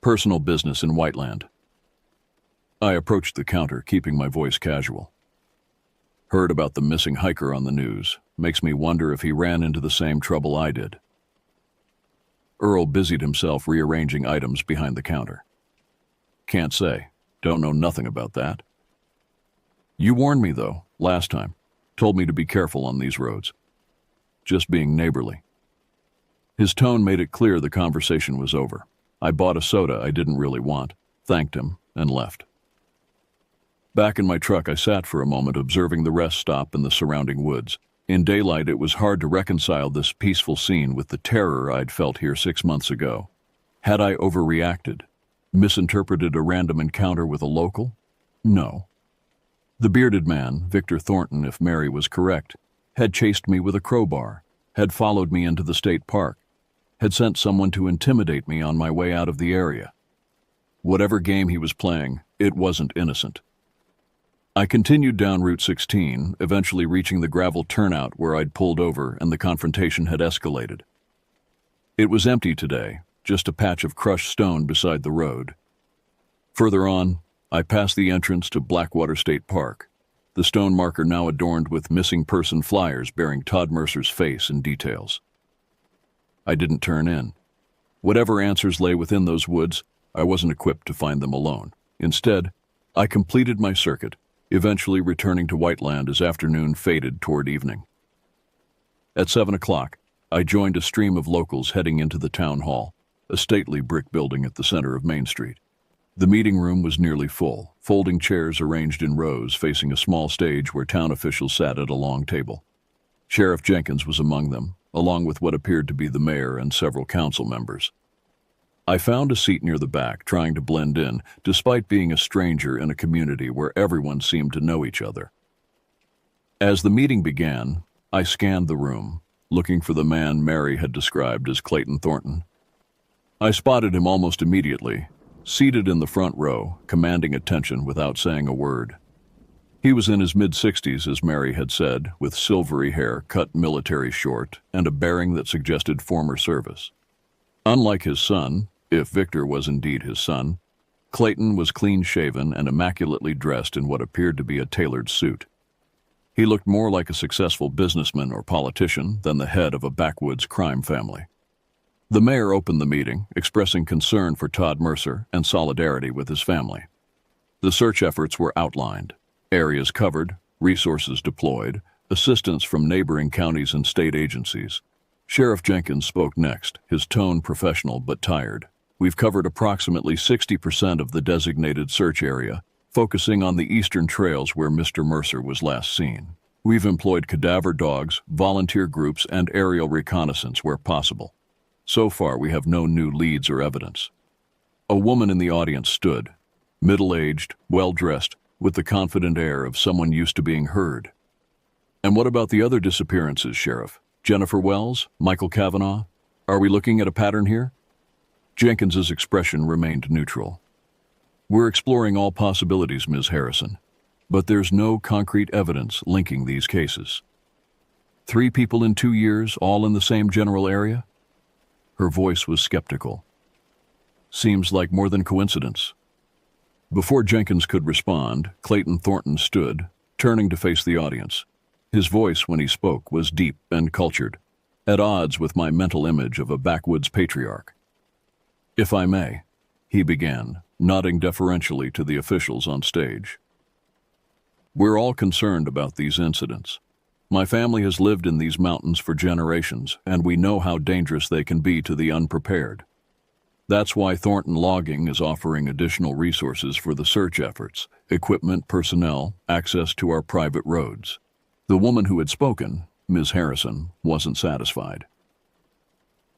"Personal business in Whiteland." I approached the counter, keeping my voice casual. "Heard about the missing hiker on the news. Makes me wonder if he ran into the same trouble I did." Earl busied himself rearranging items behind the counter. "Can't say. Don't know nothing about that." "You warned me, though, last time. Told me to be careful on these roads." "Just being neighborly." His tone made it clear the conversation was over. I bought a soda I didn't really want, thanked him, and left. Back in my truck, I sat for a moment observing the rest stop and the surrounding woods. In daylight, it was hard to reconcile this peaceful scene with the terror I'd felt here 6 months ago. Had I overreacted? Misinterpreted a random encounter with a local? No. The bearded man, Victor Thornton if Mary was correct, had chased me with a crowbar, had followed me into the state park, had sent someone to intimidate me on my way out of the area. Whatever game he was playing, it wasn't innocent. I continued down Route 16, eventually reaching the gravel turnout where I'd pulled over and the confrontation had escalated. It was empty today, just a patch of crushed stone beside the road. Further on, I passed the entrance to Blackwater State Park, the stone marker now adorned with missing person flyers bearing Todd Mercer's face and details. I didn't turn in. Whatever answers lay within those woods, I wasn't equipped to find them alone. Instead, I completed my circuit, eventually returning to Whiteland as afternoon faded toward evening. At 7 o'clock, I joined a stream of locals heading into the town hall, a stately brick building at the center of Main Street. The meeting room was nearly full, folding chairs arranged in rows facing a small stage where town officials sat at a long table. Sheriff Jenkins was among them, along with what appeared to be the mayor and several council members. I found a seat near the back, trying to blend in, despite being a stranger in a community where everyone seemed to know each other. As the meeting began, I scanned the room, looking for the man Mary had described as Clayton Thornton. I spotted him almost immediately, seated in the front row, commanding attention without saying a word. He was in his mid-60s, as Mary had said, with silvery hair cut military short and a bearing that suggested former service. Unlike his son, if Victor was indeed his son, Clayton was clean-shaven and immaculately dressed in what appeared to be a tailored suit. He looked more like a successful businessman or politician than the head of a backwoods crime family. The mayor opened the meeting, expressing concern for Todd Mercer and solidarity with his family. The search efforts were outlined, areas covered, resources deployed, assistance from neighboring counties and state agencies. Sheriff Jenkins spoke next, his tone professional but tired. We've covered approximately 60% of the designated search area, focusing on the eastern trails where Mr. Mercer was last seen. We've employed cadaver dogs, volunteer groups, and aerial reconnaissance where possible. So far, we have no new leads or evidence. A woman in the audience stood, middle-aged, well-dressed, with the confident air of someone used to being heard. And what about the other disappearances, Sheriff? Jennifer Wells? Michael Kavanaugh? Are we looking at a pattern here? Jenkins's expression remained neutral. We're exploring all possibilities, Ms. Harrison, but there's no concrete evidence linking these cases. 3 people in 2 years, all in the same general area? Her voice was skeptical. Seems like more than coincidence. Before Jenkins could respond, Clayton Thornton stood, turning to face the audience. His voice, when he spoke, was deep and cultured, at odds with my mental image of a backwoods patriarch. If I may, he began, nodding deferentially to the officials on stage. We're all concerned about these incidents. My family has lived in these mountains for generations, and we know how dangerous they can be to the unprepared. That's why Thornton Logging is offering additional resources for the search efforts, equipment, personnel, access to our private roads. The woman who had spoken, Ms. Harrison, wasn't satisfied.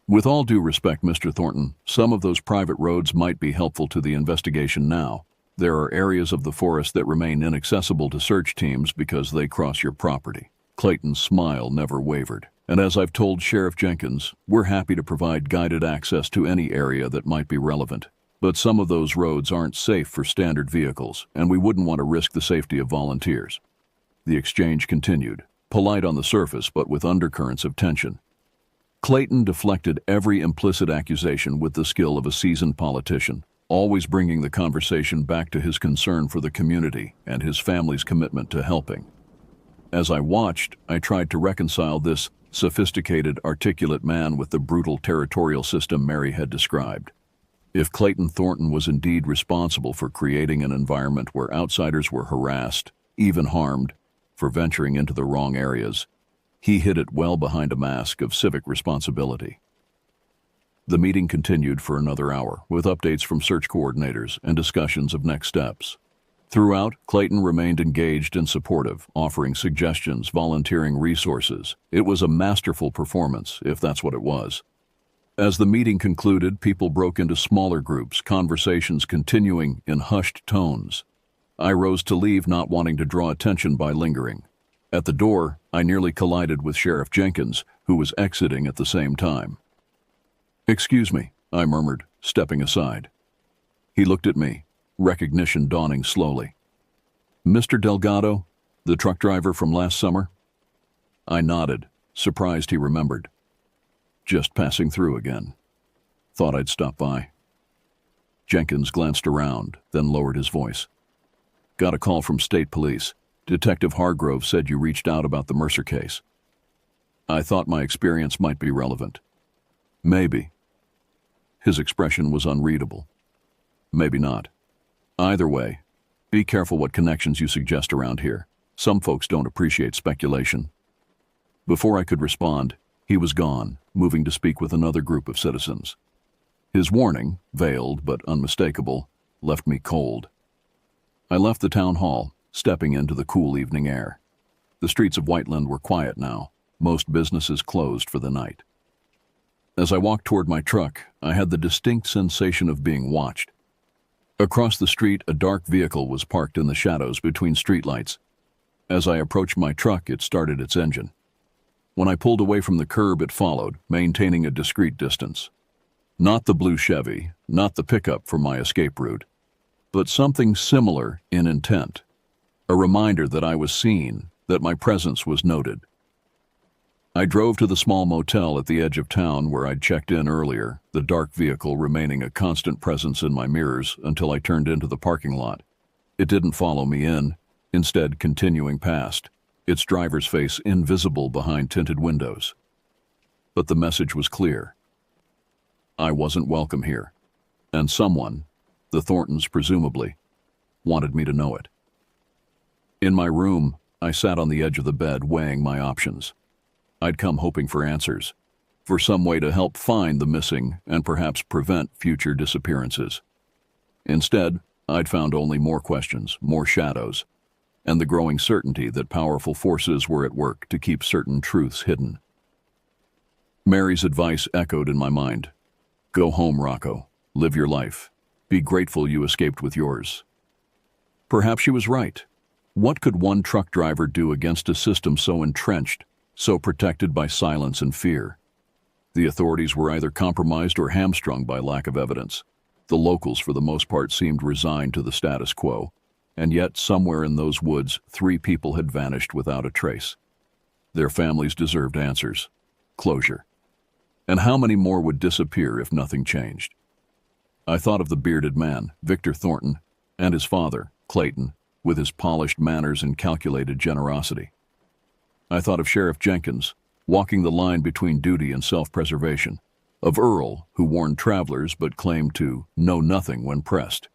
With all due respect, Mr. Thornton, some of those private roads might be helpful to the investigation now. There are areas of the forest that remain inaccessible to search teams because they cross your property. Clayton's smile never wavered. And as I've told Sheriff Jenkins, we're happy to provide guided access to any area that might be relevant. But some of those roads aren't safe for standard vehicles, and we wouldn't want to risk the safety of volunteers. The exchange continued, polite on the surface but with undercurrents of tension. Clayton deflected every implicit accusation with the skill of a seasoned politician, always bringing the conversation back to his concern for the community and his family's commitment to helping. As I watched, I tried to reconcile this sophisticated, articulate man with the brutal territorial system Mary had described. If Clayton Thornton was indeed responsible for creating an environment where outsiders were harassed, even harmed, for venturing into the wrong areas, he hid it well behind a mask of civic responsibility. The meeting continued for another hour, with updates from search coordinators and discussions of next steps. Throughout, Clayton remained engaged and supportive, offering suggestions, volunteering resources. It was a masterful performance, if that's what it was. As the meeting concluded, people broke into smaller groups, conversations continuing in hushed tones. I rose to leave, not wanting to draw attention by lingering. At the door, I nearly collided with Sheriff Jenkins, who was exiting at the same time. "Excuse me," I murmured, stepping aside. He looked at me, recognition dawning slowly. "Mr. Delgado, the truck driver from last summer?" I nodded, surprised he remembered. "Just passing through again. Thought I'd stop by." Jenkins glanced around, then lowered his voice. "Got a call from State Police. Detective Hargrove said you reached out about the Mercer case. I thought my experience might be relevant." "Maybe." His expression was unreadable. "Maybe not. Either way, be careful what connections you suggest around here. Some folks don't appreciate speculation." Before I could respond, he was gone, moving to speak with another group of citizens. His warning, veiled but unmistakable, left me cold. I left the town hall, stepping into the cool evening air. The streets of Whiteland were quiet now, most businesses closed for the night. As I walked toward my truck, I had the distinct sensation of being watched. Across the street, a dark vehicle was parked in the shadows between streetlights. As I approached my truck, it started its engine. When I pulled away from the curb, it followed, maintaining a discreet distance. Not the blue Chevy, not the pickup from my escape route, but something similar in intent. A reminder that I was seen, that my presence was noted. I drove to the small motel at the edge of town where I'd checked in earlier, the dark vehicle remaining a constant presence in my mirrors until I turned into the parking lot. It didn't follow me in, instead continuing past, its driver's face invisible behind tinted windows. But the message was clear. I wasn't welcome here, and someone, the Thorntons presumably, wanted me to know it. In my room, I sat on the edge of the bed weighing my options. I'd come hoping for answers, for some way to help find the missing and perhaps prevent future disappearances. Instead, I'd found only more questions, more shadows, and the growing certainty that powerful forces were at work to keep certain truths hidden. Mary's advice echoed in my mind. Go home, Rocco. Live your life. Be grateful you escaped with yours. Perhaps she was right. What could one truck driver do against a system so entrenched, so protected by silence and fear? The authorities were either compromised or hamstrung by lack of evidence. The locals, for the most part, seemed resigned to the status quo, and yet somewhere in those woods, 3 people had vanished without a trace. Their families deserved answers, closure. And how many more would disappear if nothing changed? I thought of the bearded man, Victor Thornton, and his father, Clayton, with his polished manners and calculated generosity. I thought of Sheriff Jenkins, walking the line between duty and self-preservation, of Earl, who warned travelers but claimed to know nothing when pressed.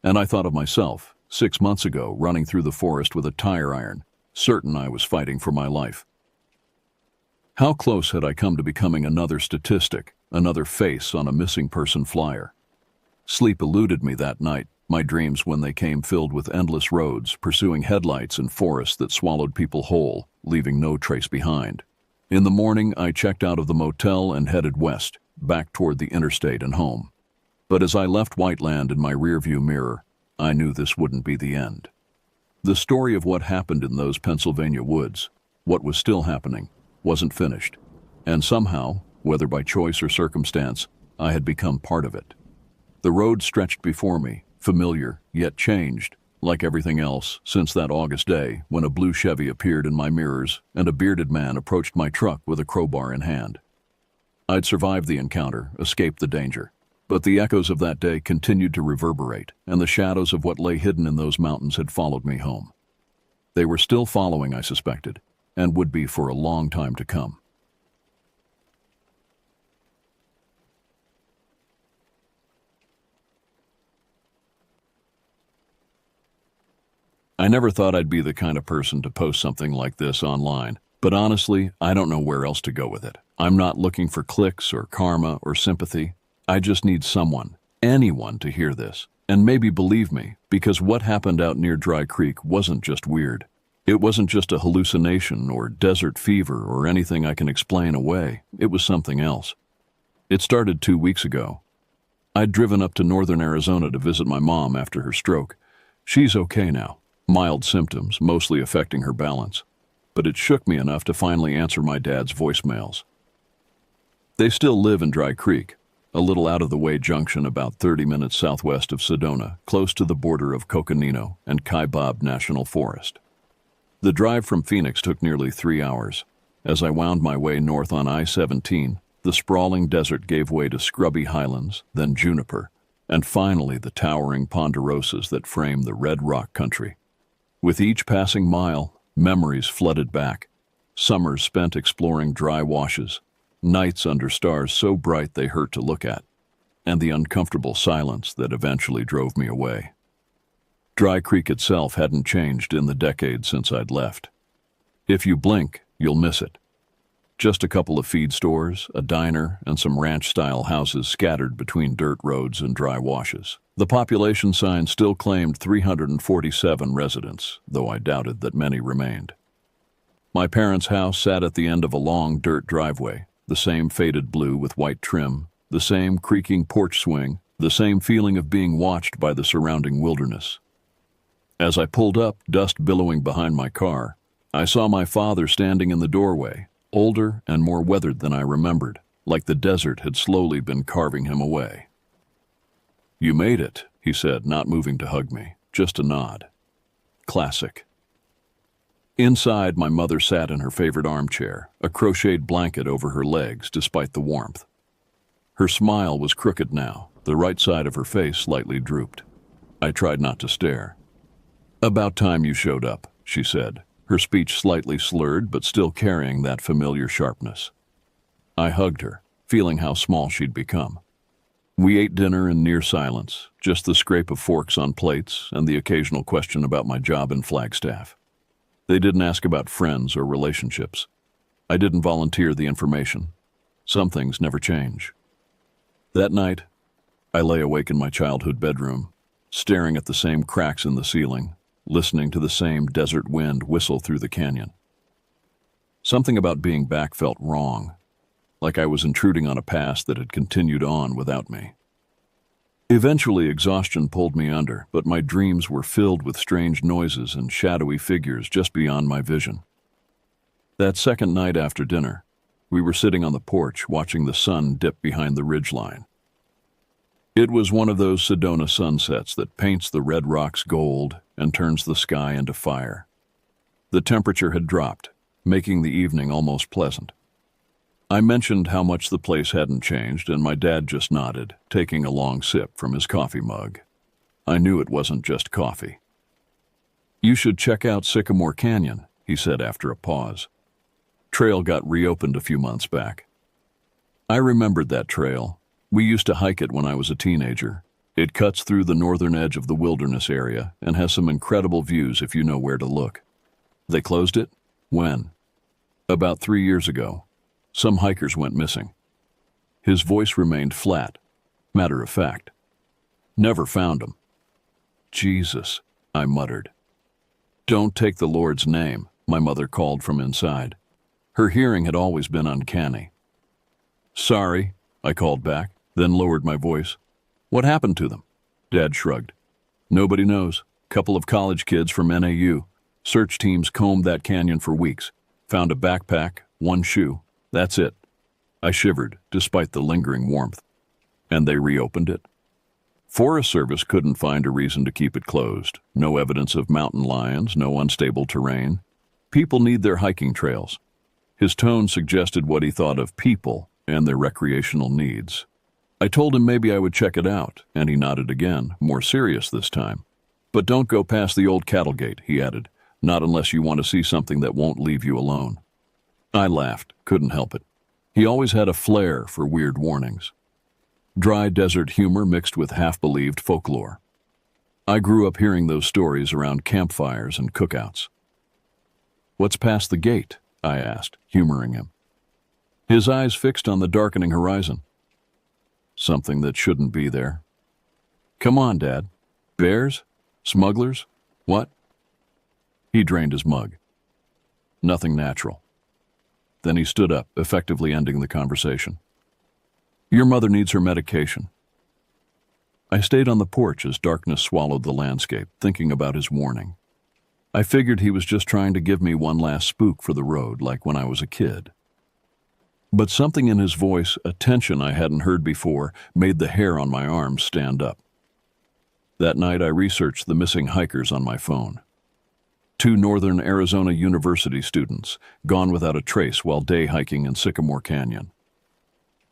And I thought of myself, 6 months ago, running through the forest with a tire iron, certain I was fighting for my life. How close had I come to becoming another statistic, another face on a missing person flyer? Sleep eluded me that night, my dreams when they came filled with endless roads, pursuing headlights and forests that swallowed people whole, leaving no trace behind. In the morning, I checked out of the motel and headed west, back toward the interstate and home. But as I left Whiteland in my rearview mirror, I knew this wouldn't be the end. The story of what happened in those Pennsylvania woods, what was still happening, wasn't finished. And somehow, whether by choice or circumstance, I had become part of it. The road stretched before me, familiar, yet changed, like everything else, since that August day when a blue Chevy appeared in my mirrors and a bearded man approached my truck with a crowbar in hand. I'd survived the encounter, escaped the danger, but the echoes of that day continued to reverberate, and the shadows of what lay hidden in those mountains had followed me home. They were still following, I suspected, and would be for a long time to come. I never thought I'd be the kind of person to post something like this online, but honestly, I don't know where else to go with it. I'm not looking for clicks or karma or sympathy. I just need someone, anyone, to hear this, and maybe believe me, because what happened out near Dry Creek wasn't just weird. It wasn't just a hallucination or desert fever or anything I can explain away. It was something else. It started 2 weeks ago. I'd driven up to northern Arizona to visit my mom after her stroke. She's okay now. Mild symptoms, mostly affecting her balance. But it shook me enough to finally answer my dad's voicemails. They still live in Dry Creek, a little out-of-the-way junction about 30 minutes southwest of Sedona, close to the border of Coconino and Kaibab National Forest. The drive from Phoenix took nearly 3 hours. As I wound my way north on I-17, the sprawling desert gave way to scrubby highlands, then juniper, and finally the towering ponderosas that frame the Red Rock country. With each passing mile, memories flooded back. Summers spent exploring dry washes, nights under stars so bright they hurt to look at, and the uncomfortable silence that eventually drove me away. Dry Creek itself hadn't changed in the decades since I'd left. If you blink, you'll miss it. Just a couple of feed stores, a diner, and some ranch-style houses scattered between dirt roads and dry washes. The population sign still claimed 347 residents, though I doubted that many remained. My parents' house sat at the end of a long dirt driveway, the same faded blue with white trim, the same creaking porch swing, the same feeling of being watched by the surrounding wilderness. As I pulled up, dust billowing behind my car, I saw my father standing in the doorway, older and more weathered than I remembered, like the desert had slowly been carving him away. "You made it," he said, not moving to hug me, just a nod. Classic. Inside, my mother sat in her favorite armchair, a crocheted blanket over her legs despite the warmth. Her smile was crooked now, the right side of her face slightly drooped. I tried not to stare. "About time you showed up," she said, her speech slightly slurred but still carrying that familiar sharpness. I hugged her, feeling how small she'd become. We ate dinner in near silence, just the scrape of forks on plates and the occasional question about my job in Flagstaff. They didn't ask about friends or relationships. I didn't volunteer the information. Some things never change. That night, I lay awake in my childhood bedroom, staring at the same cracks in the ceiling, listening to the same desert wind whistle through the canyon. Something about being back felt wrong, like I was intruding on a past that had continued on without me. Eventually, exhaustion pulled me under, but my dreams were filled with strange noises and shadowy figures just beyond my vision. That second night after dinner, we were sitting on the porch watching the sun dip behind the ridgeline. It was one of those Sedona sunsets that paints the red rocks gold and turns the sky into fire. The temperature had dropped, making the evening almost pleasant. I mentioned how much the place hadn't changed, and my dad just nodded, taking a long sip from his coffee mug. I knew it wasn't just coffee. "You should check out Sycamore Canyon," he said after a pause. Trail got reopened a few months back. I remembered that trail. We used to hike it when I was a teenager. It cuts through the northern edge of the wilderness area and has some incredible views if you know where to look. They closed it? When? About 3 years ago. Some hikers went missing. His voice remained flat, matter of fact. Never found them. "Jesus," I muttered. "Don't take the Lord's name," my mother called from inside. Her hearing had always been uncanny. "Sorry," I called back, then lowered my voice. "What happened to them?" Dad shrugged. "Nobody knows. Couple of college kids from NAU. Search teams combed that canyon for weeks. Found a backpack, one shoe. That's it." I shivered, despite the lingering warmth. "And they reopened it?" "Forest Service couldn't find a reason to keep it closed. No evidence of mountain lions, no unstable terrain. People need their hiking trails." His tone suggested what he thought of people and their recreational needs. I told him maybe I would check it out, and he nodded again, more serious this time. "But don't go past the old cattle gate," he added, "not unless you want to see something that won't leave you alone." I laughed, couldn't help it. He always had a flair for weird warnings. Dry desert humor mixed with half-believed folklore. I grew up hearing those stories around campfires and cookouts. "What's past the gate?" I asked, humoring him. His eyes fixed on the darkening horizon. "Something that shouldn't be there." "Come on, Dad. Bears? Smugglers? What?" He drained his mug. "Nothing natural." Then he stood up, effectively ending the conversation. "Your mother needs her medication." I stayed on the porch as darkness swallowed the landscape, thinking about his warning. I figured he was just trying to give me one last spook for the road, like when I was a kid. But something in his voice, a tension I hadn't heard before, made the hair on my arms stand up. That night I researched the missing hikers on my phone. 2 Northern Arizona University students, gone without a trace while day hiking in Sycamore Canyon.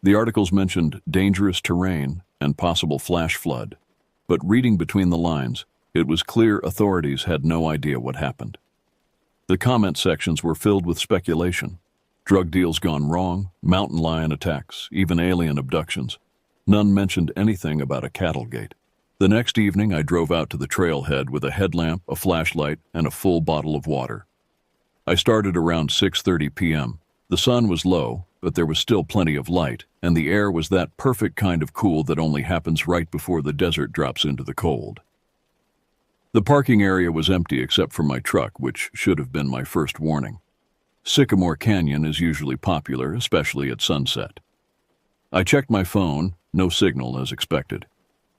The articles mentioned dangerous terrain and possible flash flood, but reading between the lines, it was clear authorities had no idea what happened. The comment sections were filled with speculation. Drug deals gone wrong, mountain lion attacks, even alien abductions. None mentioned anything about a cattle gate. The next evening, I drove out to the trailhead with a headlamp, a flashlight, and a full bottle of water. I started around 6:30 p.m. The sun was low, but there was still plenty of light, and the air was that perfect kind of cool that only happens right before the desert drops into the cold. The parking area was empty except for my truck, which should have been my first warning. Sycamore Canyon is usually popular, especially at sunset. I checked my phone, no signal as expected.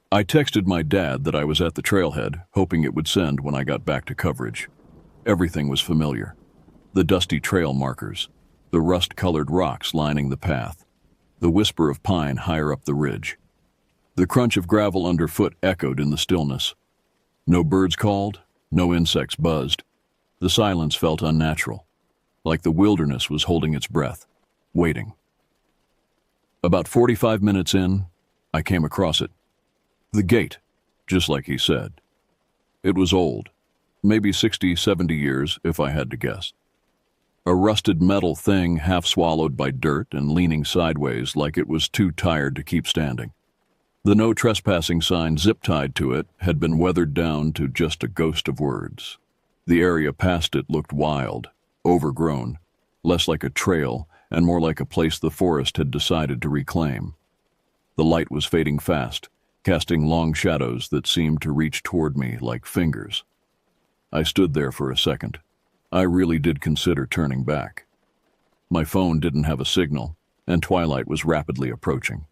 I texted my dad that I was at the trailhead, hoping it would send when I got back to coverage. Everything was familiar. The dusty trail markers, the rust-colored rocks lining the path, the whisper of pine higher up the ridge. The crunch of gravel underfoot echoed in the stillness. No birds called, no insects buzzed. The silence felt unnatural, like the wilderness was holding its breath, waiting. About 45 minutes in, I came across it. The gate, just like he said. It was old, maybe 60, 70 years if I had to guess. A rusted metal thing half swallowed by dirt and leaning sideways like it was too tired to keep standing. The no trespassing sign zip-tied to it had been weathered down to just a ghost of words. The area past it looked wild, overgrown, less like a trail and more like a place the forest had decided to reclaim. The light was fading fast, casting long shadows that seemed to reach toward me like fingers. I stood there for a second. I really did consider turning back. My phone didn't have a signal, and twilight was rapidly approaching.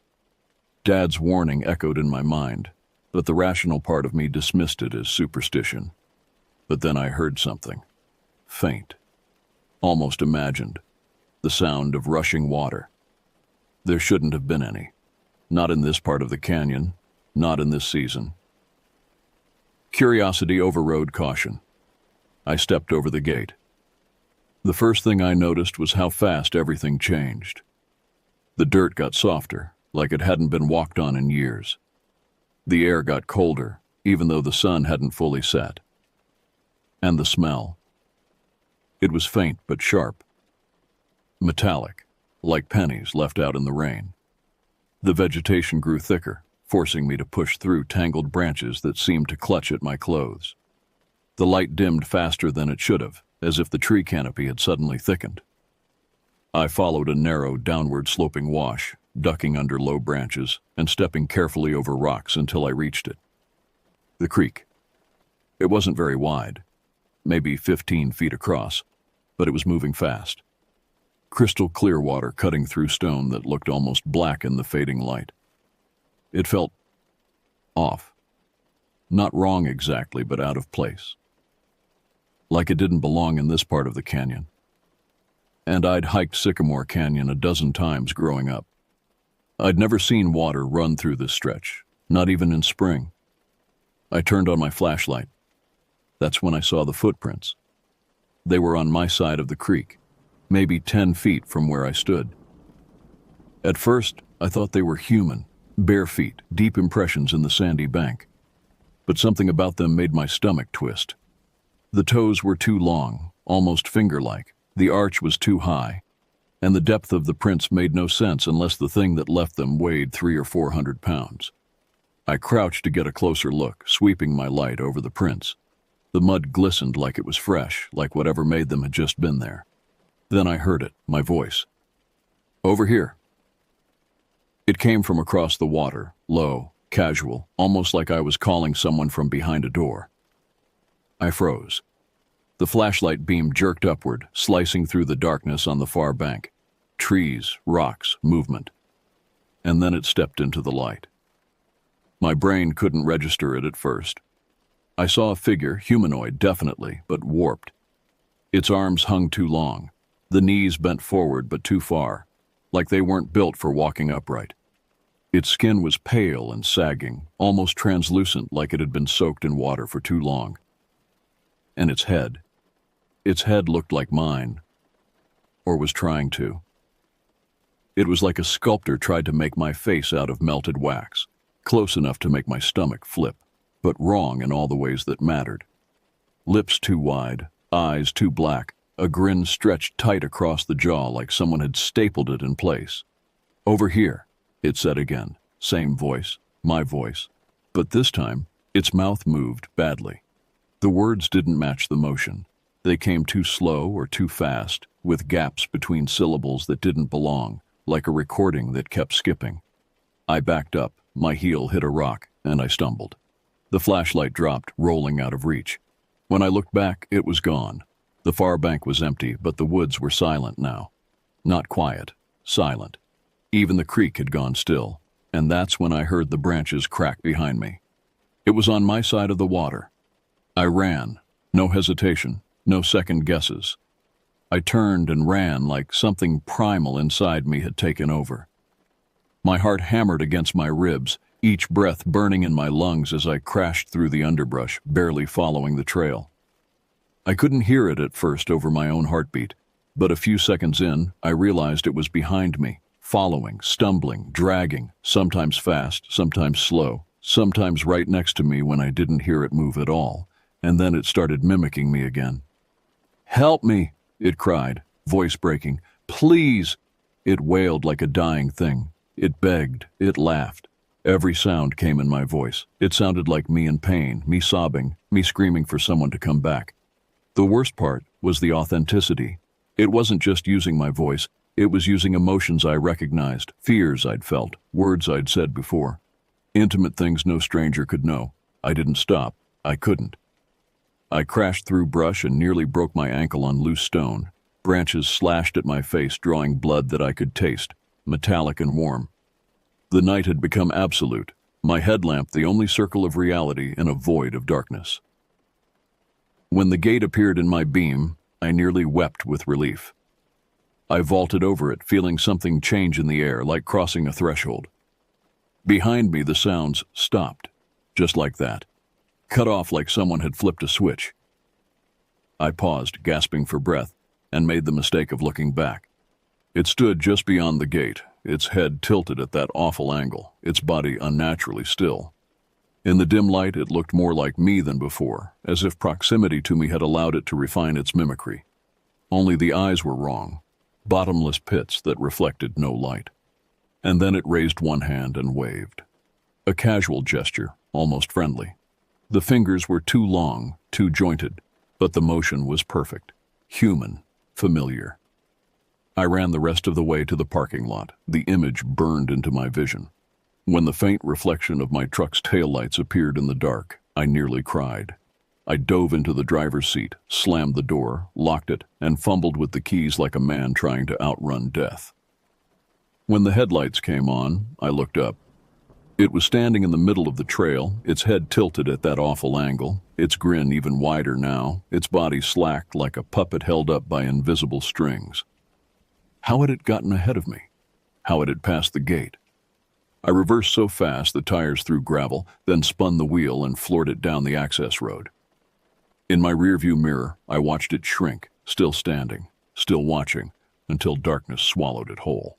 Dad's warning echoed in my mind, but the rational part of me dismissed it as superstition. But then I heard something. Faint. Almost imagined. The sound of rushing water. There shouldn't have been any. Not in this part of the canyon. Not in this season. Curiosity overrode caution. I stepped over the gate. The first thing I noticed was how fast everything changed. The dirt got softer, like it hadn't been walked on in years. The air got colder, even though the sun hadn't fully set. And the smell. It was faint but sharp. Metallic, like pennies left out in the rain. The vegetation grew thicker, forcing me to push through tangled branches that seemed to clutch at my clothes. The light dimmed faster than it should have, as if the tree canopy had suddenly thickened. I followed a narrow, downward-sloping wash, ducking under low branches and stepping carefully over rocks until I reached it. The creek. It wasn't very wide, maybe 15 feet across, but it was moving fast. Crystal clear water cutting through stone that looked almost black in the fading light. It felt off. Not wrong exactly, but out of place. Like it didn't belong in this part of the canyon. And I'd hiked Sycamore Canyon a dozen times growing up. I'd never seen water run through this stretch, not even in spring. I turned on my flashlight. That's when I saw the footprints. They were on my side of the creek, maybe 10 feet from where I stood. At first, I thought they were human, bare feet, deep impressions in the sandy bank. But something about them made my stomach twist. The toes were too long, almost finger-like. The arch was too high, and the depth of the prints made no sense unless the thing that left them weighed 300 or 400 pounds. I crouched to get a closer look, sweeping my light over the prints. The mud glistened like it was fresh, like whatever made them had just been there. Then I heard it, my voice. "Over here." It came from across the water, low, casual, almost like I was calling someone from behind a door. I froze. The flashlight beam jerked upward, slicing through the darkness on the far bank. Trees, rocks, movement. And then it stepped into the light. My brain couldn't register it at first. I saw a figure, humanoid definitely, but warped. Its arms hung too long, the knees bent forward but too far, like they weren't built for walking upright. Its skin was pale and sagging, almost translucent like it had been soaked in water for too long. And its head looked like mine, or was trying to. It was like a sculptor tried to make my face out of melted wax, close enough to make my stomach flip, but wrong in all the ways that mattered. Lips too wide, eyes too black, a grin stretched tight across the jaw like someone had stapled it in place. "Over here," it said again, same voice, my voice, but this time its mouth moved badly. The words didn't match the motion. They came too slow or too fast, with gaps between syllables that didn't belong, like a recording that kept skipping. I backed up, my heel hit a rock, and I stumbled. The flashlight dropped, rolling out of reach. When I looked back, it was gone. The far bank was empty, but the woods were silent now. Not quiet, silent. Even the creek had gone still, and that's when I heard the branches crack behind me. It was on my side of the water. I ran, no hesitation, no second guesses. I turned and ran like something primal inside me had taken over. My heart hammered against my ribs, each breath burning in my lungs as I crashed through the underbrush, barely following the trail. I couldn't hear it at first over my own heartbeat, but a few seconds in, I realized it was behind me, following, stumbling, dragging, sometimes fast, sometimes slow, sometimes right next to me when I didn't hear it move at all, and then it started mimicking me again. "Help me," it cried, voice breaking. "Please." It wailed like a dying thing. It begged, it laughed. Every sound came in my voice. It sounded like me in pain, me sobbing, me screaming for someone to come back. The worst part was the authenticity. It wasn't just using my voice, it was using emotions I recognized, fears I'd felt, words I'd said before. Intimate things no stranger could know. I didn't stop. I couldn't. I crashed through brush and nearly broke my ankle on loose stone. Branches slashed at my face, drawing blood that I could taste, metallic and warm. The night had become absolute. my headlamp the only circle of reality in a void of darkness. When the gate appeared in my beam, I nearly wept with relief. I vaulted over it, feeling something change in the air, like crossing a threshold. Behind me, the sounds stopped, just like that, cut off like someone had flipped a switch. I paused, gasping for breath, and made the mistake of looking back. It stood just beyond the gate, its head tilted at that awful angle, its body unnaturally still. In the dim light, it looked more like me than before, as if proximity to me had allowed it to refine its mimicry. Only the eyes were wrong, bottomless pits that reflected no light. And then it raised one hand and waved. A casual gesture, almost friendly. The fingers were too long, too jointed, but the motion was perfect, human, familiar. I ran the rest of the way to the parking lot, the image burned into my vision. When the faint reflection of my truck's taillights appeared in the dark, I nearly cried. I dove into the driver's seat, slammed the door, locked it, and fumbled with the keys like a man trying to outrun death. When the headlights came on, I looked up. It was standing in the middle of the trail, its head tilted at that awful angle, its grin even wider now, its body slacked like a puppet held up by invisible strings. How had it gotten ahead of me? How had it passed the gate? I reversed so fast the tires threw gravel, then spun the wheel and floored it down the access road. In my rearview mirror, I watched it shrink, still standing, still watching, until darkness swallowed it whole.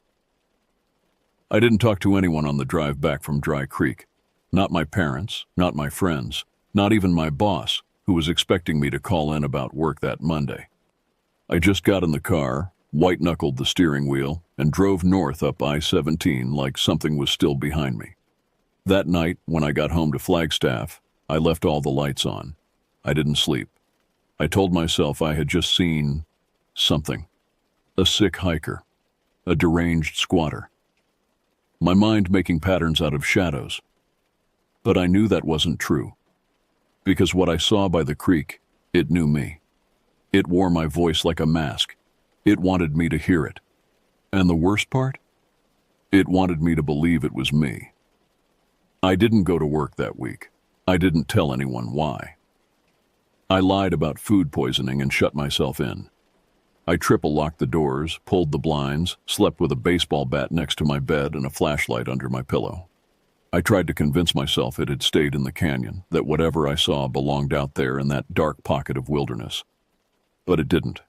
I didn't talk to anyone on the drive back from Dry Creek. Not my parents, not my friends, not even my boss, who was expecting me to call in about work that Monday. I just got in the car, white-knuckled the steering wheel, and drove north up I-17 like something was still behind me. That night, when I got home to Flagstaff, I left all the lights on. I didn't sleep. I told myself I had just seen something. A sick hiker. A deranged squatter. My mind making patterns out of shadows. But I knew that wasn't true. Because what I saw by the creek, it knew me. It wore my voice like a mask. It wanted me to hear it. And the worst part? It wanted me to believe it was me. I didn't go to work that week. I didn't tell anyone why. I lied about food poisoning and shut myself in. I triple-locked the doors, pulled the blinds, slept with a baseball bat next to my bed and a flashlight under my pillow. I tried to convince myself it had stayed in the canyon, that whatever I saw belonged out there in that dark pocket of wilderness. But it didn't.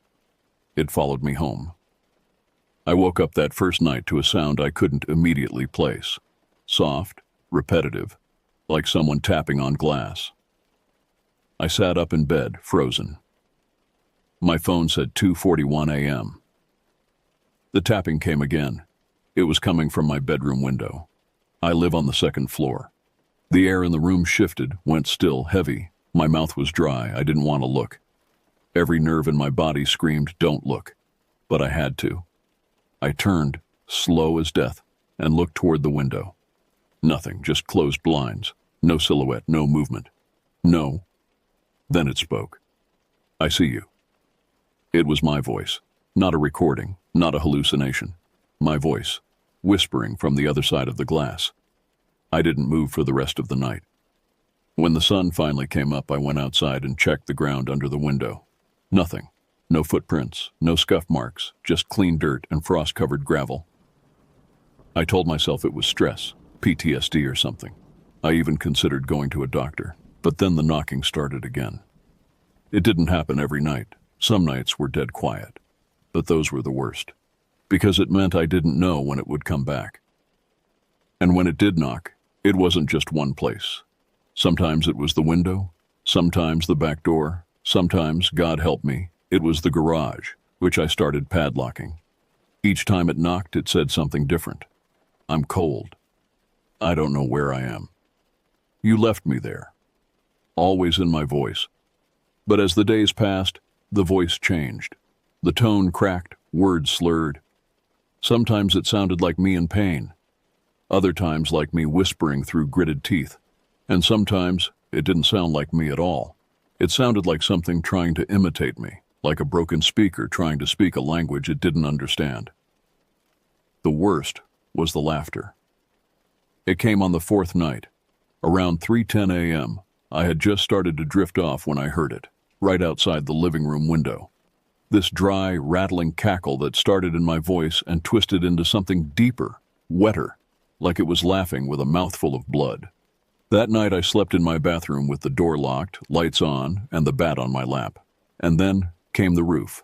It followed me home. I woke up that first night to a sound I couldn't immediately place. Soft, repetitive, like someone tapping on glass. I sat up in bed, frozen. My phone said 2:41 a.m. The tapping came again. It was coming from my bedroom window. I live on the second floor. The air in the room shifted, went still, heavy. My mouth was dry. I didn't want to look. Every nerve in my body screamed, "Don't look." But I had to. I turned, slow as death, and looked toward the window. Nothing, just closed blinds. No silhouette, no movement. No. Then it spoke. "I see you." It was my voice, not a recording, not a hallucination. My voice, whispering from the other side of the glass. I didn't move for the rest of the night. When the sun finally came up, I went outside and checked the ground under the window. Nothing. No footprints, no scuff marks, just clean dirt and frost-covered gravel. I told myself it was stress, PTSD or something. I even considered going to a doctor, but then the knocking started again. It didn't happen every night. Some nights were dead quiet, but those were the worst, because it meant I didn't know when it would come back. And when it did knock, it wasn't just one place. Sometimes it was the window, sometimes the back door, sometimes, God help me, it was the garage, which I started padlocking. Each time it knocked, it said something different. "I'm cold. I don't know where I am. You left me there." Always in my voice. But as the days passed, the voice changed. The tone cracked, words slurred. Sometimes it sounded like me in pain. Other times like me whispering through gritted teeth. And sometimes it didn't sound like me at all. It sounded like something trying to imitate me, like a broken speaker trying to speak a language it didn't understand. The worst was the laughter. It came on the fourth night, Around 3:10 a.m., I had just started to drift off when I heard it, right outside the living room window. This dry, rattling cackle that started in my voice and twisted into something deeper, wetter, like it was laughing with a mouthful of blood. That night I slept in my bathroom with the door locked, lights on, and the bat on my lap. And then came the roof.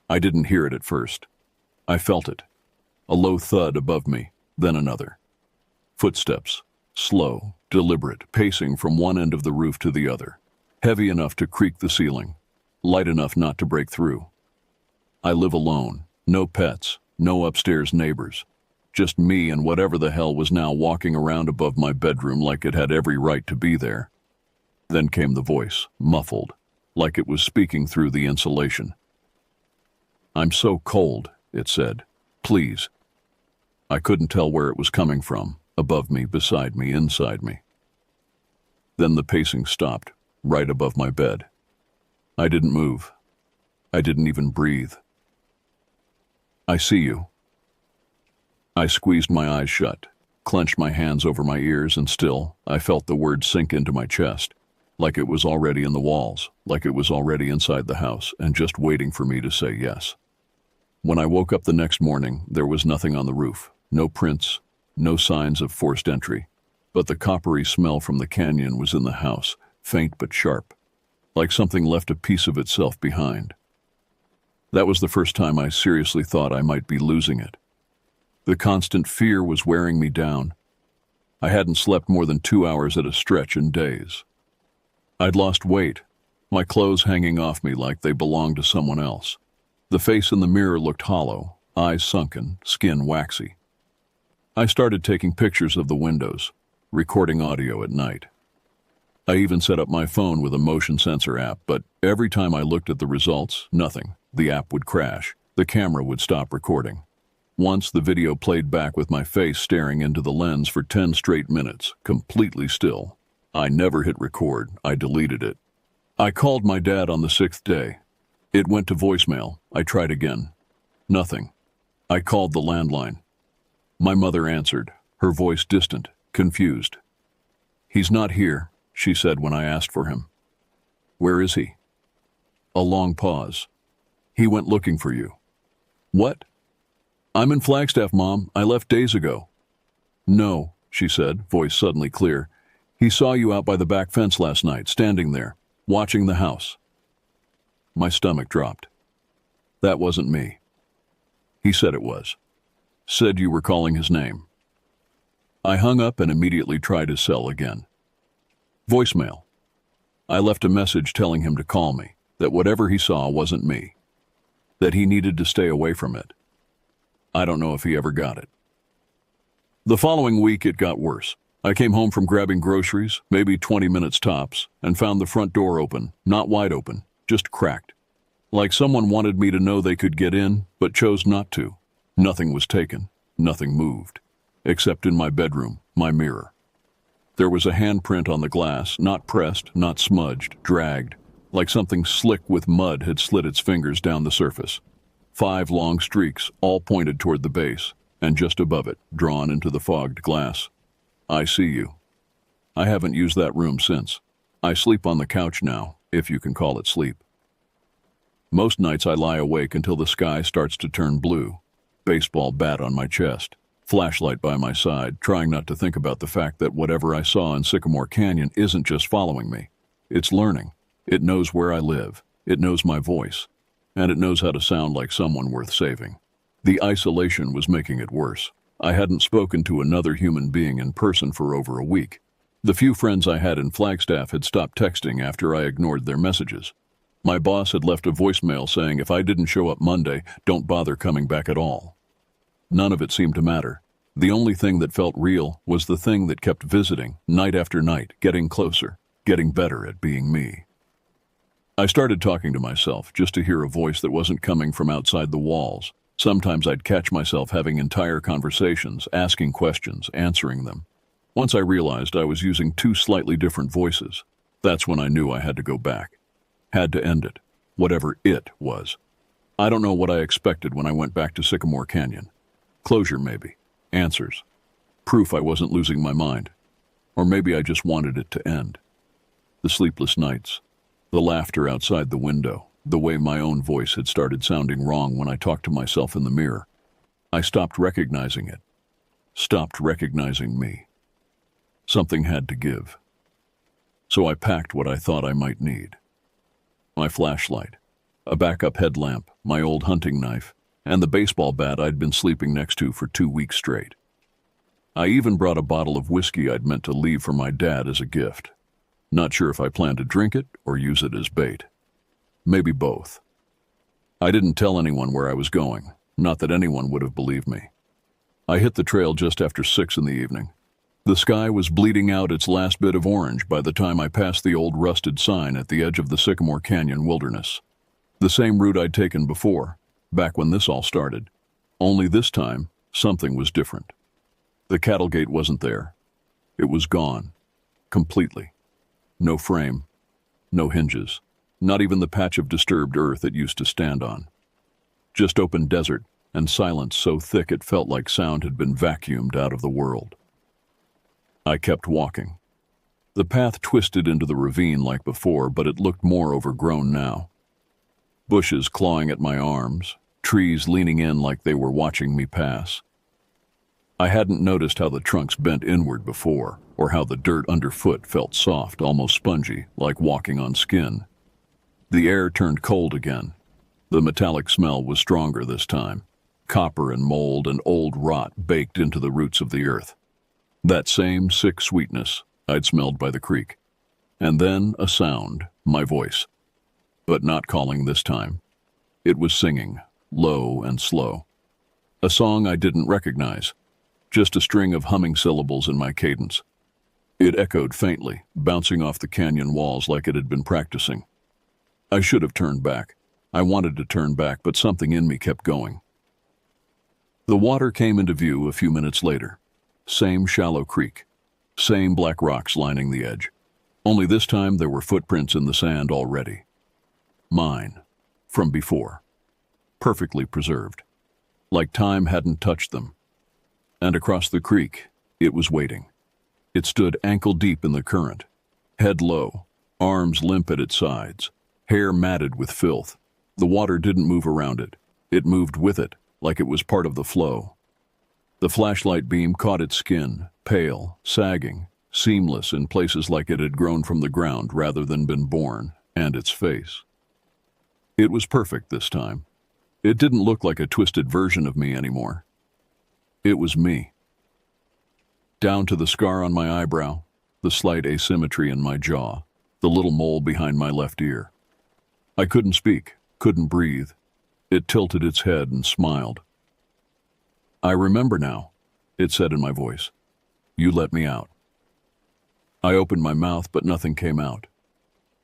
I didn't hear it at first. I felt it. A low thud above me, then another. Footsteps, slow, deliberate, pacing from one end of the roof to the other. Heavy enough to creak the ceiling, light enough not to break through. I live alone, no pets, no upstairs neighbors. Just me and whatever the hell was now walking around above my bedroom like it had every right to be there. Then came the voice, muffled, like it was speaking through the insulation. "I'm so cold," it said. "Please." I couldn't tell where it was coming from, above me, beside me, inside me. Then the pacing stopped, right above my bed. I didn't move. I didn't even breathe. "I see you." I squeezed my eyes shut, clenched my hands over my ears, and still, I felt the word sink into my chest, like it was already in the walls, like it was already inside the house, and just waiting for me to say yes. When I woke up the next morning, there was nothing on the roof, no prints, no signs of forced entry, but the coppery smell from the canyon was in the house, faint but sharp, like something left a piece of itself behind. That was the first time I seriously thought I might be losing it. The constant fear was wearing me down. I hadn't slept more than 2 hours at a stretch in days. I'd lost weight, my clothes hanging off me like they belonged to someone else. The face in the mirror looked hollow, eyes sunken, skin waxy. I started taking pictures of the windows, recording audio at night. I even set up my phone with a motion sensor app, but every time I looked at the results, nothing. The app would crash. The camera would stop recording. Once the video played back with my face staring into the lens for 10 straight minutes, completely still. I never hit record. I deleted it. I called my dad on the 6th day. It went to voicemail. I tried again. Nothing. I called the landline. My mother answered, her voice distant, confused. "He's not here," she said when I asked for him. "Where is he?" A long pause. "He went looking for you." "What?" "I'm in Flagstaff, Mom. I left days ago." "No," she said, voice suddenly clear. "He saw you out by the back fence last night, standing there, watching the house." My stomach dropped. That wasn't me. He said it was. Said you were calling his name. I hung up and immediately tried his cell again. Voicemail. I left a message telling him to call me, that whatever he saw wasn't me, that he needed to stay away from it. I don't know if he ever got it. The following week it got worse. I came home from grabbing groceries, maybe 20 minutes tops, and found the front door open, not wide open, just cracked. Like someone wanted me to know they could get in, but chose not to. Nothing was taken, nothing moved, except in my bedroom, my mirror. There was a handprint on the glass, not pressed, not smudged, dragged, like something slick with mud had slid its fingers down the surface. 5 long streaks, all pointed toward the base, and just above it, drawn into the fogged glass. "I see you." I haven't used that room since. I sleep on the couch now, if you can call it sleep. Most nights I lie awake until the sky starts to turn blue. Baseball bat on my chest, flashlight by my side, trying not to think about the fact that whatever I saw in Sycamore Canyon isn't just following me. It's learning. It knows where I live. It knows my voice. And it knows how to sound like someone worth saving. The isolation was making it worse. I hadn't spoken to another human being in person for over a week. The few friends I had in Flagstaff had stopped texting after I ignored their messages. My boss had left a voicemail saying if I didn't show up Monday, don't bother coming back at all. None of it seemed to matter. The only thing that felt real was the thing that kept visiting, night after night, getting closer, getting better at being me. I started talking to myself, just to hear a voice that wasn't coming from outside the walls. Sometimes I'd catch myself having entire conversations, asking questions, answering them. Once I realized I was using 2 slightly different voices. That's when I knew I had to go back. Had to end it, whatever it was. I don't know what I expected when I went back to Sycamore Canyon. Closure, maybe. Answers. Proof I wasn't losing my mind. Or maybe I just wanted it to end. The sleepless nights, the laughter outside the window, the way my own voice had started sounding wrong when I talked to myself in the mirror. I stopped recognizing it, stopped recognizing me. Something had to give. So I packed what I thought I might need. My flashlight, a backup headlamp, my old hunting knife, and the baseball bat I'd been sleeping next to for 2 weeks straight. I even brought a bottle of whiskey I'd meant to leave for my dad as a gift. Not sure if I planned to drink it or use it as bait. Maybe both. I didn't tell anyone where I was going, not that anyone would have believed me. I hit the trail just after 6 in the evening. The sky was bleeding out its last bit of orange by the time I passed the old rusted sign at the edge of the Sycamore Canyon wilderness. The same route I'd taken before, back when this all started. Only this time, something was different. The cattle gate wasn't there. It was gone. Completely. No frame. No hinges. Not even the patch of disturbed earth it used to stand on. Just open desert, and silence so thick it felt like sound had been vacuumed out of the world. I kept walking. The path twisted into the ravine like before, but it looked more overgrown now. Bushes clawing at my arms, trees leaning in like they were watching me pass. I hadn't noticed how the trunks bent inward before, or how the dirt underfoot felt soft, almost spongy, like walking on skin. The air turned cold again. The metallic smell was stronger this time. Copper and mold and old rot baked into the roots of the earth. That same sick sweetness I'd smelled by the creek. And then a sound, my voice. But not calling this time. It was singing, low and slow. A song I didn't recognize. Just a string of humming syllables in my cadence. It echoed faintly, bouncing off the canyon walls like it had been practicing. I should have turned back. I wanted to turn back, but something in me kept going. The water came into view a few minutes later. Same shallow creek. Same black rocks lining the edge. Only this time there were footprints in the sand already. Mine. From before. Perfectly preserved. Like time hadn't touched them. And across the creek, it was waiting. It stood ankle deep in the current, head low, arms limp at its sides, hair matted with filth. The water didn't move around it. It moved with it, like it was part of the flow. The flashlight beam caught its skin, pale, sagging, seamless in places like it had grown from the ground rather than been born, and its face. It was perfect this time. It didn't look like a twisted version of me anymore. It was me. Down to the scar on my eyebrow, the slight asymmetry in my jaw, the little mole behind my left ear. I couldn't speak, couldn't breathe. It tilted its head and smiled. "I remember now," it said in my voice. "You let me out." I opened my mouth, but nothing came out.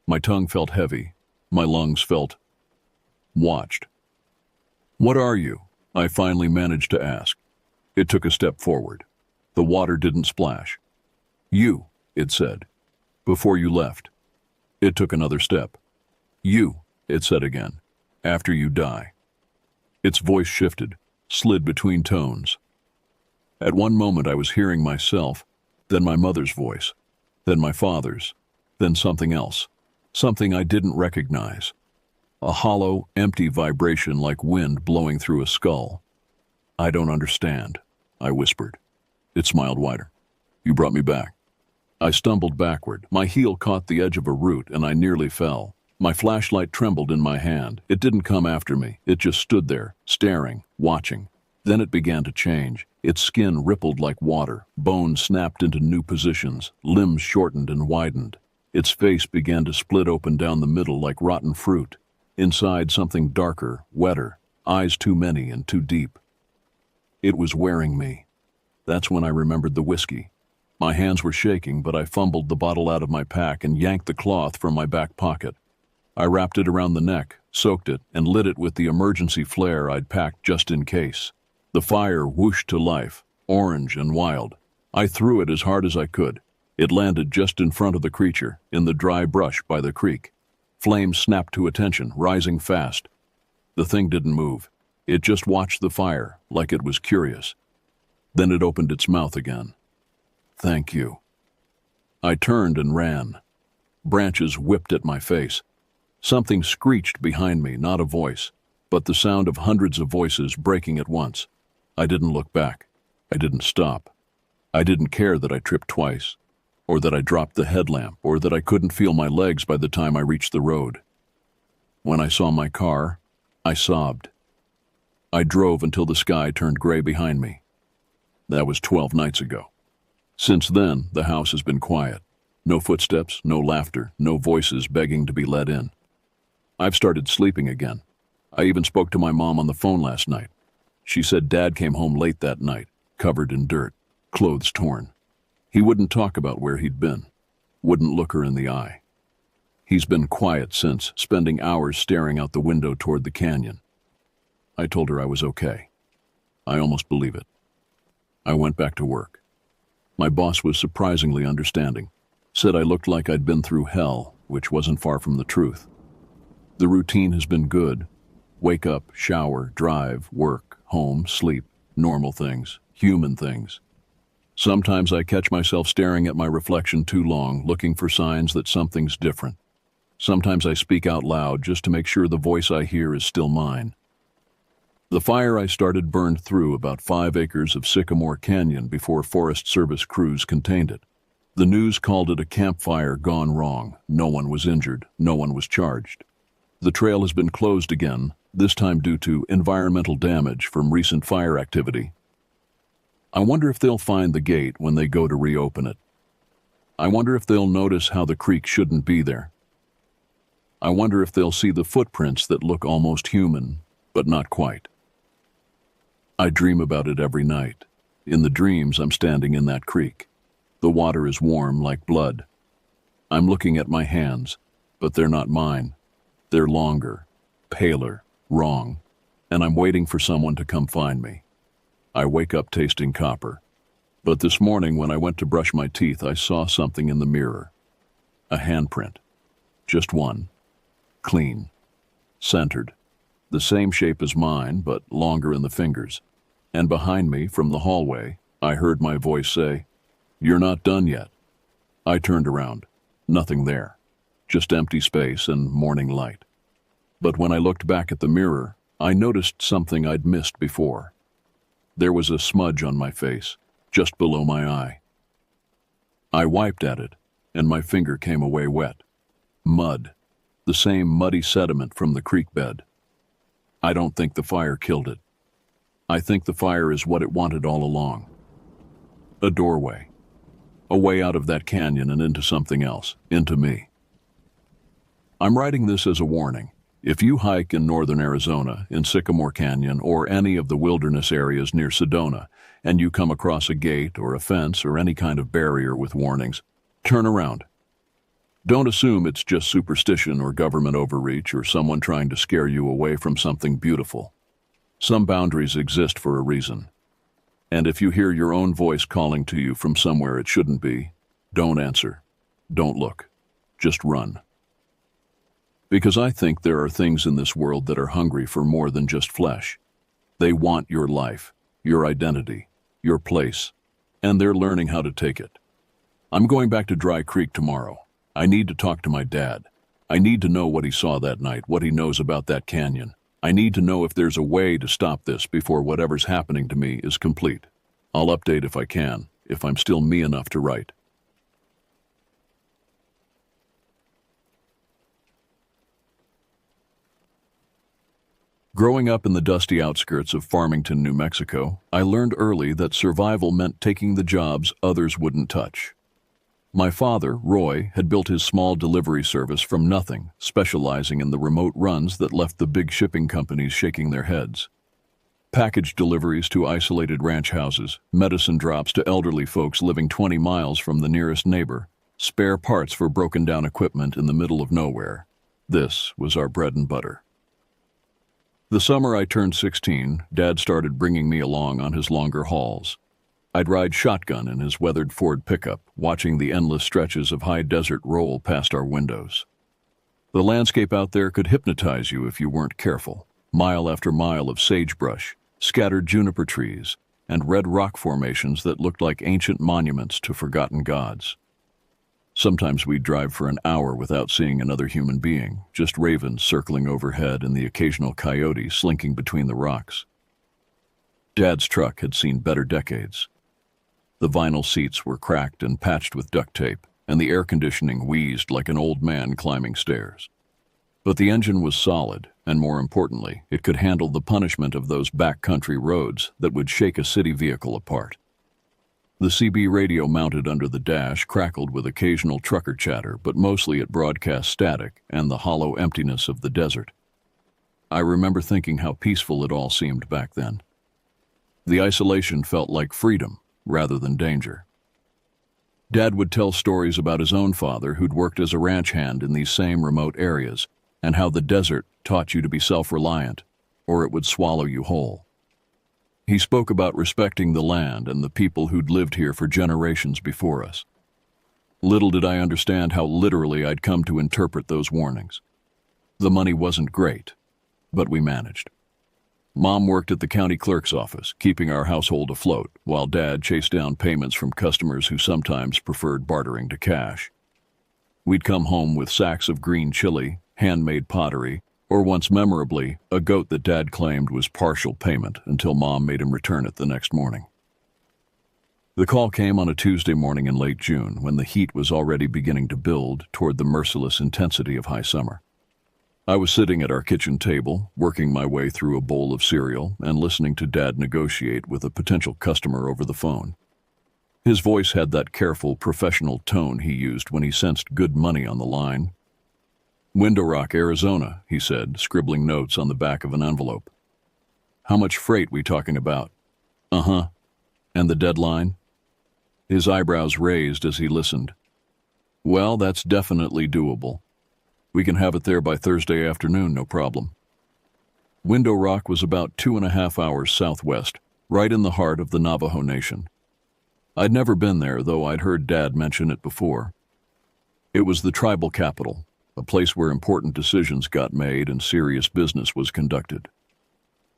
My tongue felt heavy. My lungs felt watched. "What are you?" I finally managed to ask. It took a step forward. The water didn't splash. "You," it said. "Before you left." It took another step. "You," it said again. "After you die." Its voice shifted, slid between tones. At one moment I was hearing myself, then my mother's voice, then my father's, then something else, something I didn't recognize. A hollow, empty vibration like wind blowing through a skull. "I don't understand," I whispered. It smiled wider. "You brought me back." I stumbled backward. My heel caught the edge of a root and I nearly fell. My flashlight trembled in my hand. It didn't come after me. It just stood there, staring, watching. Then it began to change. Its skin rippled like water. Bones snapped into new positions. Limbs shortened and widened. Its face began to split open down the middle like rotten fruit. Inside, something darker, wetter. Eyes too many and too deep. It was wearing me. That's when I remembered the whiskey. My hands were shaking, but I fumbled the bottle out of my pack and yanked the cloth from my back pocket. I wrapped it around the neck, soaked it, and lit it with the emergency flare I'd packed just in case. The fire whooshed to life, orange and wild. I threw it as hard as I could. It landed just in front of the creature, in the dry brush by the creek. Flames snapped to attention, rising fast. The thing didn't move. It just watched the fire, like it was curious. Then it opened its mouth again. "Thank you." I turned and ran. Branches whipped at my face. Something screeched behind me, not a voice, but the sound of hundreds of voices breaking at once. I didn't look back. I didn't stop. I didn't care that I tripped twice, or that I dropped the headlamp, or that I couldn't feel my legs by the time I reached the road. When I saw my car, I sobbed. I drove until the sky turned gray behind me. That was 12 nights ago. Since then, the house has been quiet. No footsteps, no laughter, no voices begging to be let in. I've started sleeping again. I even spoke to my mom on the phone last night. She said Dad came home late that night, covered in dirt, clothes torn. He wouldn't talk about where he'd been, wouldn't look her in the eye. He's been quiet since, spending hours staring out the window toward the canyon. I told her I was okay. I almost believe it. I went back to work. My boss was surprisingly understanding, said I looked like I'd been through hell, which wasn't far from the truth. The routine has been good. Wake up, shower, drive, work, home, sleep, normal things, human things. Sometimes I catch myself staring at my reflection too long, looking for signs that something's different. Sometimes I speak out loud just to make sure the voice I hear is still mine. The fire I started burned through about 5 acres of Sycamore Canyon before Forest Service crews contained it. The news called it a campfire gone wrong. No one was injured. No one was charged. The trail has been closed again, this time due to environmental damage from recent fire activity. I wonder if they'll find the gate when they go to reopen it. I wonder if they'll notice how the creek shouldn't be there. I wonder if they'll see the footprints that look almost human, but not quite. I dream about it every night. In the dreams, I'm standing in that creek. The water is warm like blood. I'm looking at my hands, but they're not mine. They're longer, paler, wrong, and I'm waiting for someone to come find me. I wake up tasting copper. But this morning when I went to brush my teeth, I saw something in the mirror. A handprint. Just one. Clean. Centered. The same shape as mine, but longer in the fingers. And behind me, from the hallway, I heard my voice say, "You're not done yet." I turned around. Nothing there. Just empty space and morning light. But when I looked back at the mirror, I noticed something I'd missed before. There was a smudge on my face, just below my eye. I wiped at it, and my finger came away wet. Mud. The same muddy sediment from the creek bed. I don't think the fire killed it. I think the fire is what it wanted all along. A doorway. A way out of that canyon and into something else, into me. I'm writing this as a warning. If you hike in northern Arizona, in Sycamore Canyon, or any of the wilderness areas near Sedona, and you come across a gate or a fence or any kind of barrier with warnings, turn around. Don't assume it's just superstition or government overreach or someone trying to scare you away from something beautiful. Some boundaries exist for a reason. And if you hear your own voice calling to you from somewhere it shouldn't be, don't answer. Don't look. Just run. Because I think there are things in this world that are hungry for more than just flesh. They want your life, your identity, your place, and they're learning how to take it. I'm going back to Dry Creek tomorrow. I need to talk to my dad. I need to know what he saw that night, what he knows about that canyon. I need to know if there's a way to stop this before whatever's happening to me is complete. I'll update if I can, if I'm still me enough to write. Growing up in the dusty outskirts of Farmington, New Mexico, I learned early that survival meant taking the jobs others wouldn't touch. My father, Roy, had built his small delivery service from nothing, specializing in the remote runs that left the big shipping companies shaking their heads. Package deliveries to isolated ranch houses, medicine drops to elderly folks living 20 miles from the nearest neighbor, spare parts for broken-down equipment in the middle of nowhere. This was our bread and butter. The summer I turned 16, Dad started bringing me along on his longer hauls. I'd ride shotgun in his weathered Ford pickup, watching the endless stretches of high desert roll past our windows. The landscape out there could hypnotize you if you weren't careful. Mile after mile of sagebrush, scattered juniper trees, and red rock formations that looked like ancient monuments to forgotten gods. Sometimes we'd drive for an hour without seeing another human being, just ravens circling overhead and the occasional coyote slinking between the rocks. Dad's truck had seen better decades. The vinyl seats were cracked and patched with duct tape, and the air conditioning wheezed like an old man climbing stairs. But the engine was solid, and more importantly, it could handle the punishment of those backcountry roads that would shake a city vehicle apart. The CB radio mounted under the dash crackled with occasional trucker chatter, but mostly it broadcast static and the hollow emptiness of the desert. I remember thinking how peaceful it all seemed back then. The isolation felt like freedom rather than danger. Dad would tell stories about his own father who'd worked as a ranch hand in these same remote areas, and how the desert taught you to be self-reliant, or it would swallow you whole. He spoke about respecting the land and the people who'd lived here for generations before us. Little did I understand how literally I'd come to interpret those warnings. The money wasn't great, but we managed. Mom worked at the county clerk's office, keeping our household afloat, while Dad chased down payments from customers who sometimes preferred bartering to cash. We'd come home with sacks of green chili, handmade pottery, or once memorably, a goat that Dad claimed was partial payment until Mom made him return it the next morning. The call came on a Tuesday morning in late June when the heat was already beginning to build toward the merciless intensity of high summer. I was sitting at our kitchen table, working my way through a bowl of cereal and listening to Dad negotiate with a potential customer over the phone. His voice had that careful, professional tone he used when he sensed good money on the line. "Window Rock, Arizona," he said, scribbling notes on the back of an envelope. "How much freight we talking about?" "Uh-huh. And the deadline?" His eyebrows raised as he listened. "Well, that's definitely doable. We can have it there by Thursday afternoon, no problem." Window Rock was about 2.5 hours southwest, right in the heart of the Navajo Nation. I'd never been there, though I'd heard Dad mention it before. It was the tribal capital, a place where important decisions got made and serious business was conducted.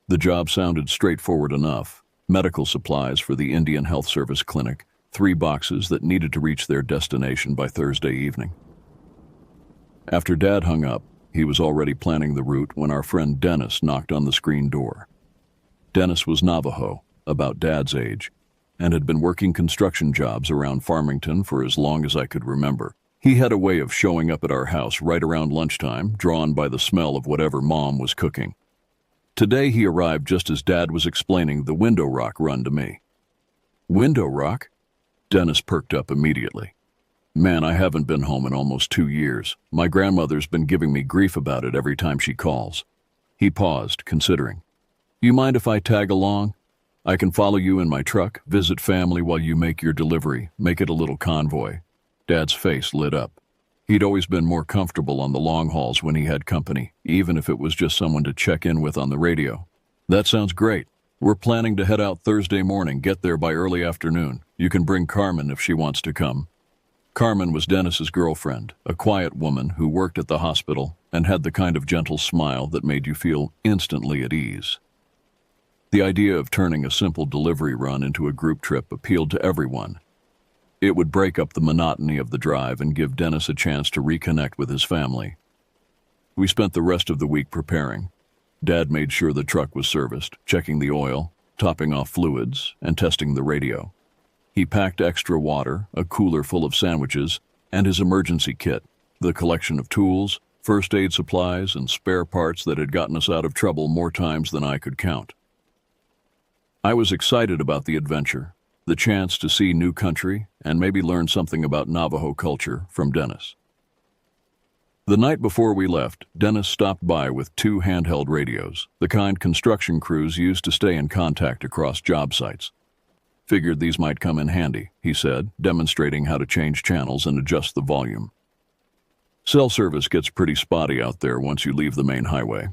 The job sounded straightforward enough: medical supplies for the Indian Health Service clinic, 3 boxes that needed to reach their destination by Thursday evening. After Dad hung up, he was already planning the route when our friend Dennis knocked on the screen door. Dennis was Navajo, about Dad's age, and had been working construction jobs around Farmington for as long as I could remember. He had a way of showing up at our house right around lunchtime, drawn by the smell of whatever Mom was cooking. Today he arrived just as Dad was explaining the Window Rock run to me. "Window Rock?" Dennis perked up immediately. "Man, I haven't been home in almost 2 years. My grandmother's been giving me grief about it every time she calls." He paused, considering. "You mind if I tag along? I can follow you in my truck, visit family while you make your delivery, make it a little convoy." Dad's face lit up. He'd always been more comfortable on the long hauls when he had company, even if it was just someone to check in with on the radio. "That sounds great. We're planning to head out Thursday morning, get there by early afternoon. You can bring Carmen if she wants to come." Carmen was Dennis's girlfriend, a quiet woman who worked at the hospital and had the kind of gentle smile that made you feel instantly at ease. The idea of turning a simple delivery run into a group trip appealed to everyone. It would break up the monotony of the drive and give Dennis a chance to reconnect with his family. We spent the rest of the week preparing. Dad made sure the truck was serviced, checking the oil, topping off fluids, and testing the radio. He packed extra water, a cooler full of sandwiches, and his emergency kit, the collection of tools, first aid supplies, and spare parts that had gotten us out of trouble more times than I could count. I was excited about the adventure, the chance to see new country and maybe learn something about Navajo culture from Dennis. The night before we left, Dennis stopped by with 2 handheld radios, the kind construction crews used to stay in contact across job sites. "Figured these might come in handy," he said, demonstrating how to change channels and adjust the volume. "Cell service gets pretty spotty out there once you leave the main highway."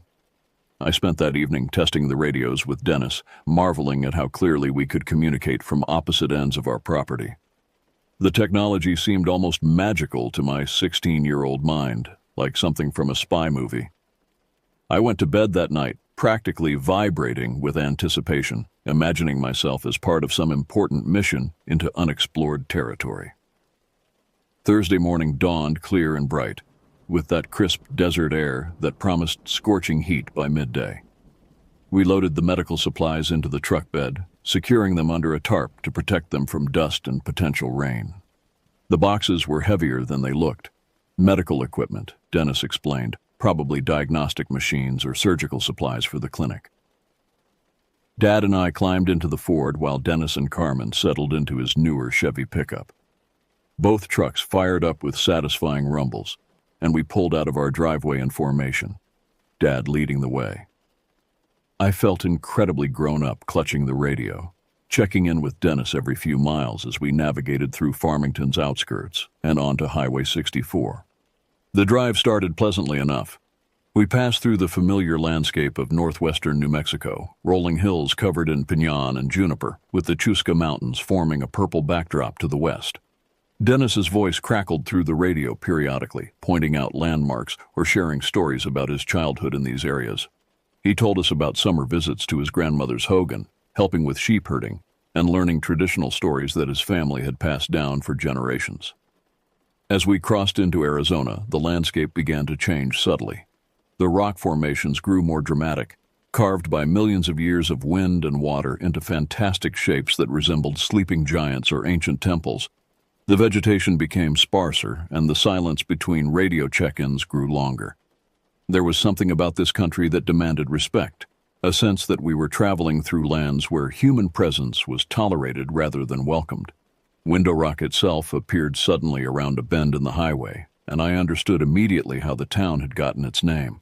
I spent that evening testing the radios with Dennis, marveling at how clearly we could communicate from opposite ends of our property. The technology seemed almost magical to my 16-year-old mind, like something from a spy movie. I went to bed that night, practically vibrating with anticipation, imagining myself as part of some important mission into unexplored territory. Thursday morning dawned clear and bright, with that crisp desert air that promised scorching heat by midday. We loaded the medical supplies into the truck bed, securing them under a tarp to protect them from dust and potential rain. The boxes were heavier than they looked. Medical equipment, Dennis explained, probably diagnostic machines or surgical supplies for the clinic. Dad and I climbed into the Ford while Dennis and Carmen settled into his newer Chevy pickup. Both trucks fired up with satisfying rumbles, and we pulled out of our driveway in formation, Dad leading the way. I felt incredibly grown up clutching the radio, checking in with Dennis every few miles as we navigated through Farmington's outskirts and onto Highway 64. The drive started pleasantly enough. We passed through the familiar landscape of northwestern New Mexico, rolling hills covered in piñon and juniper, with the Chusca Mountains forming a purple backdrop to the west. Dennis's voice crackled through the radio periodically, pointing out landmarks or sharing stories about his childhood in these areas. He told us about summer visits to his grandmother's hogan, helping with sheep herding, and learning traditional stories that his family had passed down for generations. As we crossed into Arizona, the landscape began to change subtly. The rock formations grew more dramatic, carved by millions of years of wind and water into fantastic shapes that resembled sleeping giants or ancient temples. The vegetation became sparser, and the silence between radio check-ins grew longer. There was something about this country that demanded respect, a sense that we were traveling through lands where human presence was tolerated rather than welcomed. Window Rock itself appeared suddenly around a bend in the highway, and I understood immediately how the town had gotten its name.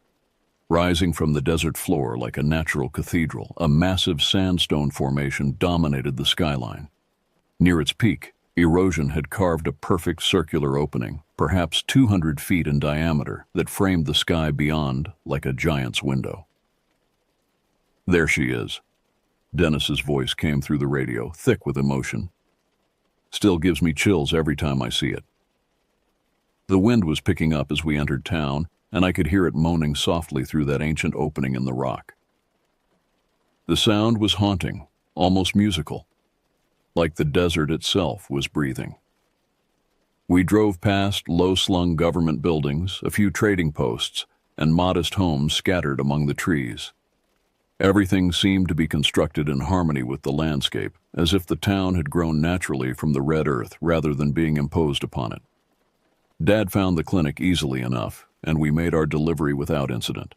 Rising from the desert floor like a natural cathedral, a massive sandstone formation dominated the skyline. Near its peak, erosion had carved a perfect circular opening, perhaps 200 feet in diameter, that framed the sky beyond like a giant's window. "There she is." Dennis's voice came through the radio, thick with emotion. "Still gives me chills every time I see it." The wind was picking up as we entered town, and I could hear it moaning softly through that ancient opening in the rock. The sound was haunting, almost musical, like the desert itself was breathing. We drove past low-slung government buildings, a few trading posts, and modest homes scattered among the trees. Everything seemed to be constructed in harmony with the landscape, as if the town had grown naturally from the red earth rather than being imposed upon it. Dad found the clinic easily enough, and we made our delivery without incident.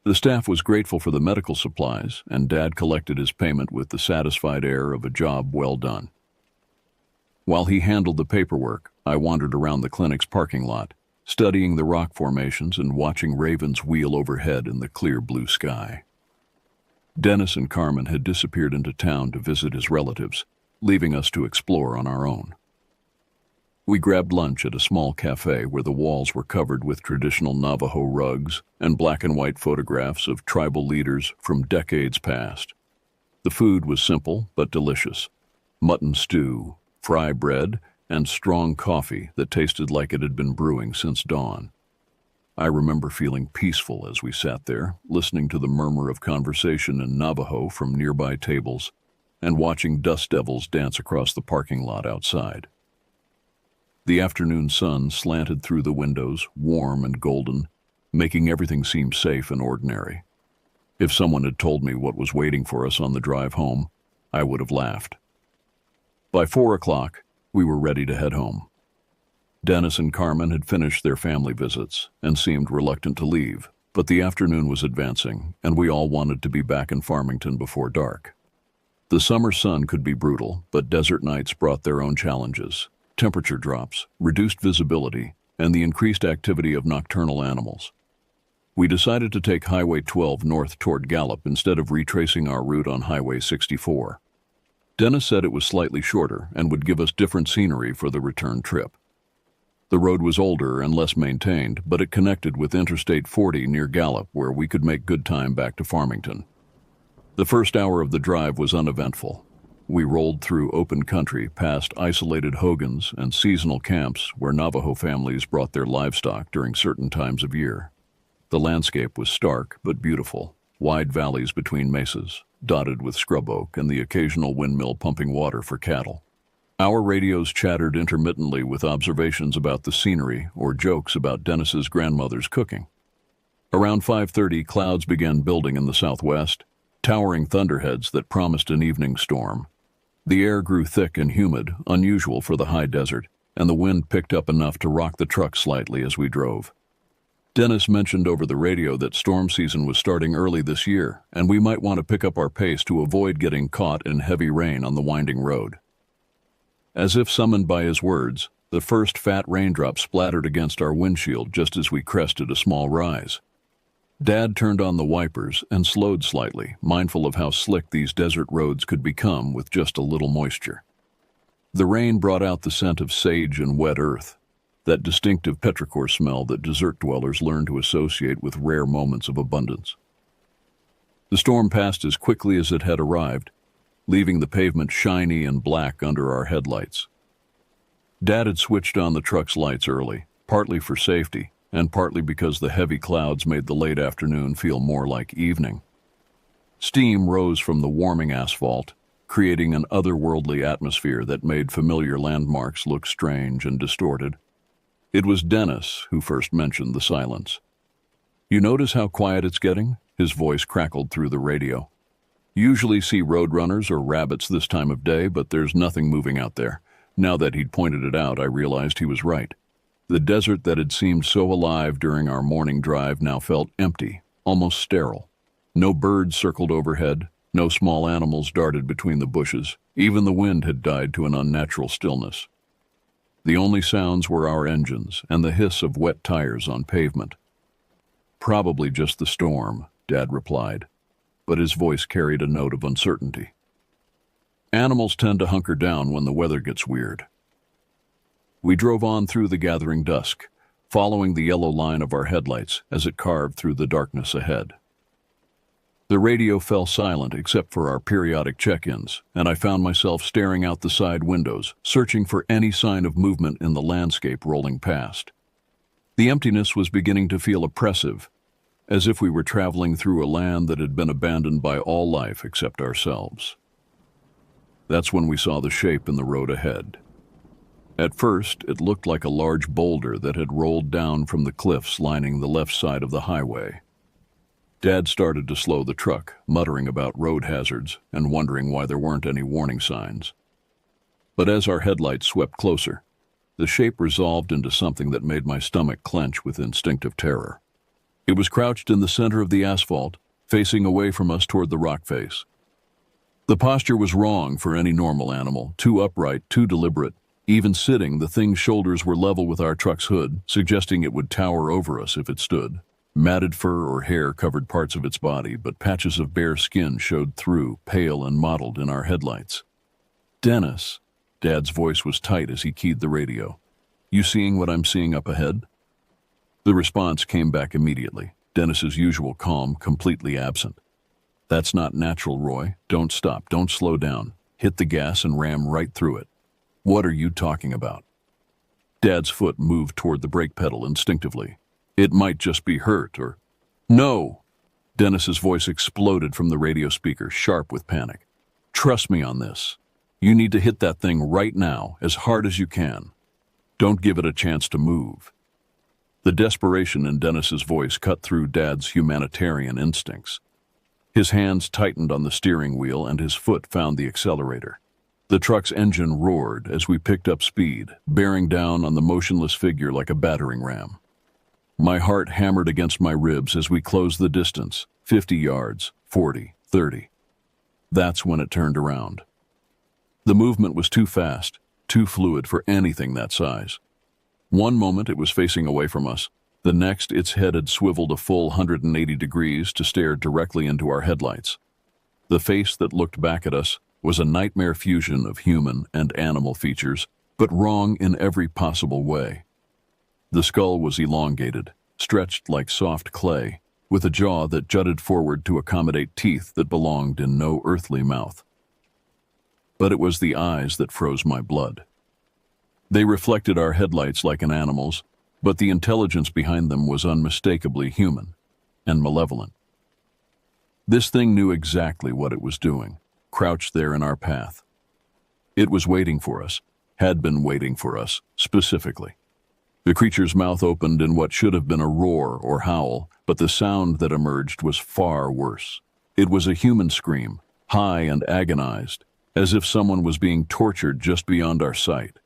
The staff was grateful for the medical supplies, and Dad collected his payment with the satisfied air of a job well done. While he handled the paperwork, I wandered around the clinic's parking lot, studying the rock formations and watching ravens wheel overhead in the clear blue sky. Dennis and Carmen had disappeared into town to visit his relatives, leaving us to explore on our own. We grabbed lunch at a small cafe where the walls were covered with traditional Navajo rugs and black and white photographs of tribal leaders from decades past. The food was simple but delicious: mutton stew, fry bread, and strong coffee that tasted like it had been brewing since dawn. I remember feeling peaceful as we sat there, listening to the murmur of conversation in Navajo from nearby tables and watching dust devils dance across the parking lot outside. The afternoon sun slanted through the windows, warm and golden, making everything seem safe and ordinary. If someone had told me what was waiting for us on the drive home, I would have laughed. By 4 o'clock, we were ready to head home. Dennis and Carmen had finished their family visits and seemed reluctant to leave, but the afternoon was advancing, and we all wanted to be back in Farmington before dark. The summer sun could be brutal, but desert nights brought their own challenges: temperature drops, reduced visibility, and the increased activity of nocturnal animals. We decided to take Highway 12 north toward Gallup instead of retracing our route on Highway 64. Dennis said it was slightly shorter and would give us different scenery for the return trip. The road was older and less maintained, but it connected with Interstate 40 near Gallup, where we could make good time back to Farmington. The first hour of the drive was uneventful. We rolled through open country past isolated hogans and seasonal camps where Navajo families brought their livestock during certain times of year. The landscape was stark but beautiful: wide valleys between mesas, dotted with scrub oak and the occasional windmill pumping water for cattle. Our radios chattered intermittently with observations about the scenery or jokes about Dennis's grandmother's cooking. Around 5:30, clouds began building in the southwest, towering thunderheads that promised an evening storm. The air grew thick and humid, unusual for the high desert, and the wind picked up enough to rock the truck slightly as we drove. Dennis mentioned over the radio that storm season was starting early this year, and we might want to pick up our pace to avoid getting caught in heavy rain on the winding road. As if summoned by his words, the first fat raindrop splattered against our windshield just as we crested a small rise. Dad turned on the wipers and slowed slightly, mindful of how slick these desert roads could become with just a little moisture. The rain brought out the scent of sage and wet earth, that distinctive petrichor smell that desert dwellers learn to associate with rare moments of abundance. The storm passed as quickly as it had arrived, leaving the pavement shiny and black under our headlights. Dad had switched on the truck's lights early, partly for safety, and partly because the heavy clouds made the late afternoon feel more like evening. Steam rose from the warming asphalt, creating an otherworldly atmosphere that made familiar landmarks look strange and distorted. It was Dennis who first mentioned the silence. "You notice how quiet it's getting?" His voice crackled through the radio. "Usually see roadrunners or rabbits this time of day, but there's nothing moving out there." Now that he'd pointed it out, I realized he was right. The desert that had seemed so alive during our morning drive now felt empty, almost sterile. No birds circled overhead, no small animals darted between the bushes. Even the wind had died to an unnatural stillness. The only sounds were our engines and the hiss of wet tires on pavement. "Probably just the storm," Dad replied, but his voice carried a note of uncertainty. "Animals tend to hunker down when the weather gets weird." We drove on through the gathering dusk, following the yellow line of our headlights as it carved through the darkness ahead. The radio fell silent except for our periodic check-ins, and I found myself staring out the side windows, searching for any sign of movement in the landscape rolling past. The emptiness was beginning to feel oppressive, as if we were traveling through a land that had been abandoned by all life except ourselves. That's when we saw the shape in the road ahead. At first, it looked like a large boulder that had rolled down from the cliffs lining the left side of the highway. Dad started to slow the truck, muttering about road hazards and wondering why there weren't any warning signs. But as our headlights swept closer, the shape resolved into something that made my stomach clench with instinctive terror. It was crouched in the center of the asphalt, facing away from us toward the rock face. The posture was wrong for any normal animal, too upright, too deliberate. Even sitting, the thing's shoulders were level with our truck's hood, suggesting it would tower over us if it stood. Matted fur or hair covered parts of its body, but patches of bare skin showed through, pale and mottled in our headlights. "Dennis," Dad's voice was tight as he keyed the radio. "You seeing what I'm seeing up ahead?" The response came back immediately, Dennis's usual calm completely absent. "That's not natural, Roy. Don't stop, don't slow down. Hit the gas and ram right through it." "What are you talking about?" Dad's foot moved toward the brake pedal instinctively. "It might just be hurt, or—" "No!" Dennis's voice exploded from the radio speaker, sharp with panic. "Trust me on this. You need to hit that thing right now, as hard as you can. Don't give it a chance to move." The desperation in Dennis's voice cut through Dad's humanitarian instincts. His hands tightened on the steering wheel and his foot found the accelerator. The truck's engine roared as we picked up speed, bearing down on the motionless figure like a battering ram. My heart hammered against my ribs as we closed the distance, 50 yards, 40, 30. That's when it turned around. The movement was too fast, too fluid for anything that size. One moment it was facing away from us. The next, its head had swiveled a full 180 degrees to stare directly into our headlights. The face that looked back at us was a nightmare fusion of human and animal features, but wrong in every possible way. The skull was elongated, stretched like soft clay, with a jaw that jutted forward to accommodate teeth that belonged in no earthly mouth. But it was the eyes that froze my blood. They reflected our headlights like an animal's, but the intelligence behind them was unmistakably human and malevolent. This thing knew exactly what it was doing, crouched there in our path. It was waiting for us, had been waiting for us, specifically. The creature's mouth opened in what should have been a roar or howl, but the sound that emerged was far worse. It was a human scream, high and agonized, as if someone was being tortured just beyond our sight.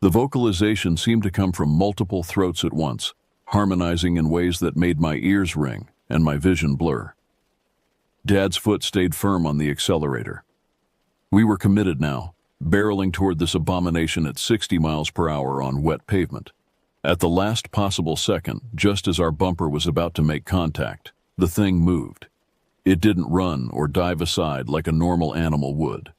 The vocalization seemed to come from multiple throats at once, harmonizing in ways that made my ears ring and my vision blur. Dad's foot stayed firm on the accelerator. We were committed now, barreling toward this abomination at 60 miles per hour on wet pavement. At the last possible second, just as our bumper was about to make contact, the thing moved. It didn't run or dive aside like a normal animal would.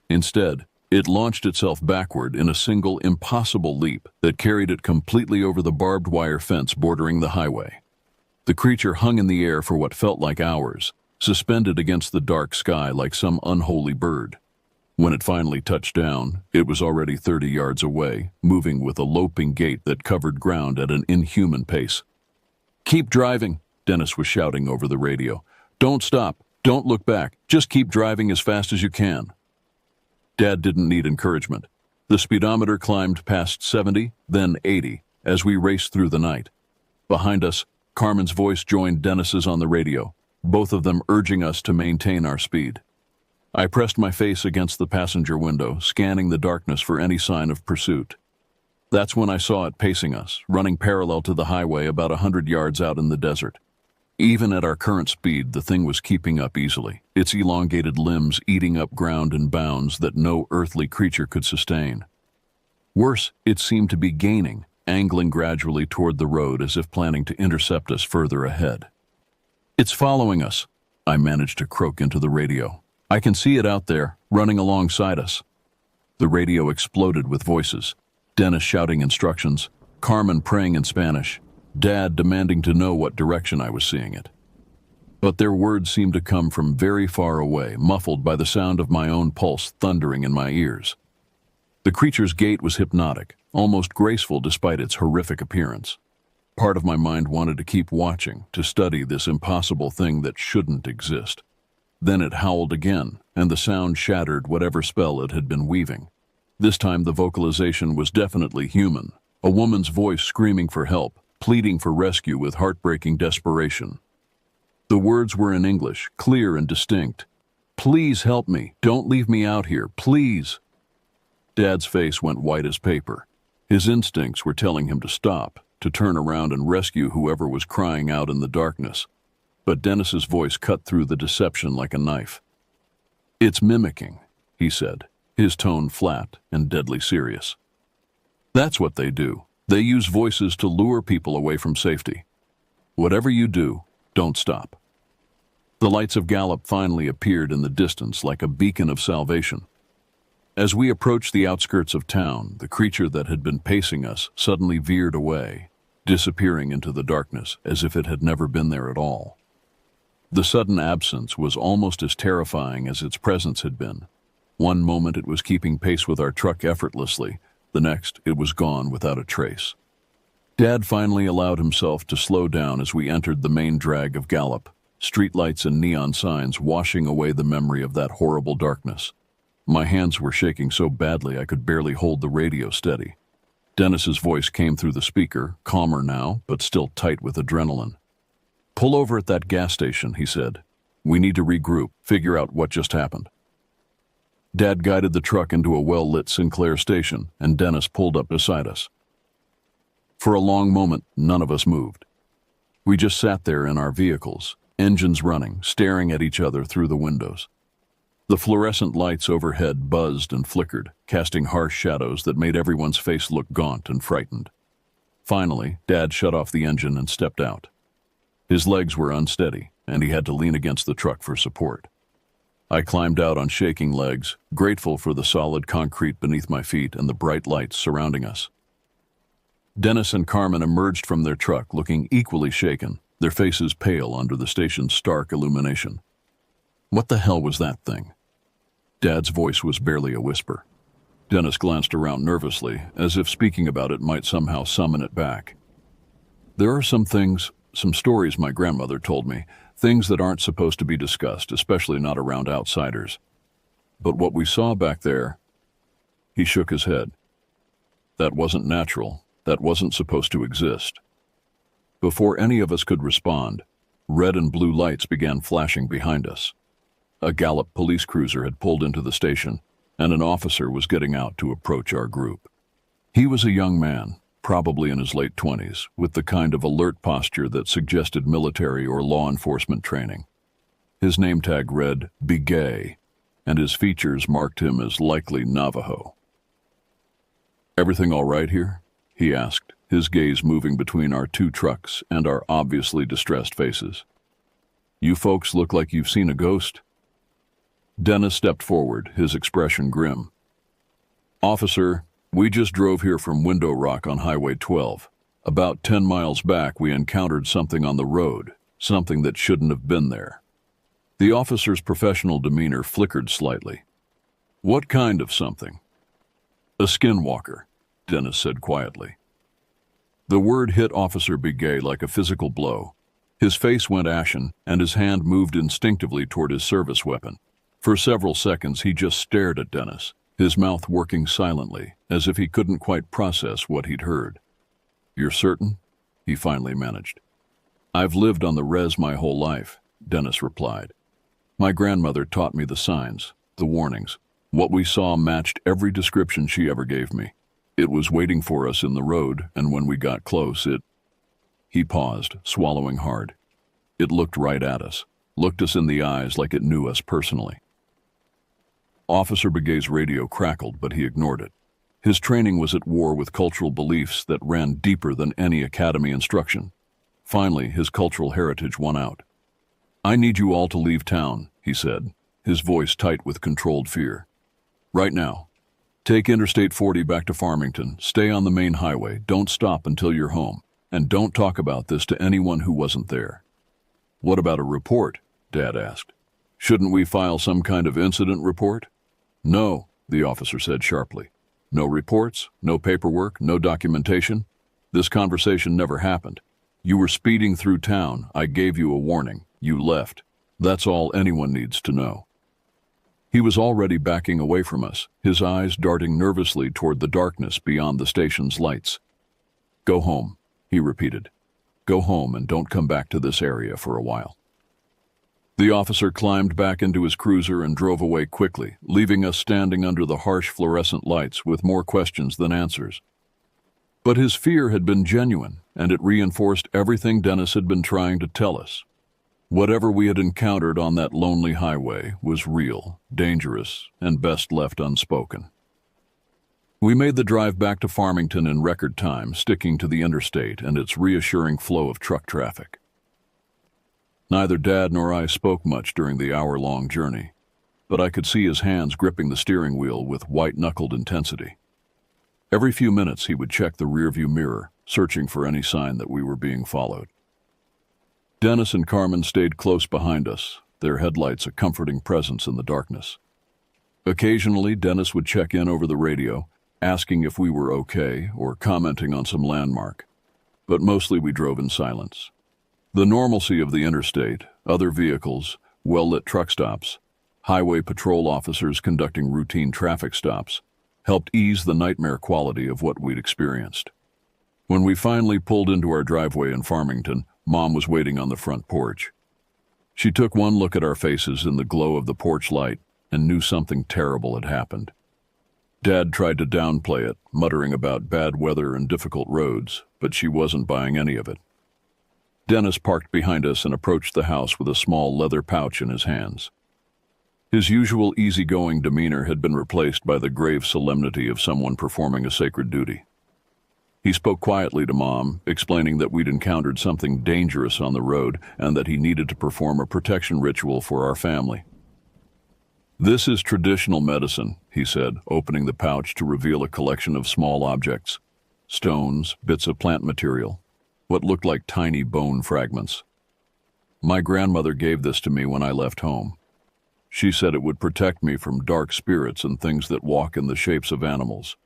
Instead, it launched itself backward in a single impossible leap that carried it completely over the barbed wire fence bordering the highway. The creature hung in the air for what felt like hours, suspended against the dark sky like some unholy bird. When it finally touched down, it was already 30 yards away, moving with a loping gait that covered ground at an inhuman pace. "Keep driving," Dennis was shouting over the radio. "Don't stop. Don't look back. Just keep driving as fast as you can." Dad didn't need encouragement. The speedometer climbed past 70, then 80, as we raced through the night. Behind us, Carmen's voice joined Dennis's on the radio, both of them urging us to maintain our speed. I pressed my face against the passenger window, scanning the darkness for any sign of pursuit. That's when I saw it pacing us, running parallel to the highway about 100 yards out in the desert. Even at our current speed, the thing was keeping up easily, its elongated limbs eating up ground in bounds that no earthly creature could sustain. Worse, it seemed to be gaining, angling gradually toward the road as if planning to intercept us further ahead. "It's following us," I managed to croak into the radio. "I can see it out there, running alongside us." The radio exploded with voices, Dennis shouting instructions, Carmen praying in Spanish, Dad demanding to know what direction I was seeing it. But their words seemed to come from very far away, muffled by the sound of my own pulse thundering in my ears. The creature's gait was hypnotic, almost graceful despite its horrific appearance. Part of my mind wanted to keep watching, to study this impossible thing that shouldn't exist. Then it howled again, and the sound shattered whatever spell it had been weaving. This time the vocalization was definitely human, a woman's voice screaming for help, pleading for rescue with heartbreaking desperation. The words were in English, clear and distinct. "Please help me. Don't leave me out here. Please." Dad's face went white as paper. His instincts were telling him to stop, to turn around and rescue whoever was crying out in the darkness. But Dennis's voice cut through the deception like a knife. "It's mimicking," he said, his tone flat and deadly serious. "That's what they do. They use voices to lure people away from safety. Whatever you do, don't stop." The lights of Gallup finally appeared in the distance like a beacon of salvation. As we approached the outskirts of town, the creature that had been pacing us suddenly veered away, disappearing into the darkness as if it had never been there at all. The sudden absence was almost as terrifying as its presence had been. One moment it was keeping pace with our truck effortlessly, the next it was gone without a trace. Dad finally allowed himself to slow down as we entered the main drag of Gallup, streetlights and neon signs washing away the memory of that horrible darkness. My hands were shaking so badly I could barely hold the radio steady. Dennis's voice came through the speaker, calmer now, but still tight with adrenaline. "Pull over at that gas station," he said. "We need to regroup, figure out what just happened." Dad guided the truck into a well-lit Sinclair station, and Dennis pulled up beside us. For a long moment, none of us moved. We just sat there in our vehicles, engines running, staring at each other through the windows. The fluorescent lights overhead buzzed and flickered, casting harsh shadows that made everyone's face look gaunt and frightened. Finally, Dad shut off the engine and stepped out. His legs were unsteady, and he had to lean against the truck for support. I climbed out on shaking legs, grateful for the solid concrete beneath my feet and the bright lights surrounding us. Dennis and Carmen emerged from their truck looking equally shaken, their faces pale under the station's stark illumination. "What the hell was that thing?" Dad's voice was barely a whisper. Dennis glanced around nervously, as if speaking about it might somehow summon it back. "There are some stories my grandmother told me, things that aren't supposed to be discussed, especially not around outsiders. But what we saw back there..." He shook his head. That wasn't natural. That wasn't supposed to exist. Before any of us could respond, red and blue lights began flashing behind us. A Gallup police cruiser had pulled into the station, and an officer was getting out to approach our group. He was a young man, probably in his late 20s, with the kind of alert posture that suggested military or law enforcement training. His name tag read Begay, and his features marked him as likely Navajo. "Everything all right here?" he asked, his gaze moving between our two trucks and our obviously distressed faces. "You folks look like you've seen a ghost." Dennis stepped forward, his expression grim. "Officer, we just drove here from Window Rock on Highway 12. About 10 miles back, we encountered something on the road, something that shouldn't have been there." The officer's professional demeanor flickered slightly. "What kind of something?" "A skinwalker," Dennis said quietly. The word hit Officer Begay like a physical blow. His face went ashen, and his hand moved instinctively toward his service weapon. For several seconds, he just stared at Dennis, his mouth working silently, as if he couldn't quite process what he'd heard. "You're certain?" he finally managed. "I've lived on the res my whole life," Dennis replied. "My grandmother taught me the signs, the warnings. What we saw matched every description she ever gave me. It was waiting for us in the road, and when we got close, it—" He paused, swallowing hard. It looked right at us, looked us in the eyes like it knew us personally. Officer Begay's radio crackled, but he ignored it. His training was at war with cultural beliefs that ran deeper than any academy instruction. Finally, his cultural heritage won out. "I need you all to leave town," he said, his voice tight with controlled fear. "Right now. Take Interstate 40 back to Farmington, stay on the main highway, don't stop until you're home, and don't talk about this to anyone who wasn't there." "What about a report?" Dad asked. "Shouldn't we file some kind of incident report?" "No," the officer said sharply. "No reports, no paperwork, no documentation. This conversation never happened. You were speeding through town, I gave you a warning, you left. That's all anyone needs to know." He was already backing away from us, his eyes darting nervously toward the darkness beyond the station's lights. "Go home," he repeated. "Go home and don't come back to this area for a while." The officer climbed back into his cruiser and drove away quickly, leaving us standing under the harsh fluorescent lights with more questions than answers. But his fear had been genuine, and it reinforced everything Dennis had been trying to tell us. Whatever we had encountered on that lonely highway was real, dangerous, and best left unspoken. We made the drive back to Farmington in record time, sticking to the interstate and its reassuring flow of truck traffic. Neither Dad nor I spoke much during the hour-long journey, but I could see his hands gripping the steering wheel with white-knuckled intensity. Every few minutes he would check the rearview mirror, searching for any sign that we were being followed. Dennis and Carmen stayed close behind us, their headlights a comforting presence in the darkness. Occasionally, Dennis would check in over the radio, asking if we were okay or commenting on some landmark, but mostly we drove in silence. The normalcy of the interstate, other vehicles, well-lit truck stops, highway patrol officers conducting routine traffic stops, helped ease the nightmare quality of what we'd experienced. When we finally pulled into our driveway in Farmington, Mom was waiting on the front porch. She took one look at our faces in the glow of the porch light and knew something terrible had happened. Dad tried to downplay it, muttering about bad weather and difficult roads, but she wasn't buying any of it. Dennis parked behind us and approached the house with a small leather pouch in his hands. His usual easygoing demeanor had been replaced by the grave solemnity of someone performing a sacred duty. He spoke quietly to Mom, explaining that we'd encountered something dangerous on the road and that he needed to perform a protection ritual for our family. "This is traditional medicine," he said, opening the pouch to reveal a collection of small objects, stones, bits of plant material, what looked like tiny bone fragments. "My grandmother gave this to me when I left home. She said it would protect me from dark spirits and things that walk in the shapes of animals."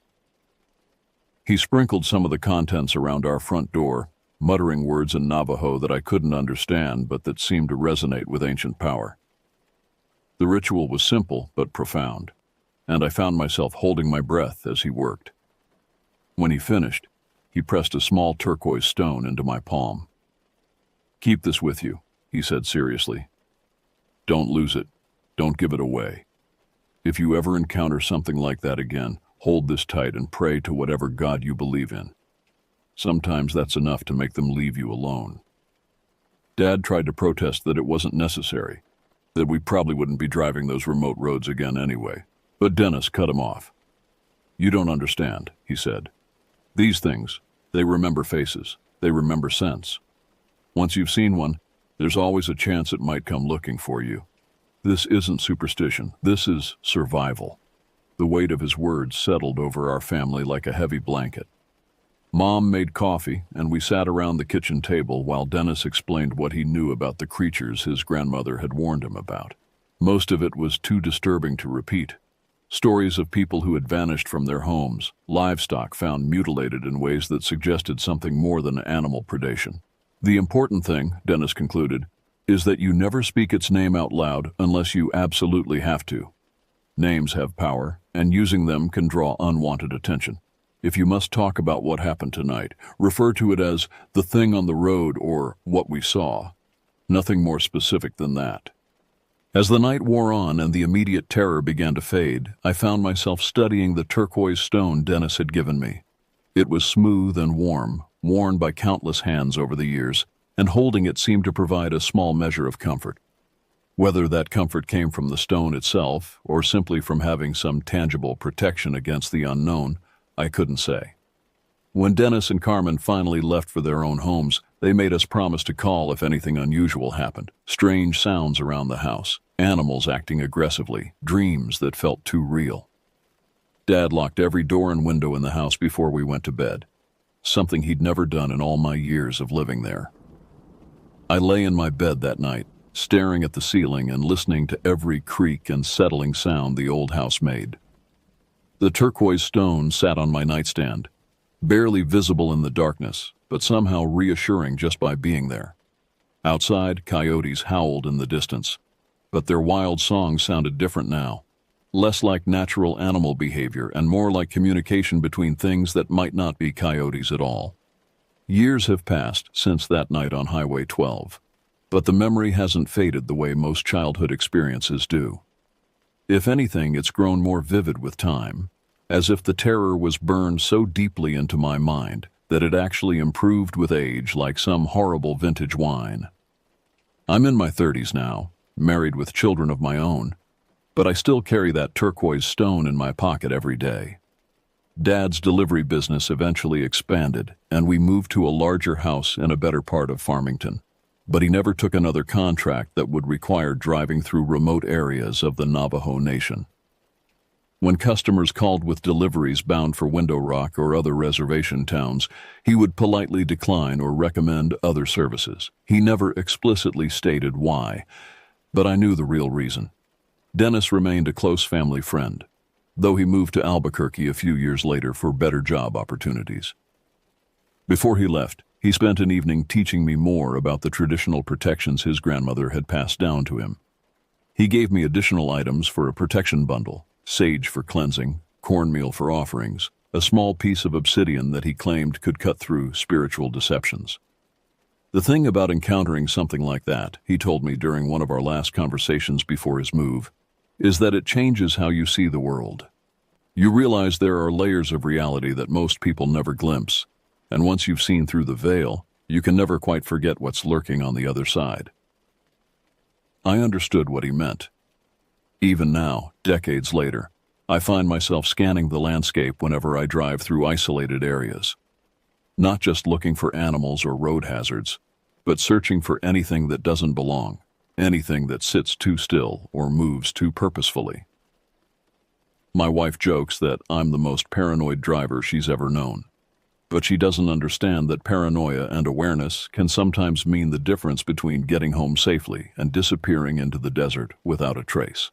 He sprinkled some of the contents around our front door, muttering words in Navajo that I couldn't understand but that seemed to resonate with ancient power. The ritual was simple but profound. and I found myself holding my breath as he worked. When he finished, he pressed a small turquoise stone into my palm. "Keep this with you," he said seriously. "Don't lose it. Don't give it away. If you ever encounter something like that again, hold this tight and pray to whatever God you believe in. Sometimes that's enough to make them leave you alone." Dad tried to protest that it wasn't necessary, that we probably wouldn't be driving those remote roads again anyway, but Dennis cut him off. "You don't understand," he said. "These things, they remember faces, they remember scents. Once you've seen one, there's always a chance it might come looking for you. This isn't superstition, this is survival." The weight of his words settled over our family like a heavy blanket. Mom made coffee, and we sat around the kitchen table while Dennis explained what he knew about the creatures his grandmother had warned him about. Most of it was too disturbing to repeat. Stories of people who had vanished from their homes, livestock found mutilated in ways that suggested something more than animal predation. "The important thing," Dennis concluded, "is that you never speak its name out loud unless you absolutely have to. Names have power, and using them can draw unwanted attention. If you must talk about what happened tonight, refer to it as the thing on the road or what we saw. Nothing more specific than that." As the night wore on and the immediate terror began to fade, I found myself studying the turquoise stone Dennis had given me. It was smooth and warm, worn by countless hands over the years, and holding it seemed to provide a small measure of comfort. Whether that comfort came from the stone itself or simply from having some tangible protection against the unknown, I couldn't say. When Dennis and Carmen finally left for their own homes, they made us promise to call if anything unusual happened. Strange sounds around the house, animals acting aggressively, dreams that felt too real. Dad locked every door and window in the house before we went to bed, something he'd never done in all my years of living there. I lay in my bed that night, staring at the ceiling and listening to every creak and settling sound the old house made. The turquoise stone sat on my nightstand, barely visible in the darkness, but somehow reassuring just by being there. Outside, coyotes howled in the distance, but their wild song sounded different now, less like natural animal behavior and more like communication between things that might not be coyotes at all. Years have passed since that night on Highway 12, but the memory hasn't faded the way most childhood experiences do. If anything, it's grown more vivid with time, as if the terror was burned so deeply into my mind that it actually improved with age like some horrible vintage wine. I'm in my 30s now, married with children of my own, but I still carry that turquoise stone in my pocket every day. Dad's delivery business eventually expanded, and we moved to a larger house in a better part of Farmington, but he never took another contract that would require driving through remote areas of the Navajo Nation. When customers called with deliveries bound for Window Rock or other reservation towns, he would politely decline or recommend other services. He never explicitly stated why, but I knew the real reason. Dennis remained a close family friend, though he moved to Albuquerque a few years later for better job opportunities. Before he left, he spent an evening teaching me more about the traditional protections his grandmother had passed down to him. He gave me additional items for a protection bundle: sage for cleansing, cornmeal for offerings, a small piece of obsidian that he claimed could cut through spiritual deceptions. The thing about encountering something like that, he told me during one of our last conversations before his move, is that it changes how you see the world. You realize there are layers of reality that most people never glimpse, and once you've seen through the veil, you can never quite forget what's lurking on the other side. I understood what he meant. Even now, decades later, I find myself scanning the landscape whenever I drive through isolated areas. Not just looking for animals or road hazards, but searching for anything that doesn't belong, anything that sits too still or moves too purposefully. My wife jokes that I'm the most paranoid driver she's ever known, but she doesn't understand that paranoia and awareness can sometimes mean the difference between getting home safely and disappearing into the desert without a trace.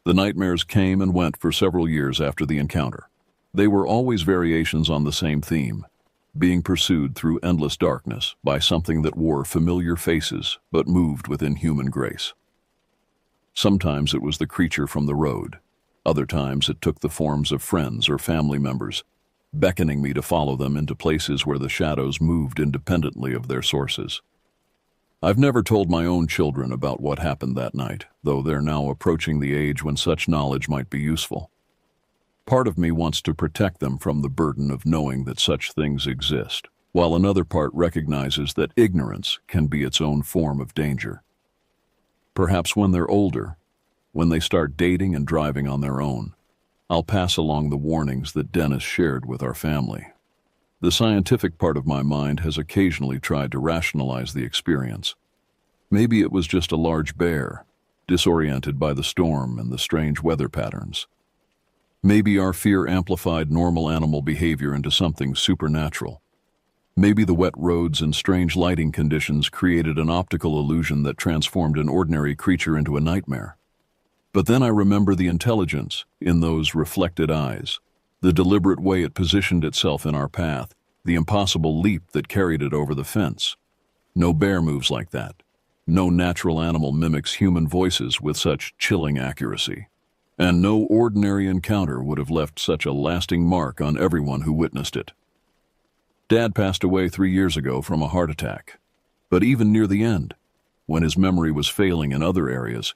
The nightmares came and went for several years after the encounter. They were always variations on the same theme: being pursued through endless darkness by something that wore familiar faces but moved with inhuman grace. Sometimes it was the creature from the road, Other times it took the forms of friends or family members, beckoning me to follow them into places where the shadows moved independently of their sources. I've never told my own children about what happened that night, though they're now approaching the age when such knowledge might be useful. Part of me wants to protect them from the burden of knowing that such things exist, while another part recognizes that ignorance can be its own form of danger. Perhaps when they're older, when they start dating and driving on their own, I'll pass along the warnings that Dennis shared with our family. The scientific part of my mind has occasionally tried to rationalize the experience. Maybe it was just a large bear, disoriented by the storm and the strange weather patterns. Maybe our fear amplified normal animal behavior into something supernatural. Maybe the wet roads and strange lighting conditions created an optical illusion that transformed an ordinary creature into a nightmare. But then I remember the intelligence in those reflected eyes, the deliberate way it positioned itself in our path, the impossible leap that carried it over the fence. No bear moves like that. No natural animal mimics human voices with such chilling accuracy. And no ordinary encounter would have left such a lasting mark on everyone who witnessed it. Dad passed away 3 years ago from a heart attack. But even near the end, when his memory was failing in other areas,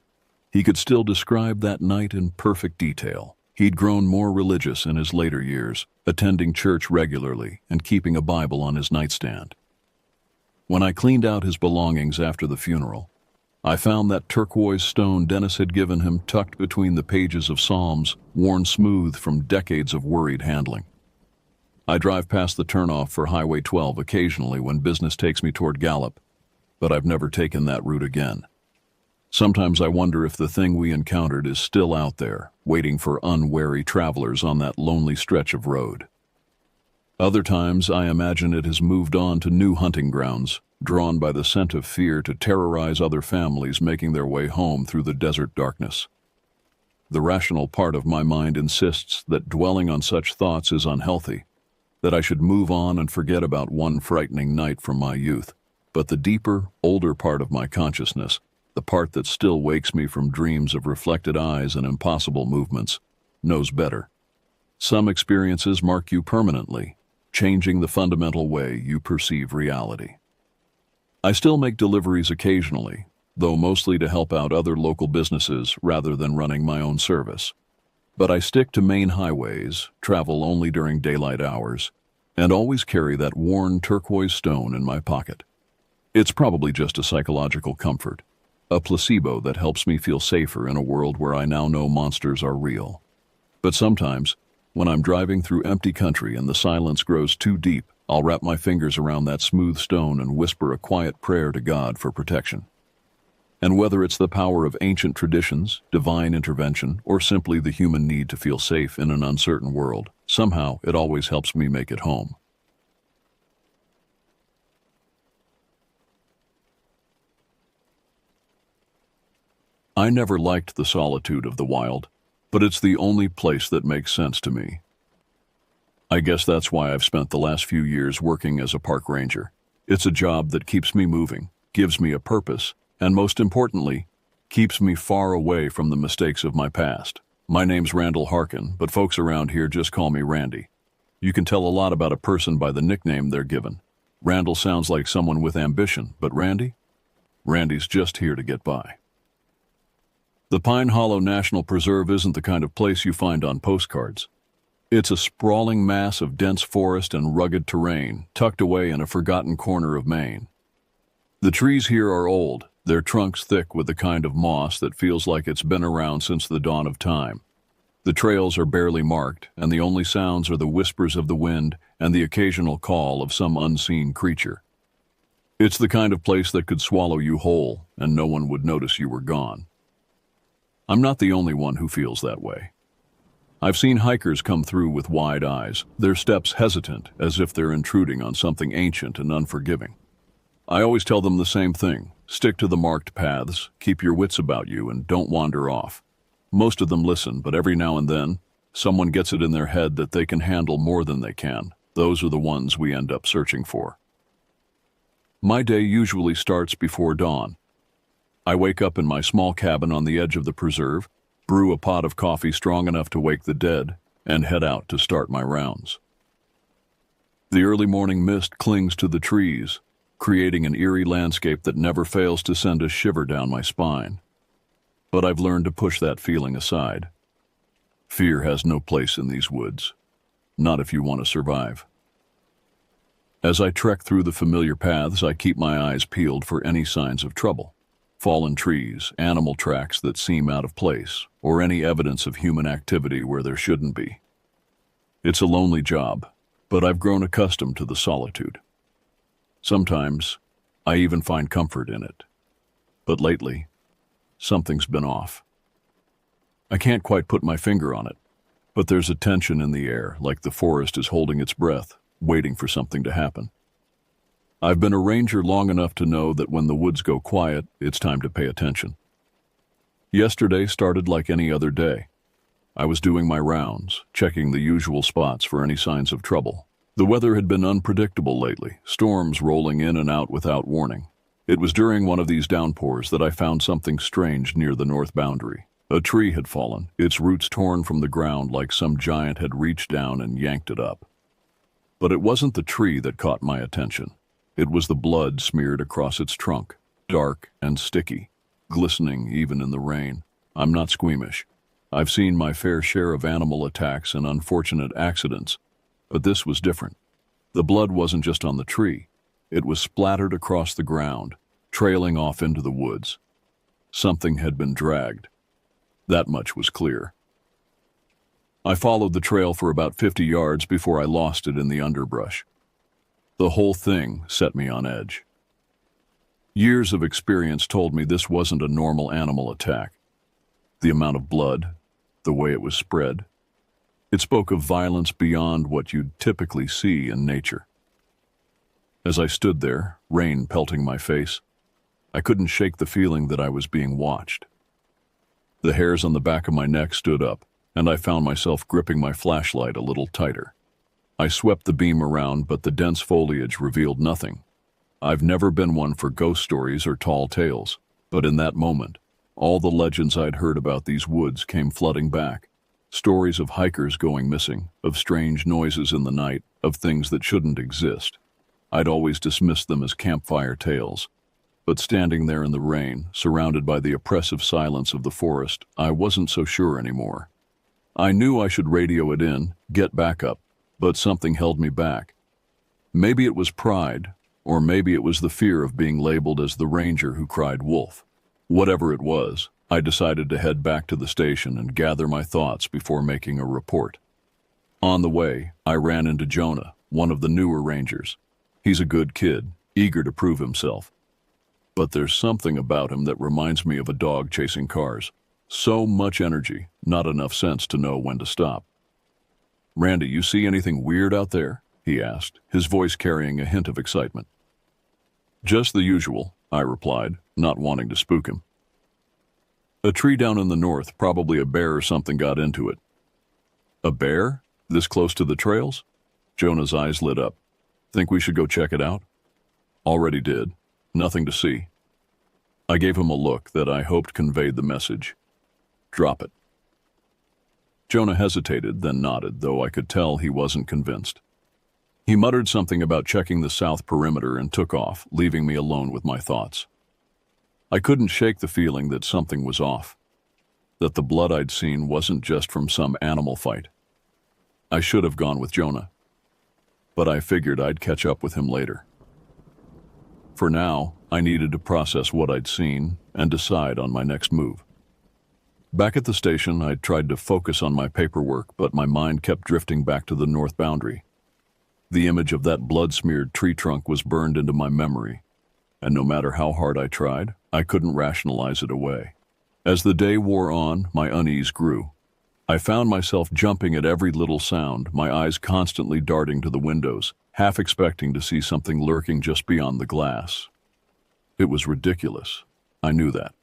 he could still describe that night in perfect detail. He'd grown more religious in his later years, attending church regularly and keeping a Bible on his nightstand. When I cleaned out his belongings after the funeral, I found that turquoise stone Dennis had given him tucked between the pages of Psalms, worn smooth from decades of worried handling. I drive past the turnoff for Highway 12 occasionally when business takes me toward Gallup, but I've never taken that route again. Sometimes I wonder if the thing we encountered is still out there, waiting for unwary travelers on that lonely stretch of road. Other times I imagine it has moved on to new hunting grounds, drawn by the scent of fear to terrorize other families making their way home through the desert darkness. The rational part of my mind insists that dwelling on such thoughts is unhealthy, that I should move on and forget about one frightening night from my youth. But the deeper, older part of my consciousness, the part that still wakes me from dreams of reflected eyes and impossible movements, knows better. Some experiences mark you permanently, changing the fundamental way you perceive reality. I still make deliveries occasionally, though mostly to help out other local businesses rather than running my own service. But I stick to main highways, travel only during daylight hours, and always carry that worn turquoise stone in my pocket. It's probably just a psychological comfort, a placebo that helps me feel safer in a world where I now know monsters are real. But sometimes, when I'm driving through empty country and the silence grows too deep, I'll wrap my fingers around that smooth stone and whisper a quiet prayer to God for protection. And whether it's the power of ancient traditions, divine intervention, or simply the human need to feel safe in an uncertain world, somehow it always helps me make it home. I never liked the solitude of the wild, but it's the only place that makes sense to me. I guess that's why I've spent the last few years working as a park ranger. It's a job that keeps me moving, gives me a purpose, and most importantly, keeps me far away from the mistakes of my past. My name's Randall Harkin, but folks around here just call me Randy. You can tell a lot about a person by the nickname they're given. Randall sounds like someone with ambition, but Randy? Randy's just here to get by. The Pine Hollow National Preserve isn't the kind of place you find on postcards. It's a sprawling mass of dense forest and rugged terrain, tucked away in a forgotten corner of Maine. The trees here are old, their trunks thick with the kind of moss that feels like it's been around since the dawn of time. The trails are barely marked, and the only sounds are the whispers of the wind and the occasional call of some unseen creature. It's the kind of place that could swallow you whole, and no one would notice you were gone. I'm not the only one who feels that way. I've seen hikers come through with wide eyes, their steps hesitant as if they're intruding on something ancient and unforgiving. I always tell them the same thing: stick to the marked paths, keep your wits about you, and don't wander off. Most of them listen, but every now and then, someone gets it in their head that they can handle more than they can. Those are the ones we end up searching for. My day usually starts before dawn. I wake up in my small cabin on the edge of the preserve, brew a pot of coffee strong enough to wake the dead, and head out to start my rounds. The early morning mist clings to the trees, creating an eerie landscape that never fails to send a shiver down my spine. But I've learned to push that feeling aside. Fear has no place in these woods, not if you want to survive. As I trek through the familiar paths, I keep my eyes peeled for any signs of trouble. Fallen trees, animal tracks that seem out of place, or any evidence of human activity where there shouldn't be. It's a lonely job, but I've grown accustomed to the solitude. Sometimes, I even find comfort in it. But lately, something's been off. I can't quite put my finger on it, but there's a tension in the air, like the forest is holding its breath, waiting for something to happen. I've been a ranger long enough to know that when the woods go quiet, it's time to pay attention. Yesterday started like any other day. I was doing my rounds, checking the usual spots for any signs of trouble. The weather had been unpredictable lately, storms rolling in and out without warning. It was during one of these downpours that I found something strange near the north boundary. A tree had fallen, its roots torn from the ground like some giant had reached down and yanked it up. But it wasn't the tree that caught my attention. It was the blood smeared across its trunk, dark and sticky, glistening even in the rain. I'm not squeamish. I've seen my fair share of animal attacks and unfortunate accidents, but this was different. The blood wasn't just on the tree. It was splattered across the ground, trailing off into the woods. Something had been dragged. That much was clear. I followed the trail for about 50 yards before I lost it in the underbrush. The whole thing set me on edge. Years of experience told me this wasn't a normal animal attack. The amount of blood, the way it was spread, it spoke of violence beyond what you'd typically see in nature. As I stood there, rain pelting my face, I couldn't shake the feeling that I was being watched. The hairs on the back of my neck stood up, and I found myself gripping my flashlight a little tighter. I swept the beam around, but the dense foliage revealed nothing. I've never been one for ghost stories or tall tales, but in that moment, all the legends I'd heard about these woods came flooding back. Stories of hikers going missing, of strange noises in the night, of things that shouldn't exist. I'd always dismissed them as campfire tales. But standing there in the rain, surrounded by the oppressive silence of the forest, I wasn't so sure anymore. I knew I should radio it in, get backup, but something held me back. Maybe it was pride, or maybe it was the fear of being labeled as the ranger who cried wolf. Whatever it was, I decided to head back to the station and gather my thoughts before making a report. On the way, I ran into Jonah, one of the newer rangers. He's a good kid, eager to prove himself. But there's something about him that reminds me of a dog chasing cars. So much energy, not enough sense to know when to stop. "Randy, you see anything weird out there?" he asked, his voice carrying a hint of excitement. "Just the usual," I replied, not wanting to spook him. "A tree down in the north, probably a bear or something got into it." "A bear? This close to the trails?" Jonah's eyes lit up. "Think we should go check it out?" "Already did. Nothing to see." I gave him a look that I hoped conveyed the message. "Drop it." Jonah hesitated, then nodded, though I could tell he wasn't convinced. He muttered something about checking the south perimeter and took off, leaving me alone with my thoughts. I couldn't shake the feeling that something was off, that the blood I'd seen wasn't just from some animal fight. I should have gone with Jonah, but I figured I'd catch up with him later. For now, I needed to process what I'd seen and decide on my next move. Back at the station, I tried to focus on my paperwork, but my mind kept drifting back to the north boundary. The image of that blood-smeared tree trunk was burned into my memory, and no matter how hard I tried, I couldn't rationalize it away. As the day wore on, my unease grew. I found myself jumping at every little sound, my eyes constantly darting to the windows, half expecting to see something lurking just beyond the glass. It was ridiculous. I knew that.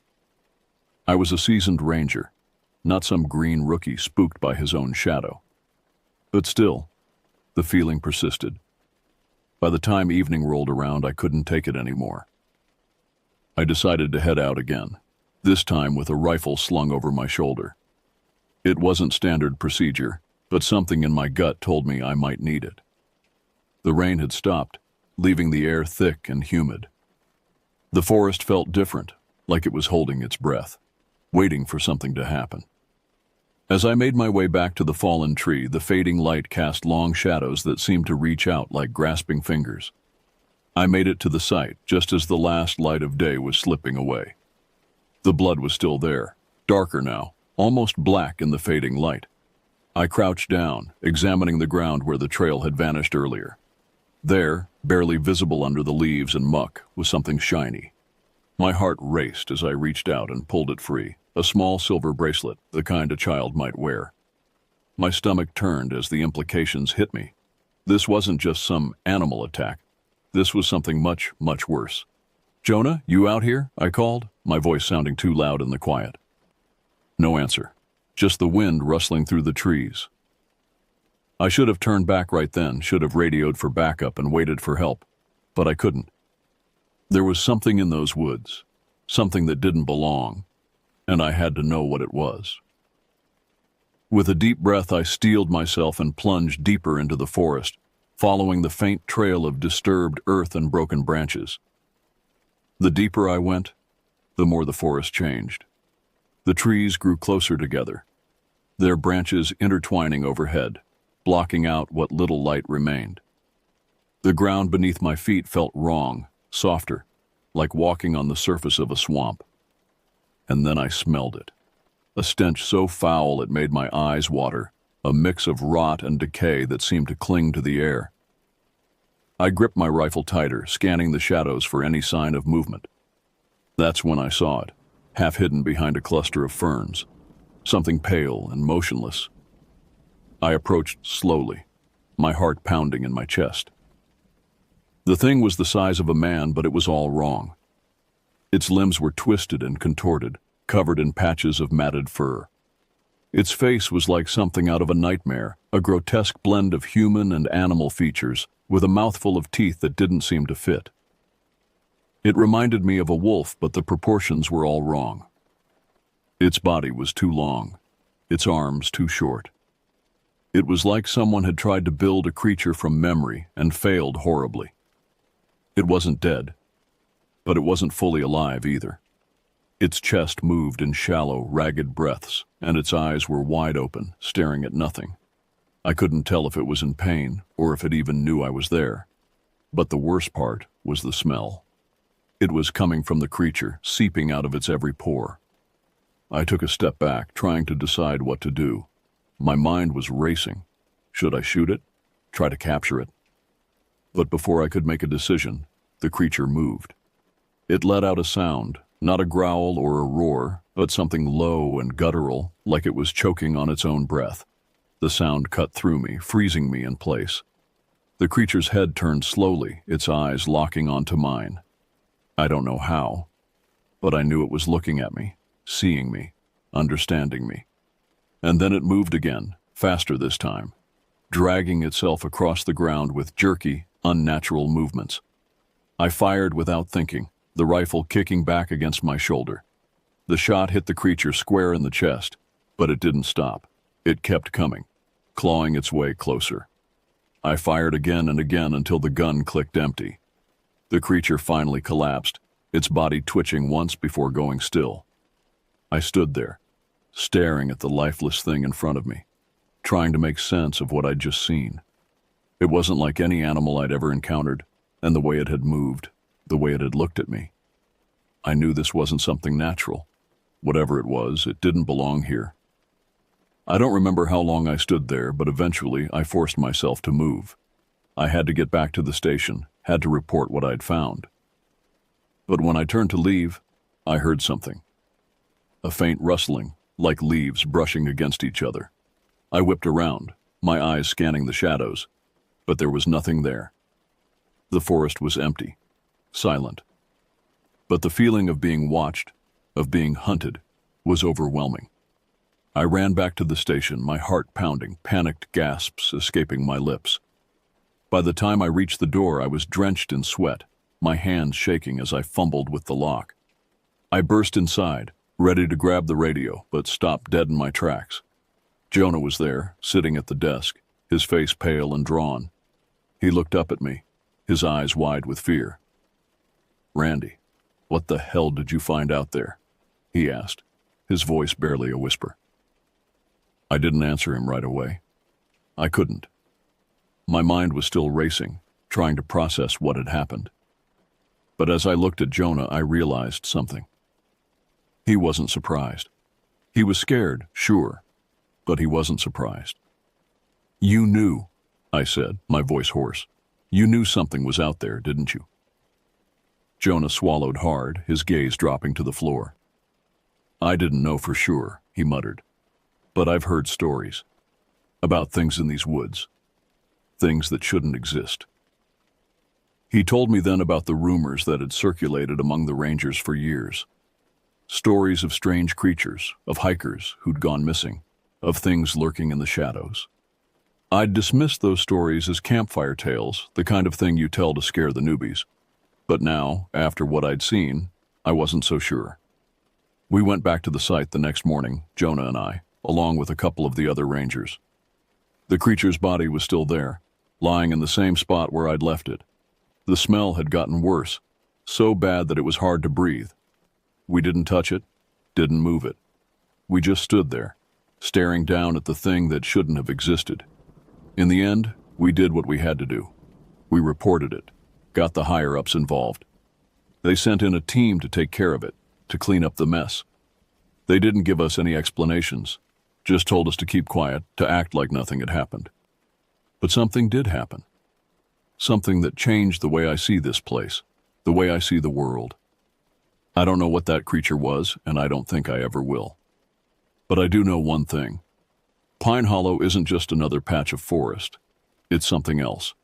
I was a seasoned ranger, not some green rookie spooked by his own shadow. But still, the feeling persisted. By the time evening rolled around, I couldn't take it anymore. I decided to head out again, this time with a rifle slung over my shoulder. It wasn't standard procedure, but something in my gut told me I might need it. The rain had stopped, leaving the air thick and humid. The forest felt different, like it was holding its breath, waiting for something to happen. As I made my way back to the fallen tree, the fading light cast long shadows that seemed to reach out like grasping fingers. I made it to the site just as the last light of day was slipping away. The blood was still there, darker now, almost black in the fading light. I crouched down, examining the ground where the trail had vanished earlier. There, barely visible under the leaves and muck, was something shiny. My heart raced as I reached out and pulled it free, a small silver bracelet, the kind a child might wear. My stomach turned as the implications hit me. This wasn't just some animal attack. This was something much, much worse. "Jonah, you out here?" I called, my voice sounding too loud in the quiet. No answer, just the wind rustling through the trees. I should have turned back right then, should have radioed for backup and waited for help, but I couldn't. There was something in those woods, something that didn't belong, and I had to know what it was. With a deep breath, I steeled myself and plunged deeper into the forest, following the faint trail of disturbed earth and broken branches. The deeper I went, the more the forest changed. The trees grew closer together, their branches intertwining overhead, blocking out what little light remained. The ground beneath my feet felt wrong, softer, like walking on the surface of a swamp. And then I smelled it. A stench so foul it made my eyes water, a mix of rot and decay that seemed to cling to the air. I gripped my rifle tighter, scanning the shadows for any sign of movement. That's when I saw it, half hidden behind a cluster of ferns, something pale and motionless. I approached slowly, my heart pounding in my chest. The thing was the size of a man, but it was all wrong. Its limbs were twisted and contorted, covered in patches of matted fur. Its face was like something out of a nightmare, a grotesque blend of human and animal features, with a mouthful of teeth that didn't seem to fit. It reminded me of a wolf, but the proportions were all wrong. Its body was too long, its arms too short. It was like someone had tried to build a creature from memory and failed horribly. It wasn't dead, but it wasn't fully alive either. Its chest moved in shallow, ragged breaths, and its eyes were wide open, staring at nothing. I couldn't tell if it was in pain or if it even knew I was there. But the worst part was the smell. It was coming from the creature, seeping out of its every pore. I took a step back, trying to decide what to do. My mind was racing. Should I shoot it? Try to capture it? But before I could make a decision, the creature moved. It let out a sound, not a growl or a roar, but something low and guttural, like it was choking on its own breath. The sound cut through me, freezing me in place. The creature's head turned slowly, its eyes locking onto mine. I don't know how, but I knew it was looking at me, seeing me, understanding me. And then it moved again, faster this time, dragging itself across the ground with jerky, unnatural movements. I fired without thinking, the rifle kicking back against my shoulder. The shot hit the creature square in the chest, but it didn't stop. It kept coming, clawing its way closer. I fired again and again until the gun clicked empty. The creature finally collapsed, its body twitching once before going still. I stood there, staring at the lifeless thing in front of me, trying to make sense of what I'd just seen. It wasn't like any animal I'd ever encountered, and the way it had moved, the way it had looked at me. I knew this wasn't something natural. Whatever it was, it didn't belong here. I don't remember how long I stood there, but eventually I forced myself to move. I had to get back to the station, had to report what I'd found. But when I turned to leave, I heard something. A faint rustling, like leaves brushing against each other. I whipped around, my eyes scanning the shadows, but there was nothing there. The forest was empty, silent. But the feeling of being watched, of being hunted, was overwhelming. I ran back to the station, my heart pounding, panicked gasps escaping my lips. By the time I reached the door, I was drenched in sweat, my hands shaking as I fumbled with the lock. I burst inside, ready to grab the radio, but stopped dead in my tracks. Jonah was there, sitting at the desk, his face pale and drawn. He looked up at me, his eyes wide with fear. "Randy, what the hell did you find out there?" he asked, his voice barely a whisper. I didn't answer him right away. I couldn't. My mind was still racing, trying to process what had happened. But as I looked at Jonah, I realized something. He wasn't surprised. He was scared, sure, but he wasn't surprised. "You knew," I said, my voice hoarse. "You knew something was out there, didn't you?" Jonah swallowed hard, his gaze dropping to the floor. "I didn't know for sure," he muttered. "But I've heard stories about things in these woods, things that shouldn't exist." He told me then about the rumors that had circulated among the rangers for years. Stories of strange creatures, of hikers who'd gone missing, of things lurking in the shadows. I'd dismissed those stories as campfire tales, the kind of thing you tell to scare the newbies. But now, after what I'd seen, I wasn't so sure. We went back to the site the next morning, Jonah and I, along with a couple of the other rangers. The creature's body was still there, lying in the same spot where I'd left it. The smell had gotten worse, so bad that it was hard to breathe. We didn't touch it, didn't move it. We just stood there, staring down at the thing that shouldn't have existed. In the end, we did what we had to do. We reported it, got the higher-ups involved. They sent in a team to take care of it, to clean up the mess. They didn't give us any explanations, just told us to keep quiet, to act like nothing had happened. But something did happen. Something that changed the way I see this place, the way I see the world. I don't know what that creature was, and I don't think I ever will. But I do know one thing. Pine Hollow isn't just another patch of forest. It's something else,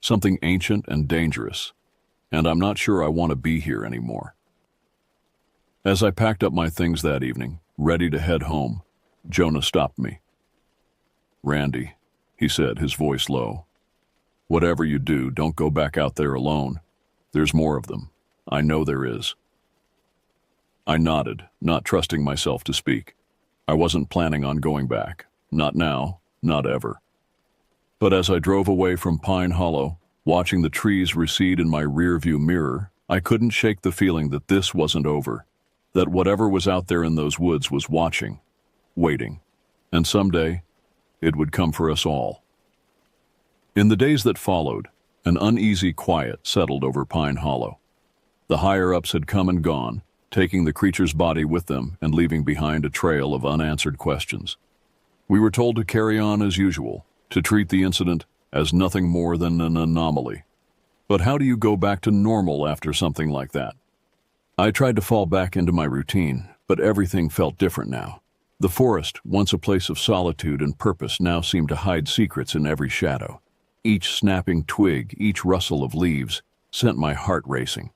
something ancient and dangerous, and I'm not sure I want to be here anymore. As I packed up my things that evening, ready to head home, Jonah stopped me. "Randy," he said, his voice low, "whatever you do, don't go back out there alone. There's more of them. I know there is." I nodded, not trusting myself to speak. I wasn't planning on going back. Not now, not ever. But as I drove away from Pine Hollow, watching the trees recede in my rearview mirror, I couldn't shake the feeling that this wasn't over, that whatever was out there in those woods was watching, waiting, and someday it would come for us all. In the days that followed, an uneasy quiet settled over Pine Hollow. The higher-ups had come and gone, taking the creature's body with them and leaving behind a trail of unanswered questions. We were told to carry on as usual, to treat the incident as nothing more than an anomaly. But how do you go back to normal after something like that? I tried to fall back into my routine, but everything felt different now. The forest, once a place of solitude and purpose, now seemed to hide secrets in every shadow. Each snapping twig, each rustle of leaves, sent my heart racing.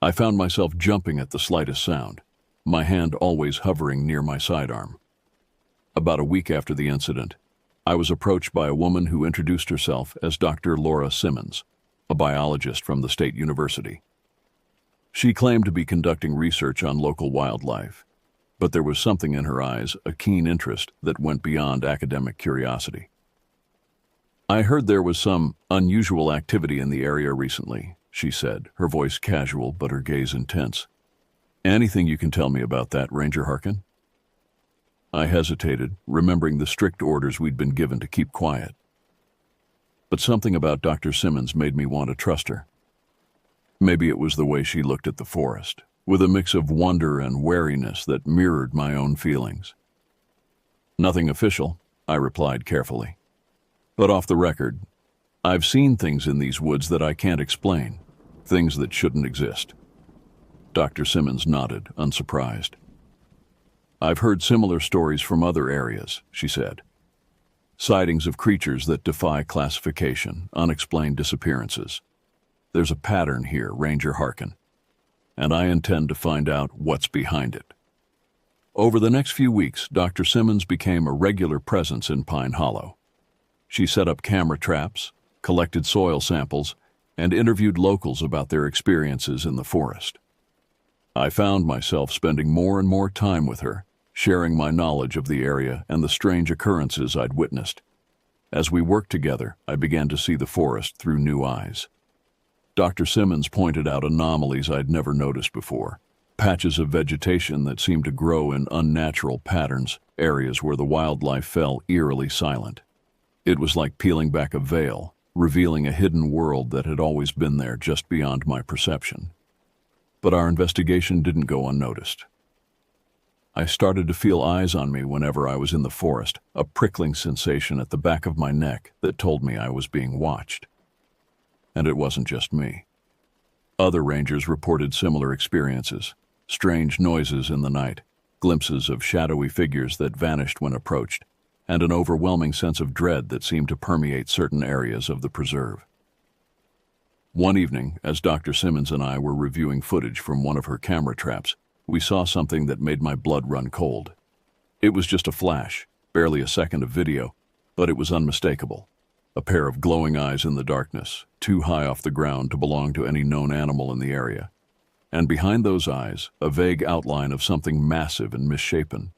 I found myself jumping at the slightest sound, my hand always hovering near my sidearm. About a week after the incident, I was approached by a woman who introduced herself as Dr. Laura Simmons, a biologist from the State University. She claimed to be conducting research on local wildlife, but there was something in her eyes, a keen interest that went beyond academic curiosity. "I heard there was some unusual activity in the area recently," she said, her voice casual but her gaze intense. "Anything you can tell me about that, Ranger Harkin?" I hesitated, remembering the strict orders we'd been given to keep quiet. But something about Dr. Simmons made me want to trust her. Maybe it was the way she looked at the forest, with a mix of wonder and wariness that mirrored my own feelings. "Nothing official," I replied carefully. "But off the record, I've seen things in these woods that I can't explain, things that shouldn't exist." Dr. Simmons nodded, unsurprised. "I've heard similar stories from other areas," she said. "Sightings of creatures that defy classification, unexplained disappearances. There's a pattern here, Ranger Harkin, and I intend to find out what's behind it." Over the next few weeks, Dr. Simmons became a regular presence in Pine Hollow. She set up camera traps, collected soil samples, and interviewed locals about their experiences in the forest. I found myself spending more and more time with her, sharing my knowledge of the area and the strange occurrences I'd witnessed. As we worked together, I began to see the forest through new eyes. Dr. Simmons pointed out anomalies I'd never noticed before. Patches of vegetation that seemed to grow in unnatural patterns, areas where the wildlife fell eerily silent. It was like peeling back a veil, revealing a hidden world that had always been there just beyond my perception. But our investigation didn't go unnoticed. I started to feel eyes on me whenever I was in the forest, a prickling sensation at the back of my neck that told me I was being watched. And it wasn't just me. Other rangers reported similar experiences, strange noises in the night, glimpses of shadowy figures that vanished when approached, and an overwhelming sense of dread that seemed to permeate certain areas of the preserve. One evening, as Dr. Simmons and I were reviewing footage from one of her camera traps, we saw something that made my blood run cold. It was just a flash, barely a second of video, but it was unmistakable. A pair of glowing eyes in the darkness, too high off the ground to belong to any known animal in the area. And behind those eyes, a vague outline of something massive and misshapen.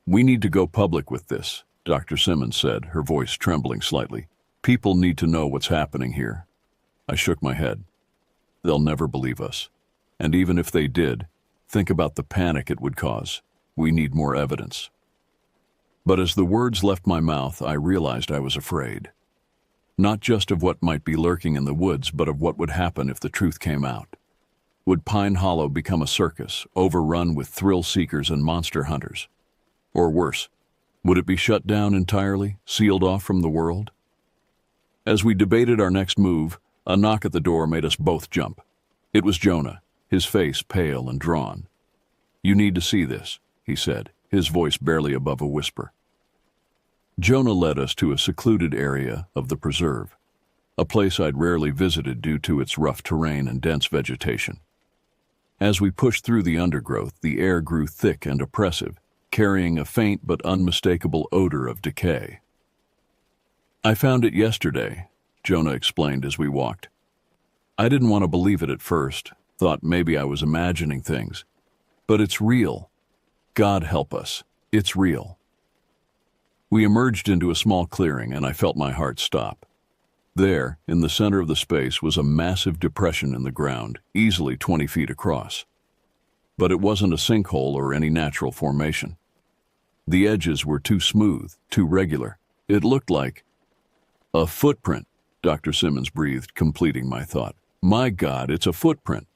"We need to go public with this," Dr. Simmons said, her voice trembling slightly. "People need to know what's happening here." I shook my head. "They'll never believe us. And even if they did, think about the panic it would cause. We need more evidence." But as the words left my mouth, I realized I was afraid. Not just of what might be lurking in the woods, but of what would happen if the truth came out. Would Pine Hollow become a circus, overrun with thrill-seekers and monster hunters? Or worse, would it be shut down entirely, sealed off from the world? As we debated our next move, a knock at the door made us both jump. It was Jonah, his face pale and drawn. "You need to see this," he said, his voice barely above a whisper. Jonah led us to a secluded area of the preserve, a place I'd rarely visited due to its rough terrain and dense vegetation. As we pushed through the undergrowth, the air grew thick and oppressive, carrying a faint but unmistakable odor of decay. "I found it yesterday," Jonah explained as we walked. "I didn't want to believe it at first, thought maybe I was imagining things. But it's real. God help us, it's real." We emerged into a small clearing and I felt my heart stop. There, in the center of the space, was a massive depression in the ground, easily 20 feet across. But it wasn't a sinkhole or any natural formation. The edges were too smooth, too regular. It looked like a footprint, Dr. Simmons breathed, completing my thought. "My God, it's a footprint."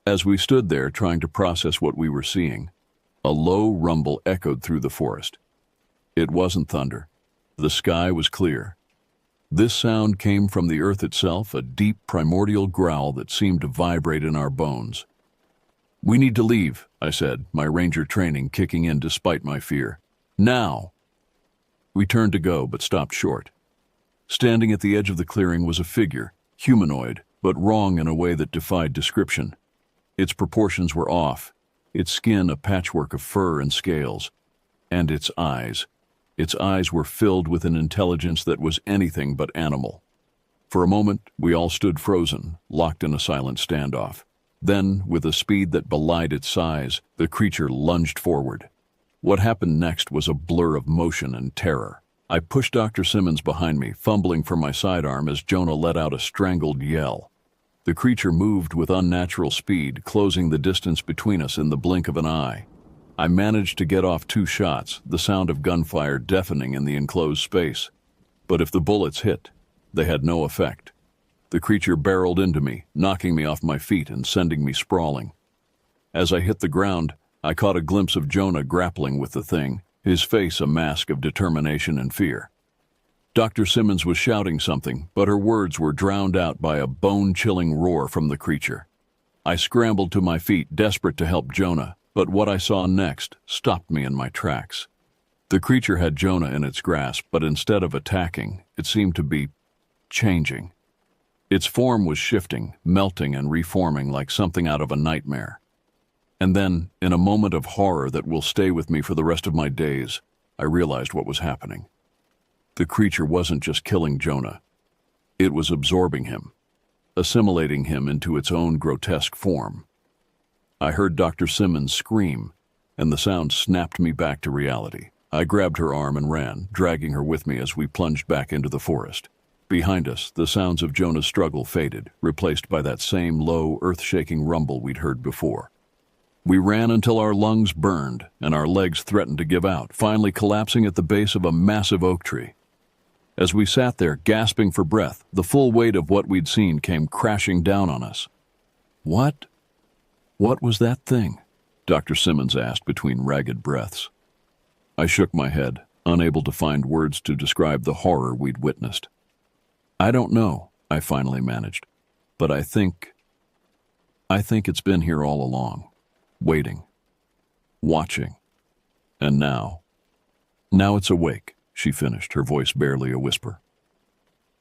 As we stood there trying to process what we were seeing, a low rumble echoed through the forest. It wasn't thunder. The sky was clear. This sound came from the earth itself, a deep primordial growl that seemed to vibrate in our bones. "We need to leave," I said, my ranger training kicking in despite my fear. "Now!" We turned to go, but stopped short. Standing at the edge of the clearing was a figure, humanoid, but wrong in a way that defied description. Its proportions were off, its skin a patchwork of fur and scales, and its eyes. Its eyes were filled with an intelligence that was anything but animal. For a moment, we all stood frozen, locked in a silent standoff. Then, with a speed that belied its size, the creature lunged forward. What happened next was a blur of motion and terror. I pushed Dr. Simmons behind me, fumbling for my sidearm as Jonah let out a strangled yell. The creature moved with unnatural speed, closing the distance between us in the blink of an eye. I managed to get off 2 shots, the sound of gunfire deafening in the enclosed space. But if the bullets hit, they had no effect. The creature barreled into me, knocking me off my feet and sending me sprawling. As I hit the ground, I caught a glimpse of Jonah grappling with the thing, his face a mask of determination and fear. Dr. Simmons was shouting something, but her words were drowned out by a bone-chilling roar from the creature. I scrambled to my feet, desperate to help Jonah, but what I saw next stopped me in my tracks. The creature had Jonah in its grasp, but instead of attacking, it seemed to be changing. Its form was shifting, melting and reforming like something out of a nightmare. And then, in a moment of horror that will stay with me for the rest of my days, I realized what was happening. The creature wasn't just killing Jonah. It was absorbing him, assimilating him into its own grotesque form. I heard Dr. Simmons scream, and the sound snapped me back to reality. I grabbed her arm and ran, dragging her with me as we plunged back into the forest. Behind us, the sounds of Jonah's struggle faded, replaced by that same low, earth-shaking rumble we'd heard before. We ran until our lungs burned and our legs threatened to give out, finally collapsing at the base of a massive oak tree. As we sat there, gasping for breath, the full weight of what we'd seen came crashing down on us. What was that thing? Dr. Simmons asked between ragged breaths. I shook my head, unable to find words to describe the horror we'd witnessed. I don't know, I finally managed, but I think it's been here all along, waiting, watching, and now it's awake, she finished, her voice barely a whisper.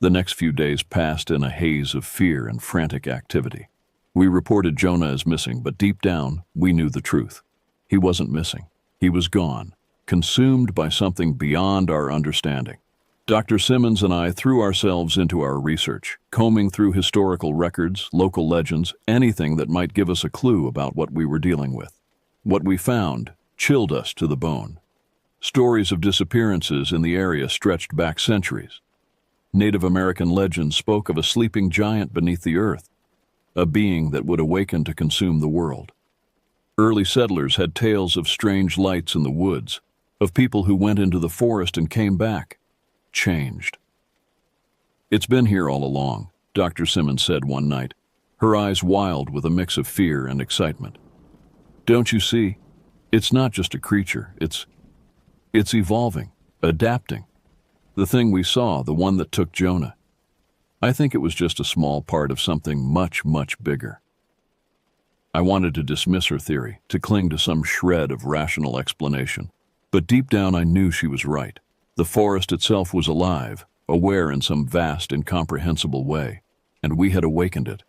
The next few days passed in a haze of fear and frantic activity. We reported Jonah as missing, but deep down, we knew the truth. He wasn't missing. He was gone, consumed by something beyond our understanding. Dr. Simmons and I threw ourselves into our research, combing through historical records, local legends, anything that might give us a clue about what we were dealing with. What we found chilled us to the bone. Stories of disappearances in the area stretched back centuries. Native American legends spoke of a sleeping giant beneath the earth, a being that would awaken to consume the world. Early settlers had tales of strange lights in the woods, of people who went into the forest and came back, changed. It's been here all along, Dr. Simmons said one night, her eyes wild with a mix of fear and excitement. Don't you see? It's not just a creature, it's evolving, adapting. The thing we saw, the one that took Jonah. I think it was just a small part of something much, much bigger. I wanted to dismiss her theory, to cling to some shred of rational explanation. But deep down I knew she was right. The forest itself was alive, aware in some vast, incomprehensible way, and we had awakened it.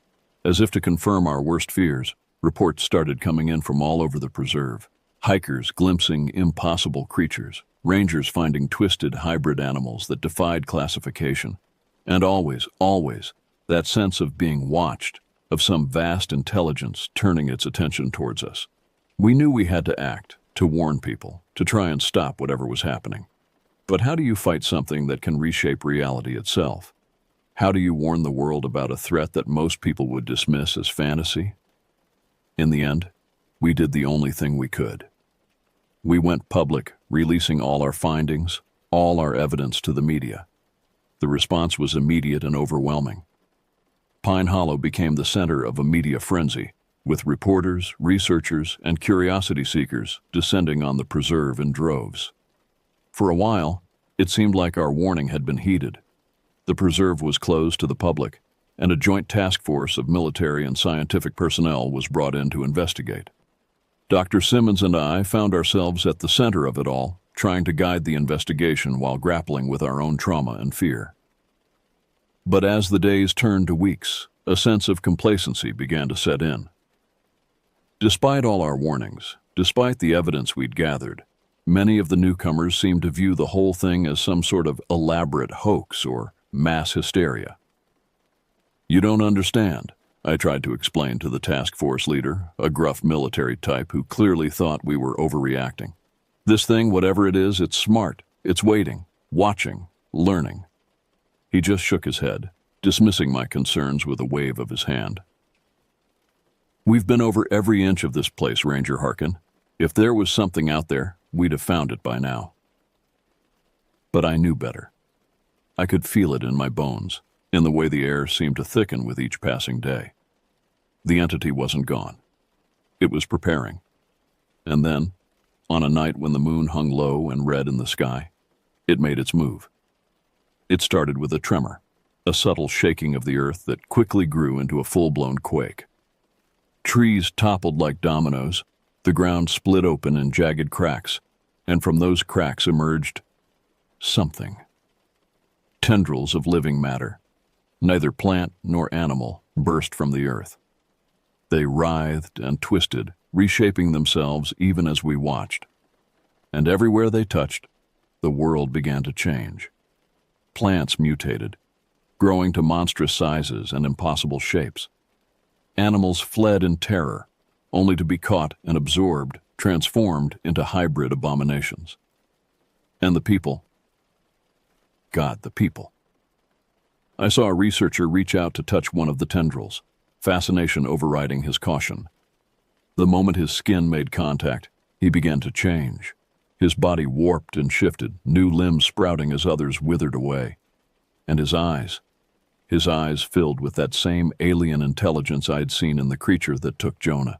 As if to confirm our worst fears, reports started coming in from all over the preserve. Hikers glimpsing impossible creatures, rangers finding twisted hybrid animals that defied classification, and always, that sense of being watched, of some vast intelligence turning its attention towards us. We knew we had to act, to warn people, to try and stop whatever was happening. But how do you fight something that can reshape reality itself? How do you warn the world about a threat that most people would dismiss as fantasy? In the end, we did the only thing we could. We went public, releasing all our findings, all our evidence to the media. The response was immediate and overwhelming. Pine Hollow became the center of a media frenzy, with reporters, researchers, and curiosity seekers descending on the preserve in droves. For a while, it seemed like our warning had been heeded. The preserve was closed to the public, and a joint task force of military and scientific personnel was brought in to investigate. Dr. Simmons and I found ourselves at the center of it all, trying to guide the investigation while grappling with our own trauma and fear. But as the days turned to weeks, a sense of complacency began to set in. Despite all our warnings, despite the evidence we'd gathered, many of the newcomers seemed to view the whole thing as some sort of elaborate hoax or mass hysteria. You don't understand, I tried to explain to the task force leader, a gruff military type who clearly thought we were overreacting. This thing, whatever it is, it's smart, it's waiting, watching, learning. He just shook his head, dismissing my concerns with a wave of his hand. We've been over every inch of this place, Ranger Harkin. If there was something out there, we'd have found it by now. But I knew better. I could feel it in my bones, in the way the air seemed to thicken with each passing day. The entity wasn't gone. It was preparing. And then, on a night when the moon hung low and red in the sky, it made its move. It started with a tremor, a subtle shaking of the earth that quickly grew into a full-blown quake. Trees toppled like dominoes, the ground split open in jagged cracks, and from those cracks emerged something. Tendrils of living matter, neither plant nor animal, burst from the earth. They writhed and twisted, reshaping themselves even as we watched. And everywhere they touched, the world began to change. Plants mutated, growing to monstrous sizes and impossible shapes. Animals fled in terror, only to be caught and absorbed, transformed into hybrid abominations. And the people. God, the people. I saw a researcher reach out to touch one of the tendrils, fascination overriding his caution. The moment his skin made contact, he began to change. His body warped and shifted, new limbs sprouting as others withered away. And his eyes filled with that same alien intelligence I'd seen in the creature that took Jonah.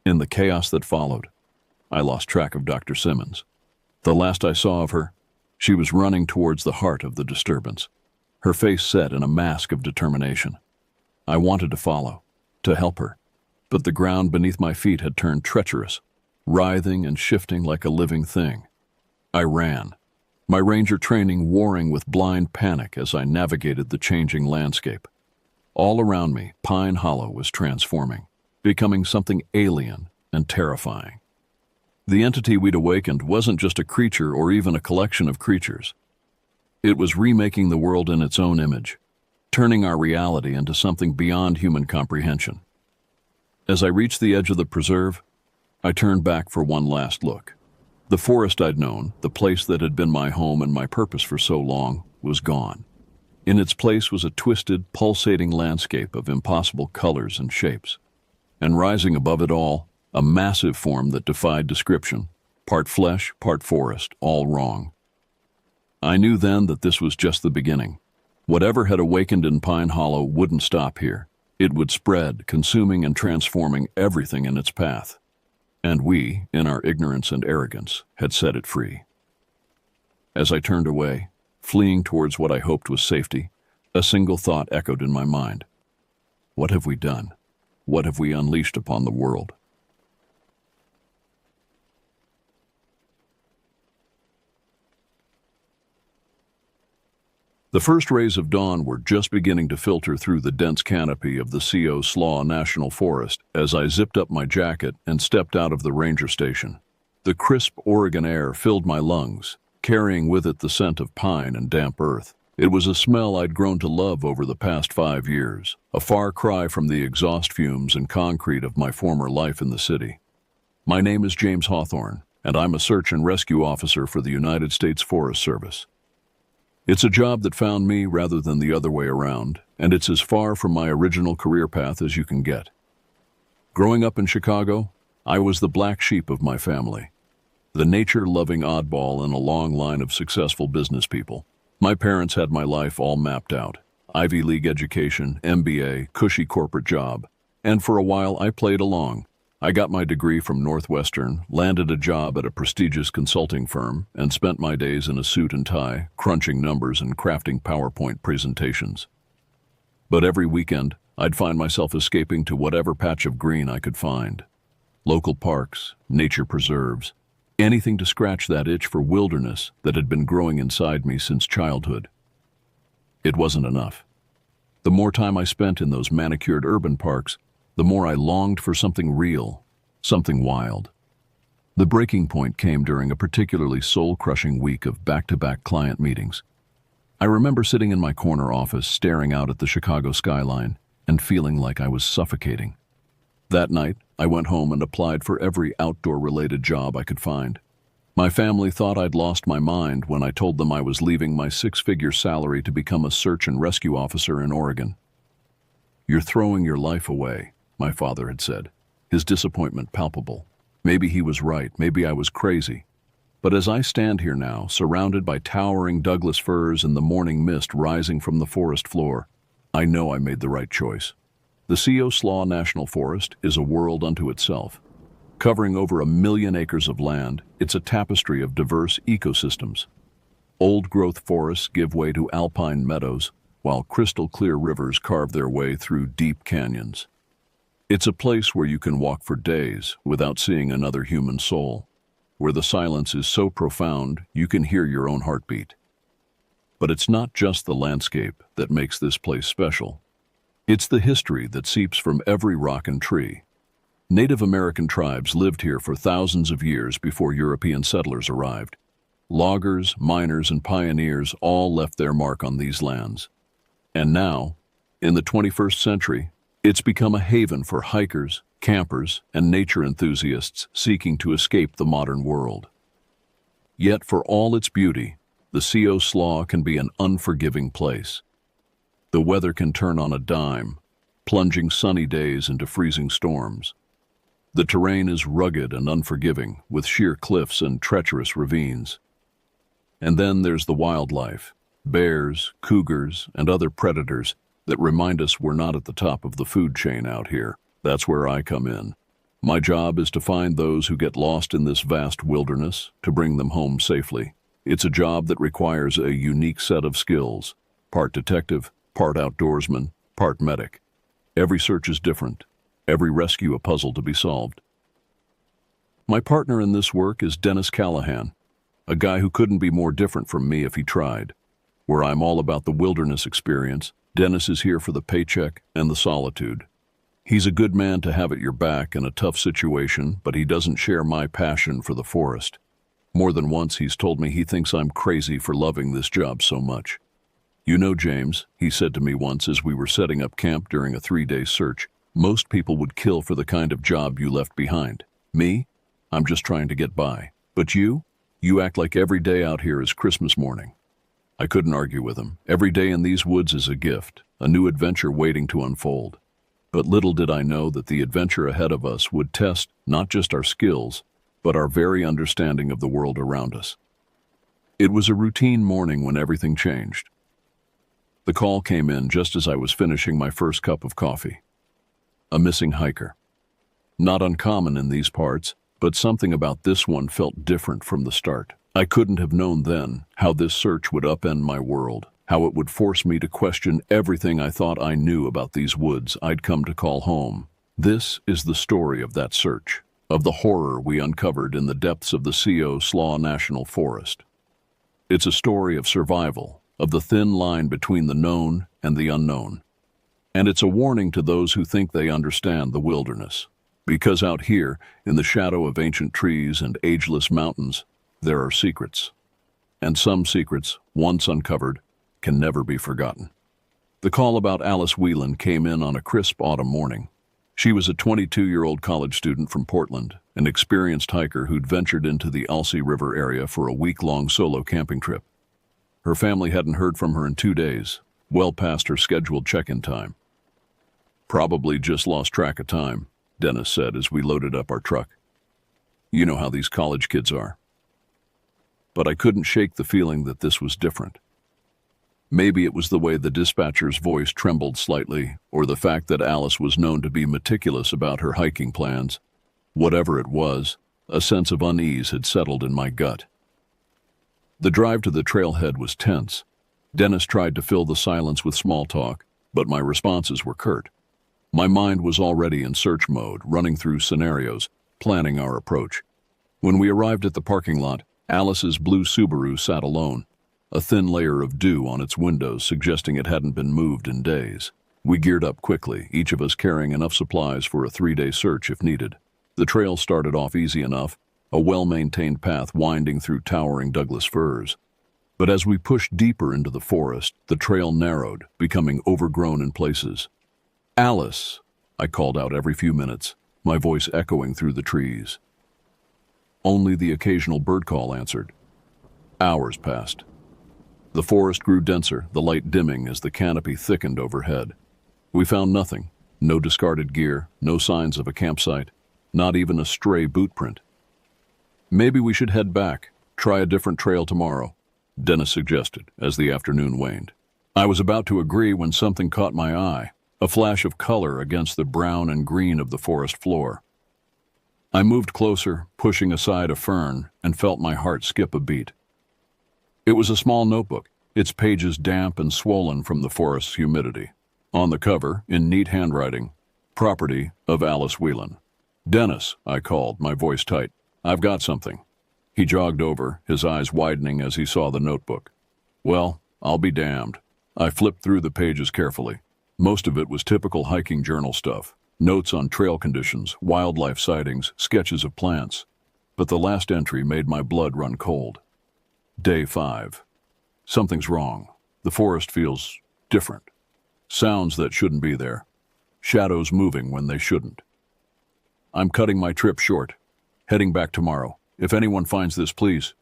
In the chaos that followed, I lost track of Dr. Simmons. The last I saw of her, she was running towards the heart of the disturbance, her face set in a mask of determination. I wanted to follow, to help her, but the ground beneath my feet had turned treacherous, writhing and shifting like a living thing. I ran, my ranger training warring with blind panic as I navigated the changing landscape. All around me, Pine Hollow was transforming, becoming something alien and terrifying. The entity we'd awakened wasn't just a creature or even a collection of creatures. It was remaking the world in its own image, turning our reality into something beyond human comprehension. As I reached the edge of the preserve, I turned back for one last look. The forest I'd known, the place that had been my home and my purpose for so long, was gone. In its place was a twisted, pulsating landscape of impossible colors and shapes. And rising above it all, a massive form that defied description, part flesh, part forest, all wrong. I knew then that this was just the beginning. Whatever had awakened in Pine Hollow wouldn't stop here. It would spread, consuming and transforming everything in its path. And we, in our ignorance and arrogance, had set it free. As I turned away, fleeing towards what I hoped was safety, a single thought echoed in my mind. What have we done? What have we unleashed upon the world? The first rays of dawn were just beginning to filter through the dense canopy of the CO Slaw National Forest as I zipped up my jacket and stepped out of the ranger station. The crisp Oregon air filled my lungs, carrying with it the scent of pine and damp earth. It was a smell I'd grown to love over the past 5 years, a far cry from the exhaust fumes and concrete of my former life in the city. My name is James Hawthorne, and I'm a search and rescue officer for the United States Forest Service. It's a job that found me rather than the other way around, and it's as far from my original career path as you can get. Growing up in Chicago, I was the black sheep of my family, the nature-loving oddball in a long line of successful business people. My parents had my life all mapped out. Ivy League education, MBA, cushy corporate job. And for a while I played along. I got my degree from Northwestern, landed a job at a prestigious consulting firm, and spent my days in a suit and tie, crunching numbers and crafting PowerPoint presentations. But every weekend, I'd find myself escaping to whatever patch of green I could find. Local parks, nature preserves, anything to scratch that itch for wilderness that had been growing inside me since childhood. It wasn't enough. The more time I spent in those manicured urban parks, the more I longed for something real, something wild. The breaking point came during a particularly soul-crushing week of back-to-back client meetings. I remember sitting in my corner office staring out at the Chicago skyline and feeling like I was suffocating. That night, I went home and applied for every outdoor-related job I could find. My family thought I'd lost my mind when I told them I was leaving my 6-figure salary to become a search and rescue officer in Oregon. "You're throwing your life away," my father had said, his disappointment palpable. Maybe he was right, maybe I was crazy. But as I stand here now, surrounded by towering Douglas firs and the morning mist rising from the forest floor, I know I made the right choice. The CO Slaw National Forest is a world unto itself. Covering over 1 million acres of land, it's a tapestry of diverse ecosystems. Old-growth forests give way to alpine meadows, while crystal-clear rivers carve their way through deep canyons. It's a place where you can walk for days without seeing another human soul, where the silence is so profound you can hear your own heartbeat. But it's not just the landscape that makes this place special. It's the history that seeps from every rock and tree. Native American tribes lived here for thousands of years before European settlers arrived. Loggers, miners, and pioneers all left their mark on these lands. And now, in the 21st century, it's become a haven for hikers, campers, and nature enthusiasts seeking to escape the modern world. Yet for all its beauty, the CO Slaw can be an unforgiving place. The weather can turn on a dime, plunging sunny days into freezing storms. The terrain is rugged and unforgiving, with sheer cliffs and treacherous ravines. And then there's the wildlife, bears, cougars, and other predators that remind us we're not at the top of the food chain out here. That's where I come in. My job is to find those who get lost in this vast wilderness, to bring them home safely. It's a job that requires a unique set of skills, part detective, part outdoorsman, part medic. Every search is different, every rescue a puzzle to be solved. My partner in this work is Dennis Callahan, a guy who couldn't be more different from me if he tried. Where I'm all about the wilderness experience, Dennis is here for the paycheck and the solitude. He's a good man to have at your back in a tough situation, but he doesn't share my passion for the forest. More than once he's told me he thinks I'm crazy for loving this job so much. "You know, James," he said to me once as we were setting up camp during a 3-day search, "most people would kill for the kind of job you left behind. Me? I'm just trying to get by. But you act like every day out here is Christmas morning." I couldn't argue with him. Every day in these woods is a gift, a new adventure waiting to unfold. But little did I know that the adventure ahead of us would test not just our skills, but our very understanding of the world around us. It was a routine morning when everything changed. The call came in just as I was finishing my first cup of coffee. A missing hiker. Not uncommon in these parts, but something about this one felt different from the start. I couldn't have known then how this search would upend my world, how it would force me to question everything I thought I knew about these woods I'd come to call home. This is the story of that search, of the horror we uncovered in the depths of the CO Slaw National Forest. It's a story of survival, of the thin line between the known and the unknown. And it's a warning to those who think they understand the wilderness. Because out here, in the shadow of ancient trees and ageless mountains, there are secrets. And some secrets, once uncovered, can never be forgotten. The call about Alice Whelan came in on a crisp autumn morning. She was a 22-year-old college student from Portland, an experienced hiker who'd ventured into the Alsea River area for a week-long solo camping trip. Her family hadn't heard from her in 2 days, well past her scheduled check-in time. "Probably just lost track of time," Dennis said as we loaded up our truck. "You know how these college kids are." But I couldn't shake the feeling that this was different. Maybe it was the way the dispatcher's voice trembled slightly, or the fact that Alice was known to be meticulous about her hiking plans. Whatever it was, a sense of unease had settled in my gut. The drive to the trailhead was tense. Dennis tried to fill the silence with small talk, but my responses were curt. My mind was already in search mode, running through scenarios, planning our approach. When we arrived at the parking lot, Alice's blue Subaru sat alone, a thin layer of dew on its windows suggesting it hadn't been moved in days. We geared up quickly, each of us carrying enough supplies for a 3-day search if needed. The trail started off easy enough, a well-maintained path winding through towering Douglas firs. But as we pushed deeper into the forest, the trail narrowed, becoming overgrown in places. "Alice," I called out every few minutes, my voice echoing through the trees. Only the occasional bird call answered. Hours passed. The forest grew denser, the light dimming as the canopy thickened overhead. We found nothing, no discarded gear, no signs of a campsite, not even a stray boot print. "Maybe we should head back, try a different trail tomorrow," Dennis suggested as the afternoon waned. I was about to agree when something caught my eye, a flash of color against the brown and green of the forest floor. I moved closer, pushing aside a fern, and felt my heart skip a beat. It was a small notebook, its pages damp and swollen from the forest's humidity. On the cover, in neat handwriting, "Property of Alice Whelan." "Dennis," I called, my voice tight. "I've got something." He jogged over, his eyes widening as he saw the notebook. "Well, I'll be damned." I flipped through the pages carefully. Most of it was typical hiking journal stuff. Notes on trail conditions, wildlife sightings, sketches of plants. But the last entry made my blood run cold. Day 5. Something's wrong. The forest feels different. Sounds that shouldn't be there. Shadows moving when they shouldn't. I'm cutting my trip short. Heading back tomorrow. If anyone finds this, please.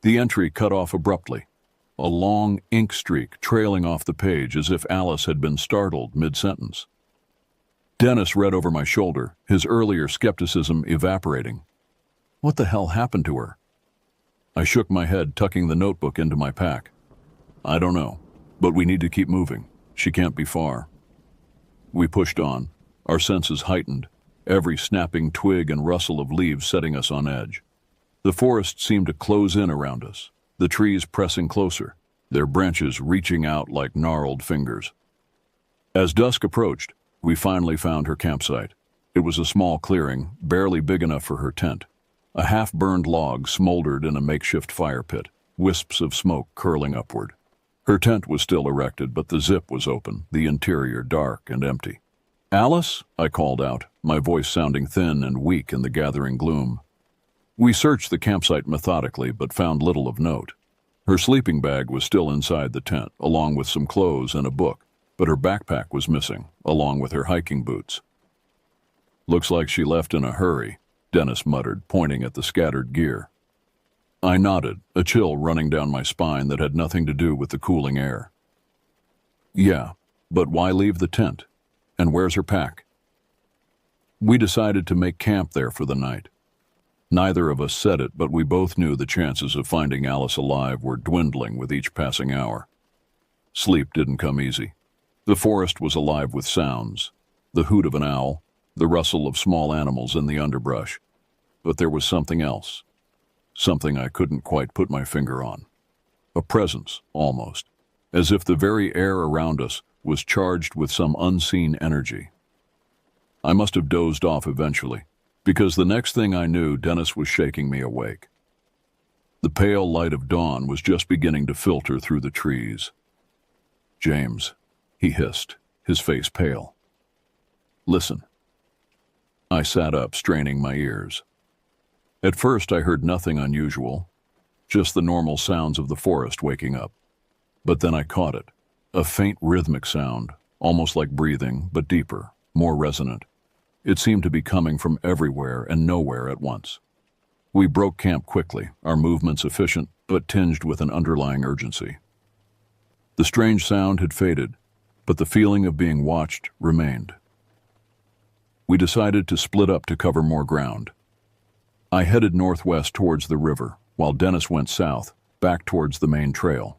The entry cut off abruptly, a long ink streak trailing off the page as if Alice had been startled mid-sentence. Dennis read over my shoulder, his earlier skepticism evaporating. What the hell happened to her? I shook my head, tucking the notebook into my pack. I don't know, but we need to keep moving. She can't be far. We pushed on, our senses heightened, every snapping twig and rustle of leaves setting us on edge. The forest seemed to close in around us, the trees pressing closer, their branches reaching out like gnarled fingers. As dusk approached, we finally found her campsite. It was a small clearing, barely big enough for her tent. A half-burned log smoldered in a makeshift fire pit, wisps of smoke curling upward. Her tent was still erected, but the zip was open, the interior dark and empty. "Alice?" I called out, my voice sounding thin and weak in the gathering gloom. We searched the campsite methodically, but found little of note. Her sleeping bag was still inside the tent, along with some clothes and a book, but her backpack was missing, along with her hiking boots. "Looks like she left in a hurry," Dennis muttered, pointing at the scattered gear. I nodded, a chill running down my spine that had nothing to do with the cooling air. "Yeah, but why leave the tent? And where's her pack?" We decided to make camp there for the night. Neither of us said it, but we both knew the chances of finding Alice alive were dwindling with each passing hour. Sleep didn't come easy. The forest was alive with sounds, the hoot of an owl, the rustle of small animals in the underbrush. But there was something else, something I couldn't quite put my finger on. A presence, almost, as if the very air around us was charged with some unseen energy. I must have dozed off eventually, because the next thing I knew, Dennis was shaking me awake. The pale light of dawn was just beginning to filter through the trees. "James," he hissed, his face pale. "Listen." I sat up, straining my ears. At first I heard nothing unusual, just the normal sounds of the forest waking up. But then I caught it, a faint rhythmic sound, almost like breathing, but deeper, more resonant. It seemed to be coming from everywhere and nowhere at once. We broke camp quickly, our movements efficient, but tinged with an underlying urgency. The strange sound had faded, but the feeling of being watched remained. We decided to split up to cover more ground. I headed northwest towards the river, while Dennis went south, back towards the main trail.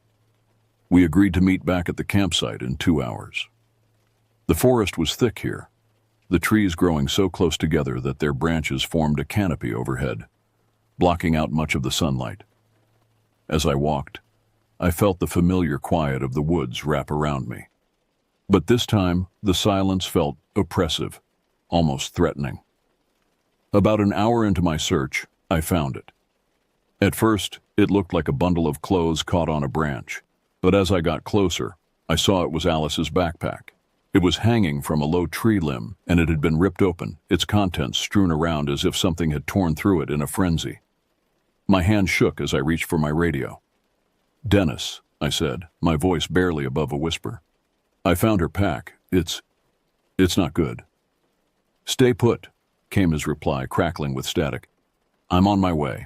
We agreed to meet back at the campsite in 2 hours. The forest was thick here, the trees growing so close together that their branches formed a canopy overhead, blocking out much of the sunlight. As I walked, I felt the familiar quiet of the woods wrap around me. But this time, the silence felt oppressive, almost threatening. About an hour into my search, I found it. At first, it looked like a bundle of clothes caught on a branch, but as I got closer, I saw it was Alice's backpack. It was hanging from a low tree limb, and it had been ripped open, its contents strewn around as if something had torn through it in a frenzy. My hand shook as I reached for my radio. "Dennis," I said, my voice barely above a whisper. "I found her pack. It's not good." "Stay put," came his reply, crackling with static. "I'm on my way."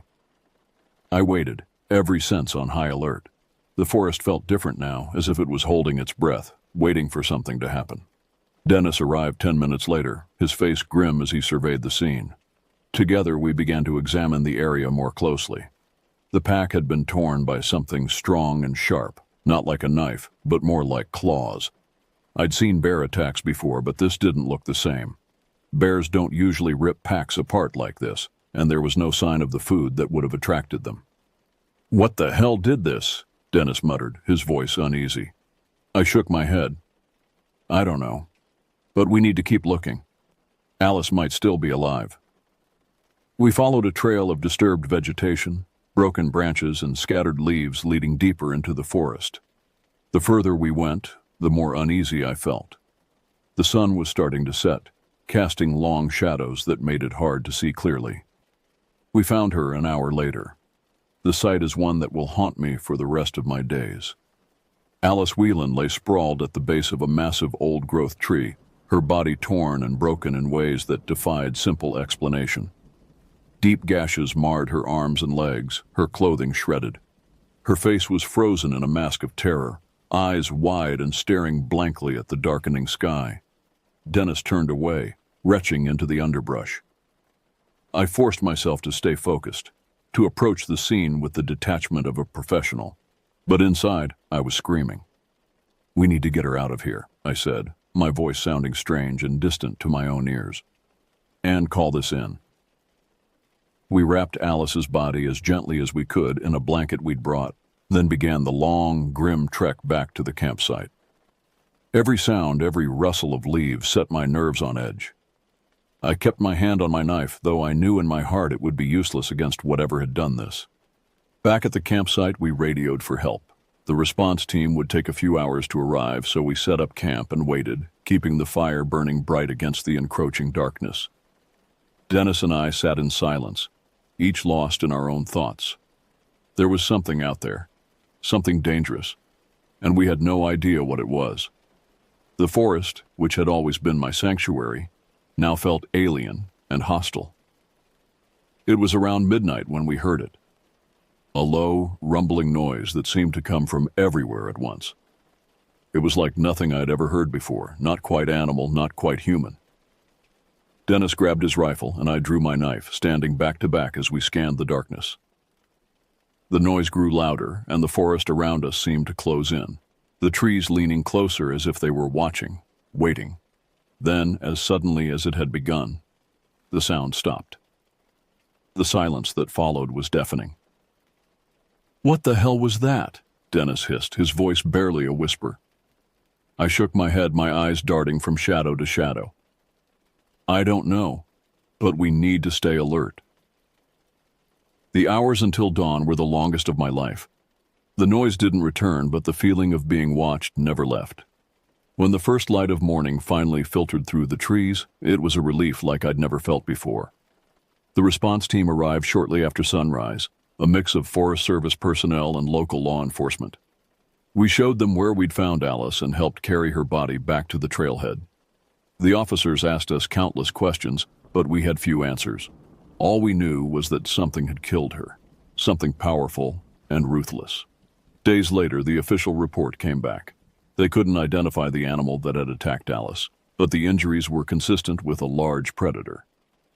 I waited, every sense on high alert. The forest felt different now, as if it was holding its breath, waiting for something to happen. Dennis arrived 10 minutes later, his face grim as he surveyed the scene. Together we began to examine the area more closely. The pack had been torn by something strong and sharp, not like a knife, but more like claws. I'd seen bear attacks before, but this didn't look the same. Bears don't usually rip packs apart like this, and there was no sign of the food that would have attracted them. "What the hell did this?" Dennis muttered, his voice uneasy. I shook my head. "I don't know. But we need to keep looking. Alice might still be alive." We followed a trail of disturbed vegetation, broken branches and scattered leaves leading deeper into the forest. The further we went, the more uneasy I felt. The sun was starting to set, casting long shadows that made it hard to see clearly. We found her an hour later. The sight is one that will haunt me for the rest of my days. Alice Whelan lay sprawled at the base of a massive old-growth tree, her body torn and broken in ways that defied simple explanation. Deep gashes marred her arms and legs, her clothing shredded. Her face was frozen in a mask of terror, eyes wide and staring blankly at the darkening sky. Dennis turned away, retching into the underbrush. I forced myself to stay focused, to approach the scene with the detachment of a professional. But inside, I was screaming. "We need to get her out of here," I said, my voice sounding strange and distant to my own ears. "And call this in." We wrapped Alice's body as gently as we could in a blanket we'd brought, then began the long, grim trek back to the campsite. Every sound, every rustle of leaves set my nerves on edge. I kept my hand on my knife, though I knew in my heart it would be useless against whatever had done this. Back at the campsite, we radioed for help. The response team would take a few hours to arrive, so we set up camp and waited, keeping the fire burning bright against the encroaching darkness. Dennis and I sat in silence, each lost in our own thoughts. There was something out there, something dangerous, and we had no idea what it was. The forest, which had always been my sanctuary, now felt alien and hostile. It was around midnight when we heard it. A low, rumbling noise that seemed to come from everywhere at once. It was like nothing I'd ever heard before, not quite animal, not quite human. Dennis grabbed his rifle, and I drew my knife, standing back to back as we scanned the darkness. The noise grew louder, and the forest around us seemed to close in, the trees leaning closer as if they were watching, waiting. Then, as suddenly as it had begun, the sound stopped. The silence that followed was deafening. "What the hell was that?" Dennis hissed, his voice barely a whisper. I shook my head, my eyes darting from shadow to shadow. "I don't know, but we need to stay alert." The hours until dawn were the longest of my life. The noise didn't return, but the feeling of being watched never left. When the first light of morning finally filtered through the trees, it was a relief like I'd never felt before. The response team arrived shortly after sunrise, a mix of Forest Service personnel and local law enforcement. We showed them where we'd found Alice and helped carry her body back to the trailhead. The officers asked us countless questions, but we had few answers. All we knew was that something had killed her, something powerful and ruthless. Days later, the official report came back. They couldn't identify the animal that had attacked Alice, but the injuries were consistent with a large predator.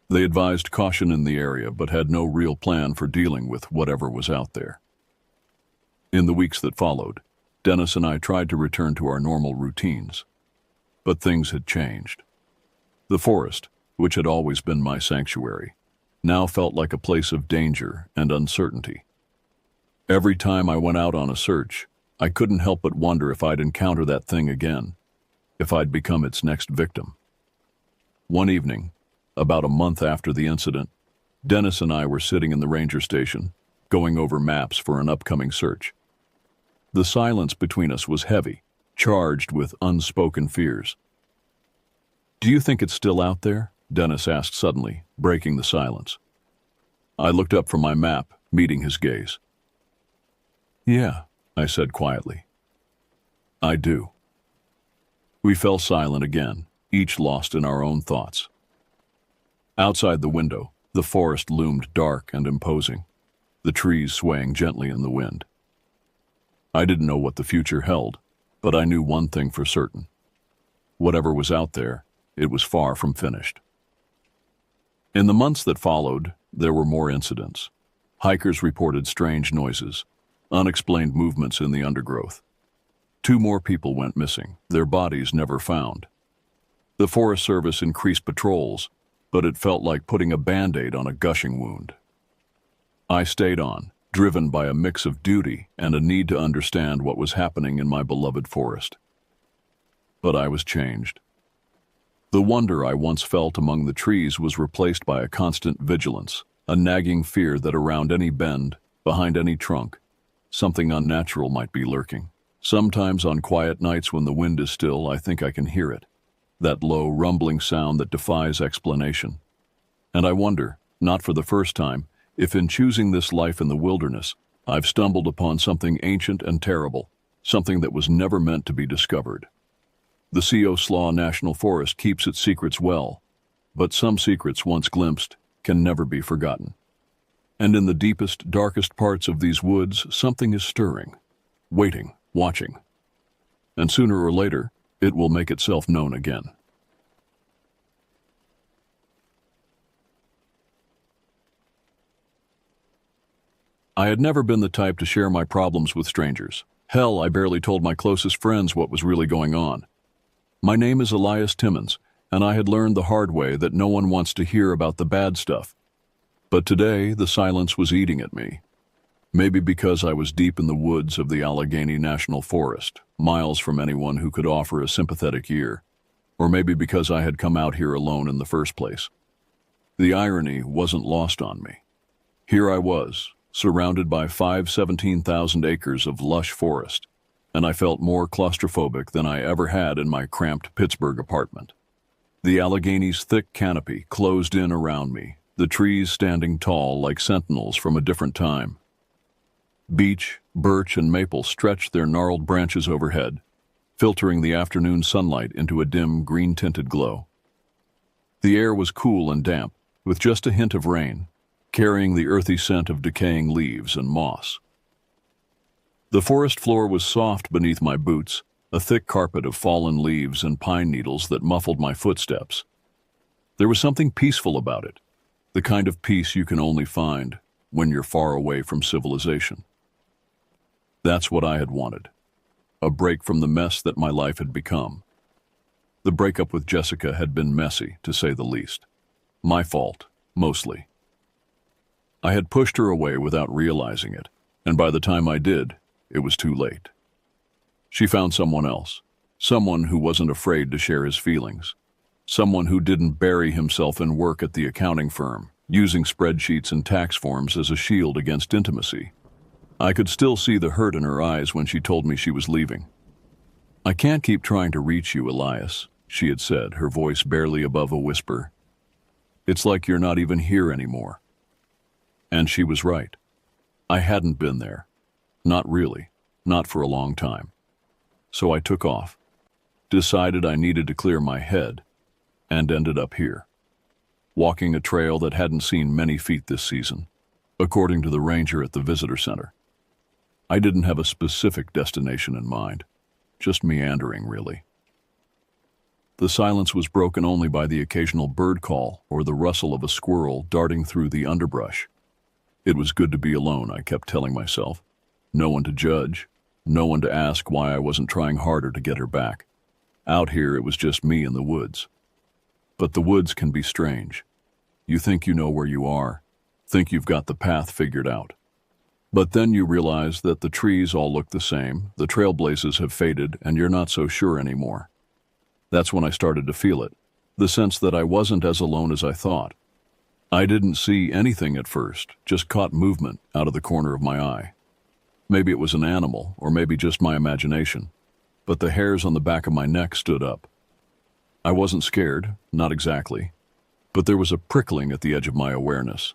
They advised caution in the area, but had no real plan for dealing with whatever was out there. In the weeks that followed, Dennis and I tried to return to our normal routines. But things had changed. The forest, which had always been my sanctuary, now felt like a place of danger and uncertainty. Every time I went out on a search, I couldn't help but wonder if I'd encounter that thing again, if I'd become its next victim. One evening, about a month after the incident, Dennis and I were sitting in the ranger station, going over maps for an upcoming search. The silence between us was heavy, charged with unspoken fears. "Do you think it's still out there?" Dennis asked suddenly, breaking the silence. I looked up from my map, meeting his gaze. "Yeah," I said quietly. "I do." We fell silent again, each lost in our own thoughts. Outside the window, the forest loomed dark and imposing, the trees swaying gently in the wind. I didn't know what the future held, but I knew one thing for certain. Whatever was out there, it was far from finished. In the months that followed, there were more incidents. Hikers reported strange noises, unexplained movements in the undergrowth. 2 more people went missing, their bodies never found. The Forest Service increased patrols, but it felt like putting a Band-Aid on a gushing wound. I stayed on, driven by a mix of duty and a need to understand what was happening in my beloved forest. But I was changed. The wonder I once felt among the trees was replaced by a constant vigilance, a nagging fear that around any bend, behind any trunk, something unnatural might be lurking. Sometimes on quiet nights when the wind is still, I think I can hear it, that low, rumbling sound that defies explanation. And I wonder, not for the first time, if in choosing this life in the wilderness, I've stumbled upon something ancient and terrible, something that was never meant to be discovered. The Siosla National Forest keeps its secrets well, but some secrets once glimpsed can never be forgotten. And in the deepest, darkest parts of these woods, something is stirring, waiting, watching. And sooner or later, it will make itself known again. I had never been the type to share my problems with strangers. Hell, I barely told my closest friends what was really going on. My name is Elias Timmons, and I had learned the hard way that no one wants to hear about the bad stuff. But today, the silence was eating at me. Maybe because I was deep in the woods of the Allegheny National Forest, miles from anyone who could offer a sympathetic ear. Or maybe because I had come out here alone in the first place. The irony wasn't lost on me. Here I was, surrounded by 17,000 acres of lush forest, and I felt more claustrophobic than I ever had in my cramped Pittsburgh apartment. The Allegheny's thick canopy closed in around me, the trees standing tall like sentinels from a different time. Beech, birch, and maple stretched their gnarled branches overhead, filtering the afternoon sunlight into a dim, green-tinted glow. The air was cool and damp, with just a hint of rain, carrying the earthy scent of decaying leaves and moss. The forest floor was soft beneath my boots, a thick carpet of fallen leaves and pine needles that muffled my footsteps. There was something peaceful about it, the kind of peace you can only find when you're far away from civilization. That's what I had wanted, a break from the mess that my life had become. The breakup with Jessica had been messy, to say the least. My fault, mostly. I had pushed her away without realizing it, and by the time I did, it was too late. She found someone else, someone who wasn't afraid to share his feelings, someone who didn't bury himself in work at the accounting firm, using spreadsheets and tax forms as a shield against intimacy. I could still see the hurt in her eyes when she told me she was leaving. "I can't keep trying to reach you, Elias," she had said, her voice barely above a whisper. "It's like you're not even here anymore." And she was right. I hadn't been there. Not really. Not for a long time. So I took off, decided I needed to clear my head, and ended up here, walking a trail that hadn't seen many feet this season, according to the ranger at the visitor center. I didn't have a specific destination in mind, just meandering, really. The silence was broken only by the occasional bird call or the rustle of a squirrel darting through the underbrush. It was good to be alone, I kept telling myself. No one to judge, no one to ask why I wasn't trying harder to get her back. Out here, it was just me in the woods. But the woods can be strange. You think you know where you are, think you've got the path figured out. But then you realize that the trees all look the same, the trailblazes have faded, and you're not so sure anymore. That's when I started to feel it, the sense that I wasn't as alone as I thought. I didn't see anything at first, just caught movement out of the corner of my eye. Maybe it was an animal, or maybe just my imagination, but the hairs on the back of my neck stood up. I wasn't scared, not exactly, but there was a prickling at the edge of my awareness,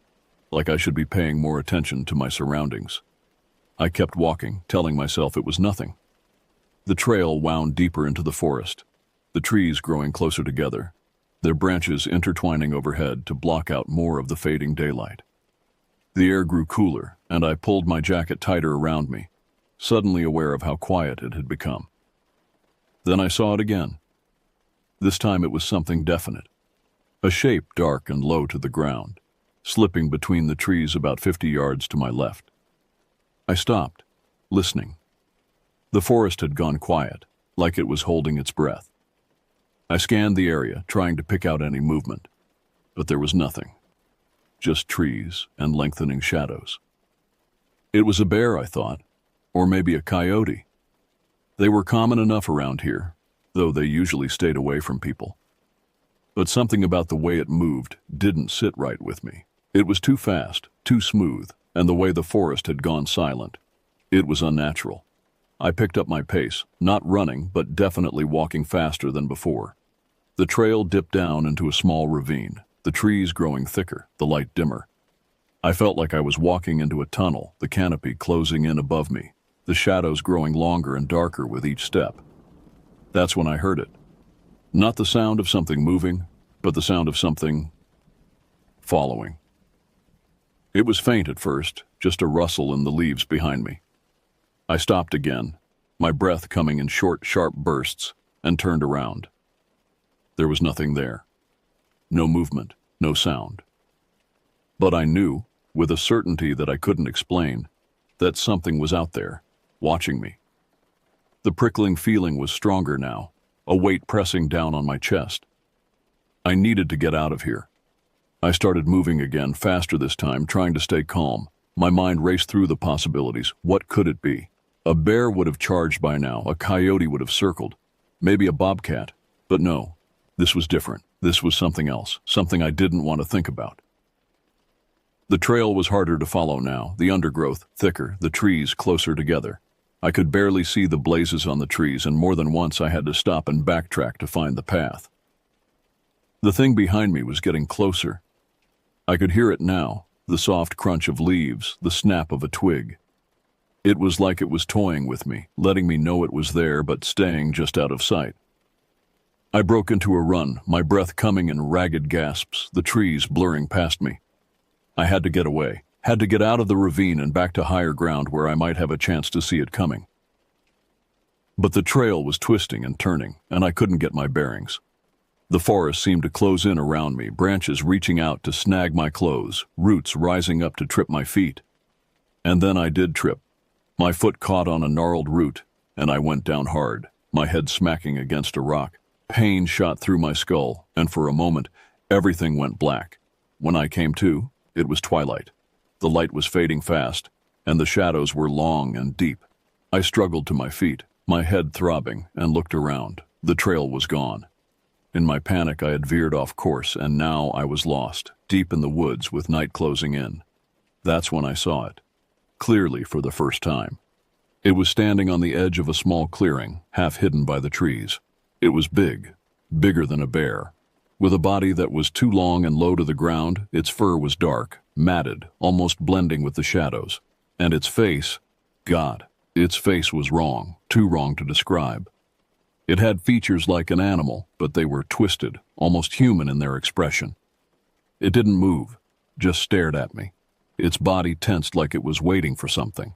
like I should be paying more attention to my surroundings. I kept walking, telling myself it was nothing. The trail wound deeper into the forest, the trees growing closer together, their branches intertwining overhead to block out more of the fading daylight. The air grew cooler, and I pulled my jacket tighter around me, suddenly aware of how quiet it had become. Then I saw it again. This time it was something definite, a shape dark and low to the ground, slipping between the trees about 50 yards to my left. I stopped, listening. The forest had gone quiet, like it was holding its breath. I scanned the area, trying to pick out any movement, but there was nothing. Just trees and lengthening shadows. It was a bear, I thought, or maybe a coyote. They were common enough around here, though they usually stayed away from people. But something about the way it moved didn't sit right with me. It was too fast, too smooth, and the way the forest had gone silent. It was unnatural. I picked up my pace, not running, but definitely walking faster than before. The trail dipped down into a small ravine, the trees growing thicker, the light dimmer. I felt like I was walking into a tunnel, the canopy closing in above me, the shadows growing longer and darker with each step. That's when I heard it, Not the sound of something moving, but the sound of something following. It was faint at first, just a rustle in the leaves behind me. I stopped again, my breath coming in short, sharp bursts, and turned around. There was nothing there. No movement, no sound. But I knew, with a certainty that I couldn't explain, that something was out there, watching me. The prickling feeling was stronger now, a weight pressing down on my chest. I needed to get out of here. I started moving again, faster this time, trying to stay calm. My mind raced through the possibilities. What could it be? A bear would have charged by now, a coyote would have circled, maybe a bobcat. But no, this was different. This was something else, something I didn't want to think about. The trail was harder to follow now, the undergrowth thicker, the trees closer together. I could barely see the blazes on the trees, and more than once I had to stop and backtrack to find the path. The thing behind me was getting closer. I could hear it now, the soft crunch of leaves, the snap of a twig. It was like it was toying with me, letting me know it was there but staying just out of sight. I broke into a run, my breath coming in ragged gasps, the trees blurring past me. I had to get away, had to get out of the ravine and back to higher ground where I might have a chance to see it coming. But the trail was twisting and turning, and I couldn't get my bearings. The forest seemed to close in around me, branches reaching out to snag my clothes, roots rising up to trip my feet. And then I did trip. My foot caught on a gnarled root, and I went down hard, my head smacking against a rock. Pain shot through my skull, and for a moment, everything went black. When I came to, it was twilight. The light was fading fast, and the shadows were long and deep. I struggled to my feet, my head throbbing, and looked around. The trail was gone. In my panic, I had veered off course, and now I was lost, deep in the woods with night closing in. That's when I saw it, clearly for the first time. It was standing on the edge of a small clearing, half hidden by the trees. It was big, bigger than a bear. With a body that was too long and low to the ground, its fur was dark, matted, almost blending with the shadows. And its face, God, its face was wrong, too wrong to describe. It had features like an animal, but they were twisted, almost human in their expression. It didn't move, just stared at me. Its body tensed like it was waiting for something.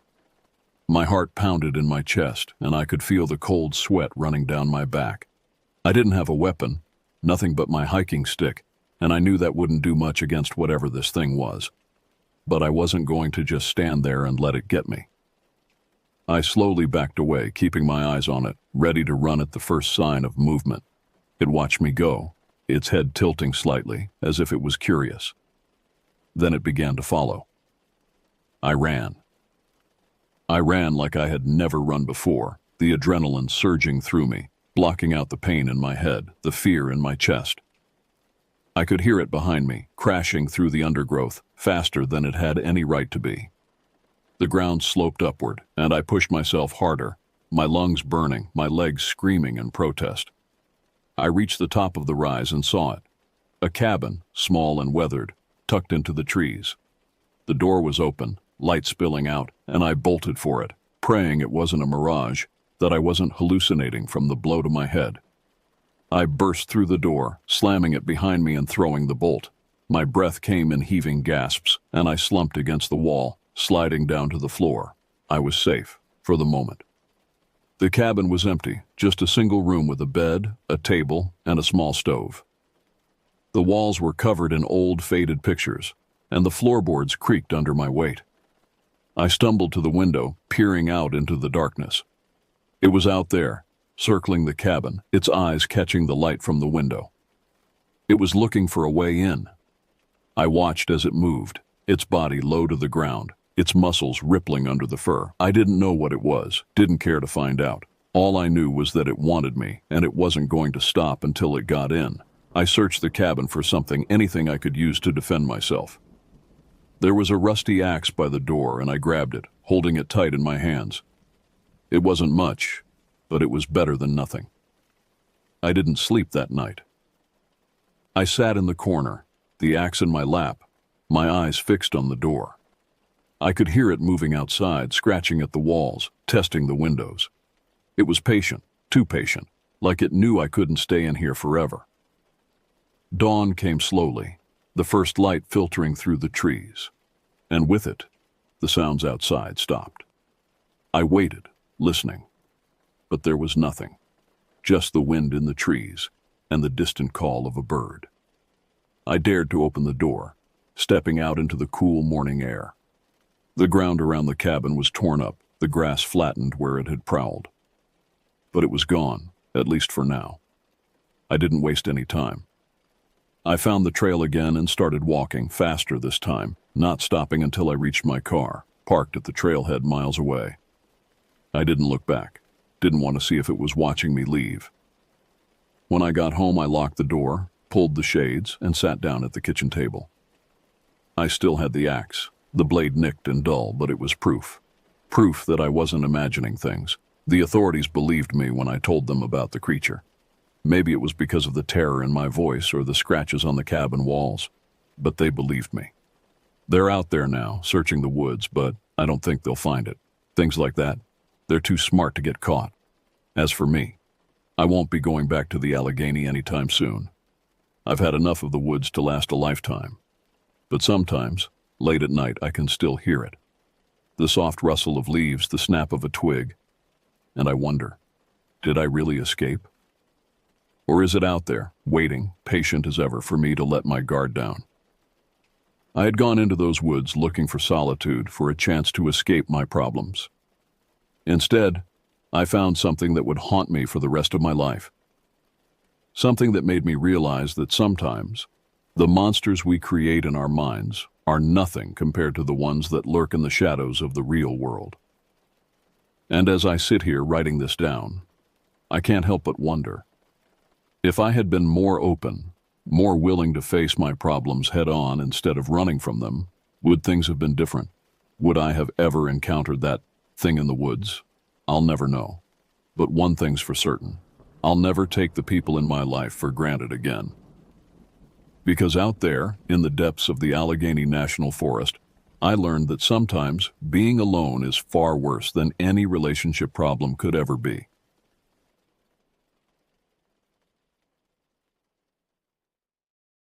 My heart pounded in my chest, and I could feel the cold sweat running down my back. I didn't have a weapon, nothing but my hiking stick, and I knew that wouldn't do much against whatever this thing was. But I wasn't going to just stand there and let it get me. I slowly backed away, keeping my eyes on it, ready to run at the first sign of movement. It watched me go, its head tilting slightly, as if it was curious. Then it began to follow. I ran. I ran like I had never run before, the adrenaline surging through me, blocking out the pain in my head, the fear in my chest. I could hear it behind me, crashing through the undergrowth, faster than it had any right to be. The ground sloped upward, and I pushed myself harder, my lungs burning, my legs screaming in protest. I reached the top of the rise and saw it. A cabin, small and weathered, tucked into the trees. The door was open, light spilling out, and I bolted for it, praying it wasn't a mirage, that I wasn't hallucinating from the blow to my head. I burst through the door, slamming it behind me and throwing the bolt. My breath came in heaving gasps, and I slumped against the wall, sliding down to the floor. I was safe, for the moment. The cabin was empty, just a single room with a bed, a table, and a small stove. The walls were covered in old, faded pictures, and the floorboards creaked under my weight. I stumbled to the window, peering out into the darkness. It was out there, circling the cabin, its eyes catching the light from the window. It was looking for a way in. I watched as it moved, its body low to the ground, its muscles rippling under the fur. I didn't know what it was, didn't care to find out. All I knew was that it wanted me, and it wasn't going to stop until it got in. I searched the cabin for something, anything I could use to defend myself. There was a rusty axe by the door, and I grabbed it, holding it tight in my hands. It wasn't much, but it was better than nothing. I didn't sleep that night. I sat in the corner, the axe in my lap, my eyes fixed on the door. I could hear it moving outside, scratching at the walls, testing the windows. It was patient, too patient, like it knew I couldn't stay in here forever. Dawn came slowly, the first light filtering through the trees, and with it, the sounds outside stopped. I waited, listening, but there was nothing, just the wind in the trees and the distant call of a bird. I dared to open the door, stepping out into the cool morning air. The ground around the cabin was torn up, the grass flattened where it had prowled. But it was gone, at least for now. I didn't waste any time. I found the trail again and started walking, faster this time, not stopping until I reached my car, parked at the trailhead miles away. I didn't look back, didn't want to see if it was watching me leave. When I got home, I locked the door, pulled the shades, and sat down at the kitchen table. I still had the axe, the blade nicked and dull, but it was proof. Proof that I wasn't imagining things. The authorities believed me when I told them about the creature. Maybe it was because of the terror in my voice or the scratches on the cabin walls, but they believed me. They're out there now, searching the woods, but I don't think they'll find it. Things like that, they're too smart to get caught. As for me, I won't be going back to the Allegheny anytime soon. I've had enough of the woods to last a lifetime. But sometimes, late at night, I can still hear it. The soft rustle of leaves, the snap of a twig, and I wonder, did I really escape? Or is it out there, waiting, patient as ever, for me to let my guard down? I had gone into those woods looking for solitude, for a chance to escape my problems. Instead, I found something that would haunt me for the rest of my life. Something that made me realize that sometimes, the monsters we create in our minds are nothing compared to the ones that lurk in the shadows of the real world. And as I sit here writing this down, I can't help but wonder, if I had been more open, more willing to face my problems head-on instead of running from them, would things have been different? Would I have ever encountered that thing in the woods? I'll never know. But one thing's for certain. I'll never take the people in my life for granted again. Because out there, in the depths of the Allegheny National Forest, I learned that sometimes being alone is far worse than any relationship problem could ever be.